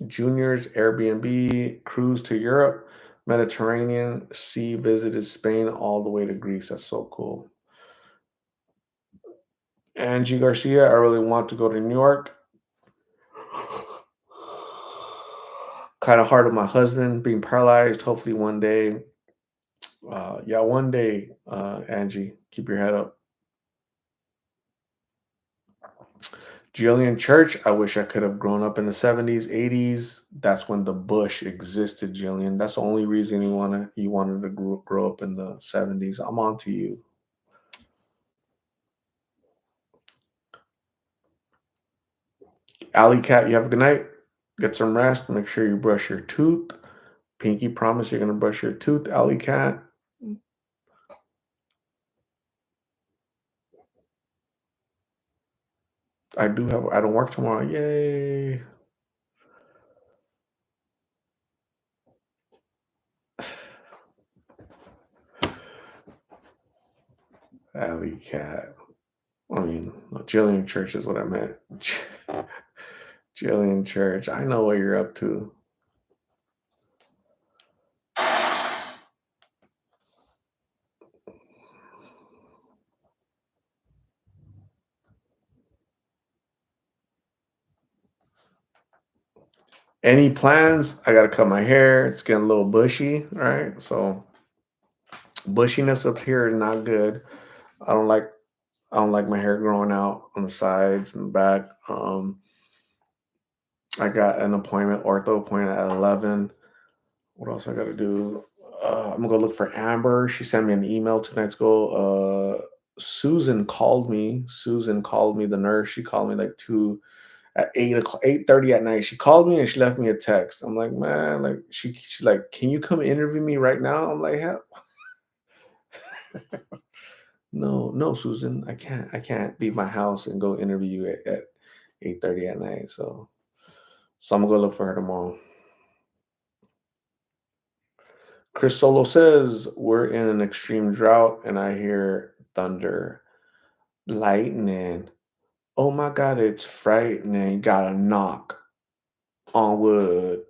S1: Junior's Airbnb cruise to Europe, Mediterranean Sea, visited Spain all the way to Greece. That's so cool. Angie Garcia, I really want to go to New York. Kind of hard with my husband being paralyzed. Hopefully one day. Yeah, one day, Angie, keep your head up. Jillian Church, I wish I could have grown up in the 70s, 80s. That's when the Bush existed, Jillian. That's the only reason you wanted to grow up in the 70s. I'm on to you. Alley Cat, you have a good night. Get some rest. Make sure you brush your tooth. Pinky, promise you're gonna brush your tooth, Alley Cat. I don't work tomorrow. Yay. Alley Cat. I mean, no, Jillian Church is what I meant. Jillian Church. I know what you're up to. Any plans? I gotta cut my hair. It's getting a little bushy, right? So bushiness up here is not good. I don't like I don't like my hair growing out on the sides and the back. I got an appointment, ortho appointment at 11. What else I got to do? I'm gonna go look for Amber. She sent me an email 2 nights ago. Susan called me. Susan called me. The nurse. She called me like two at 8 o'clock, 8:30 at night. She called me and she left me a text. I'm like, man, like she's like, can you come interview me right now? I'm like, hell, no, no, Susan, I can't leave my house and go interview you at 8:30 at night. So I'm gonna go look for her tomorrow. Chris Solo says we're in an extreme drought and I hear thunder, lightning. Oh my god, it's frightening. Gotta knock on wood,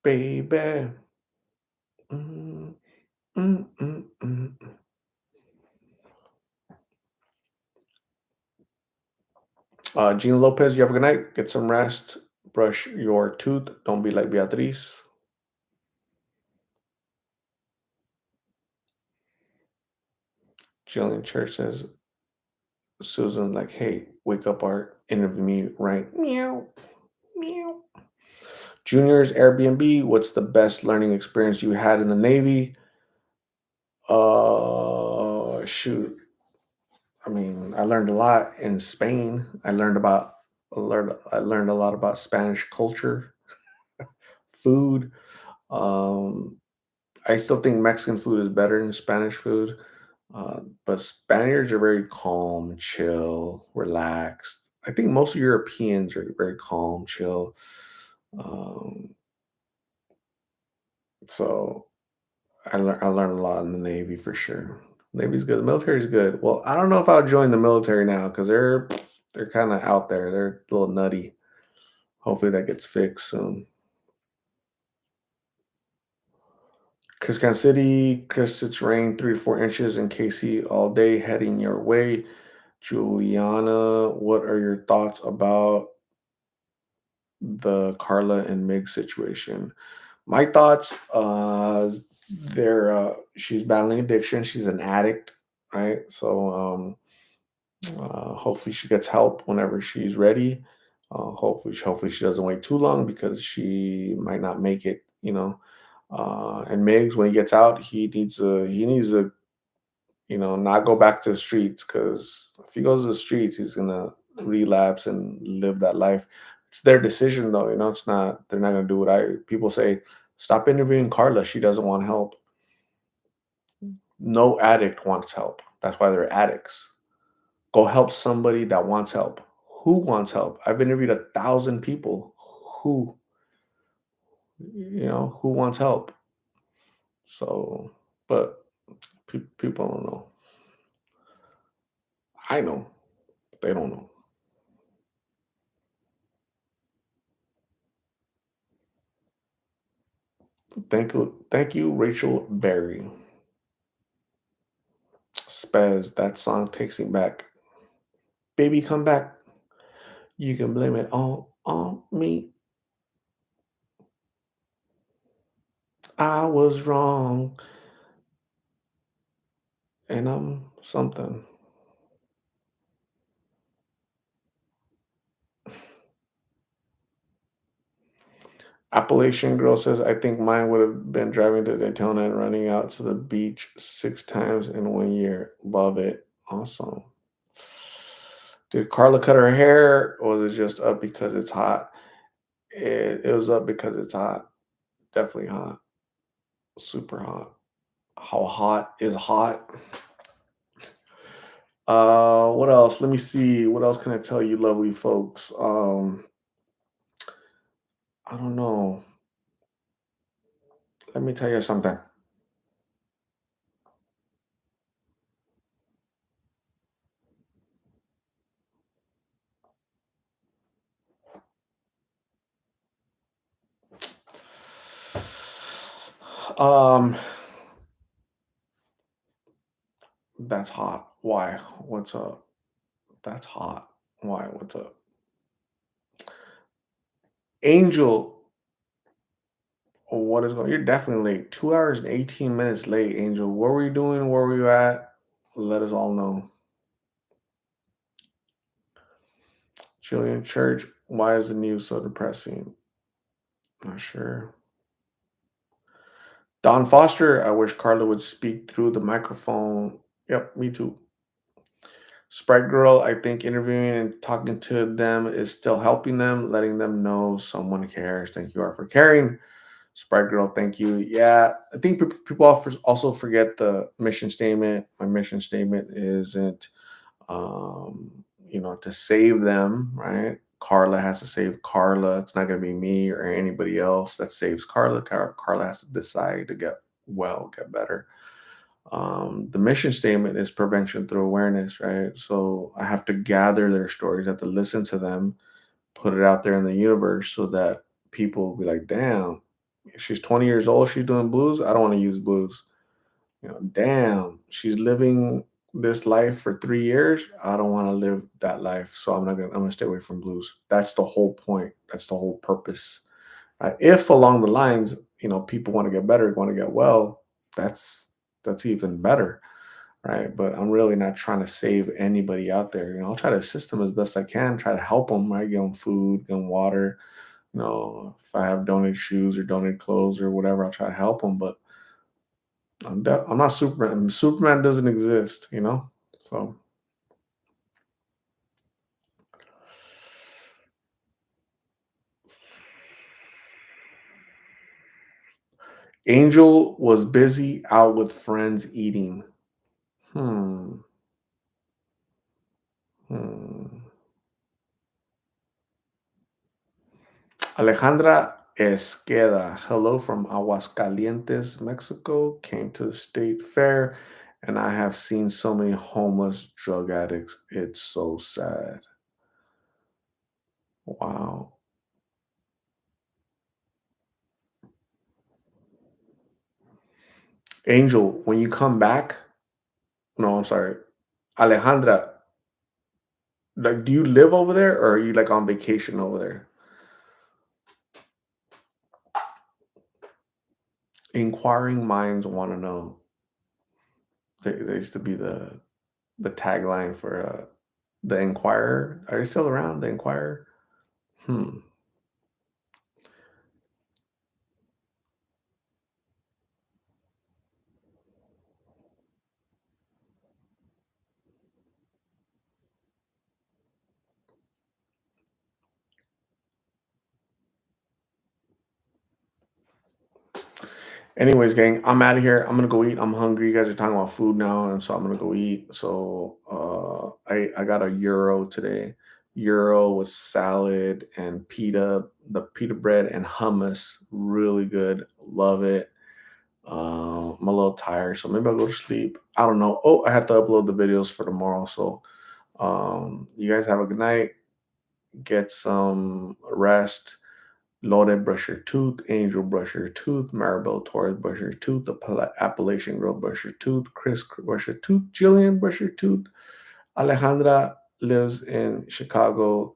S1: baby. Mm, mm, mm, mm. Gina Lopez, you have a good night. Get some rest. Brush your tooth. Don't be like Beatriz. Jillian Church says, Susan, like, hey, wake up, Art. Interview me, right? Meow, meow. Junior's Airbnb. What's the best learning experience you had in the Navy? Shoot. I mean, I learned a lot in Spain. I learned a lot about Spanish culture, food. Um, I still think Mexican food is better than Spanish food. But Spaniards are very calm, chill, relaxed. I think most Europeans are very calm, chill. Um, so I learned a lot in the Navy for sure. Navy's good. The military's good. Well, I don't know if I'll join the military now because they're kind of out there. They're a little nutty. Hopefully that gets fixed soon. Chris Kansas City, Chris, it's rained 3 to 4 inches in KC all day, heading your way. Juliana, what are your thoughts about the Carla and Mig situation? My thoughts, she's battling addiction. She's an addict, right? Hopefully she gets help whenever she's ready. Hopefully she doesn't wait too long because she might not make it. And Migs, when he gets out, he needs to not go back to the streets because if he goes to the streets, he's gonna relapse and live that life. It's their decision, though. It's not. They're not gonna do what I. People say, stop interviewing Carla. She doesn't want help. No addict wants help. That's why they're addicts. Go help somebody that wants help. Who wants help? I've interviewed 1,000 people. Who, who wants help? So, but people don't know. I know. They don't know. Thank you, Rachel Berry. Spaz, that song takes me back. Baby, come back. You can blame it all on me. I was wrong, and I'm something. Appalachian Girl says, I think mine would have been driving to Daytona and running out to the beach 6 times in 1 year. Love it. Awesome. Did Carla cut her hair, or was it just up because it's hot? It was up because it's hot. Definitely hot. Super hot. How hot is hot? What else? Let me see. What else can I tell you, lovely folks? I don't know. Let me tell you something. Um, that's hot. Why? What's up? That's hot. Why? What's up? Angel, what is going? You're definitely late. 2 hours and 18 minutes late, Angel. What were you doing? Where were you at? Let us all know. Jillian Church, why is the news so depressing? Not sure. Don Foster, I wish Carla would speak through the microphone. Yep, me too. Sprite Girl, I think interviewing and talking to them is still helping them, letting them know someone cares. Thank you, Art, for caring. Sprite Girl, thank you. Yeah, I think people also forget the mission statement. My mission statement isn't, um, to save them, right? Carla has to save Carla. It's not going to be me or anybody else that saves Carla. Carla has to decide to get well, get better. The mission statement is prevention through awareness, right? So I have to gather their stories, I have to listen to them, put it out there in the universe so that people will be like, damn, she's 20 years old, she's doing blues. I don't want to use blues. Damn, she's living this life for 3 years. I don't want to live that life. So I'm gonna stay away from blues. That's the whole point. That's the whole purpose. If along the lines, people want to get better, want to get well, that's that's even better, right? But I'm really not trying to save anybody out there. I'll try to assist them as best I can, try to help them, right? Give them food, give them water. If I have donated shoes or donated clothes or whatever, I'll try to help them. But I'm not Superman. Superman doesn't exist. So Angel was busy out with friends eating. Hmm. Hmm. Alejandra Esqueda, hello from Aguascalientes, Mexico. Came to the state fair, and I have seen so many homeless drug addicts. It's so sad. Wow. Angel, when you come back, no, I'm sorry. Alejandra, like, do you live over there or are you like on vacation over there? Inquiring minds want to know. They used to be the tagline for the Inquirer. Are you still around? The Inquirer? Hmm. Anyways, gang, I'm out of here. I'm gonna go eat. I'm hungry. You guys are talking about food now, and so I'm gonna go eat. So I got a euro today. Euro with salad and pita, the pita bread and hummus. Really good. Love it. I'm a little tired, so maybe I'll go to sleep. I don't know. Oh, I have to upload the videos for tomorrow. So you guys have a good night. Get some rest. Lore, brush your tooth. Angel, brush your tooth. Maribel Torres, brush your tooth. Appalachian Girl, brush your tooth. Chris, brush your tooth. Jillian, brush your tooth. Alejandra lives in Chicago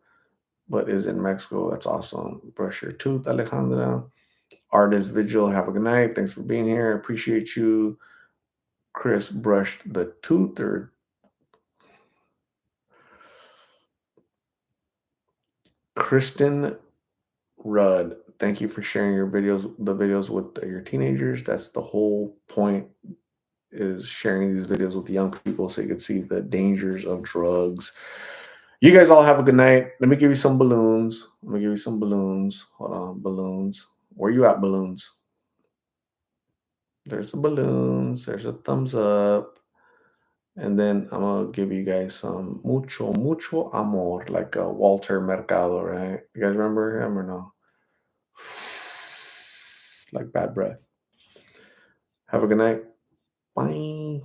S1: but is in Mexico. That's awesome. Brush your tooth, Alejandra. Artist Vigil, have a good night. Thanks for being here. Appreciate you. Chris brushed the tooth or Kristen Rudd. Thank you for sharing the videos with your teenagers. That's the whole point, is sharing these videos with the young people so you can see the dangers of drugs. You guys all have a good night. Let me give you some balloons. Let me give you some balloons. Hold on, balloons. Where you at, balloons? There's the balloons. There's a thumbs up. And then I'm gonna give you guys some mucho, mucho amor, like Walter Mercado, right? You guys remember him or no? Like bad breath. Have a good night. Bye.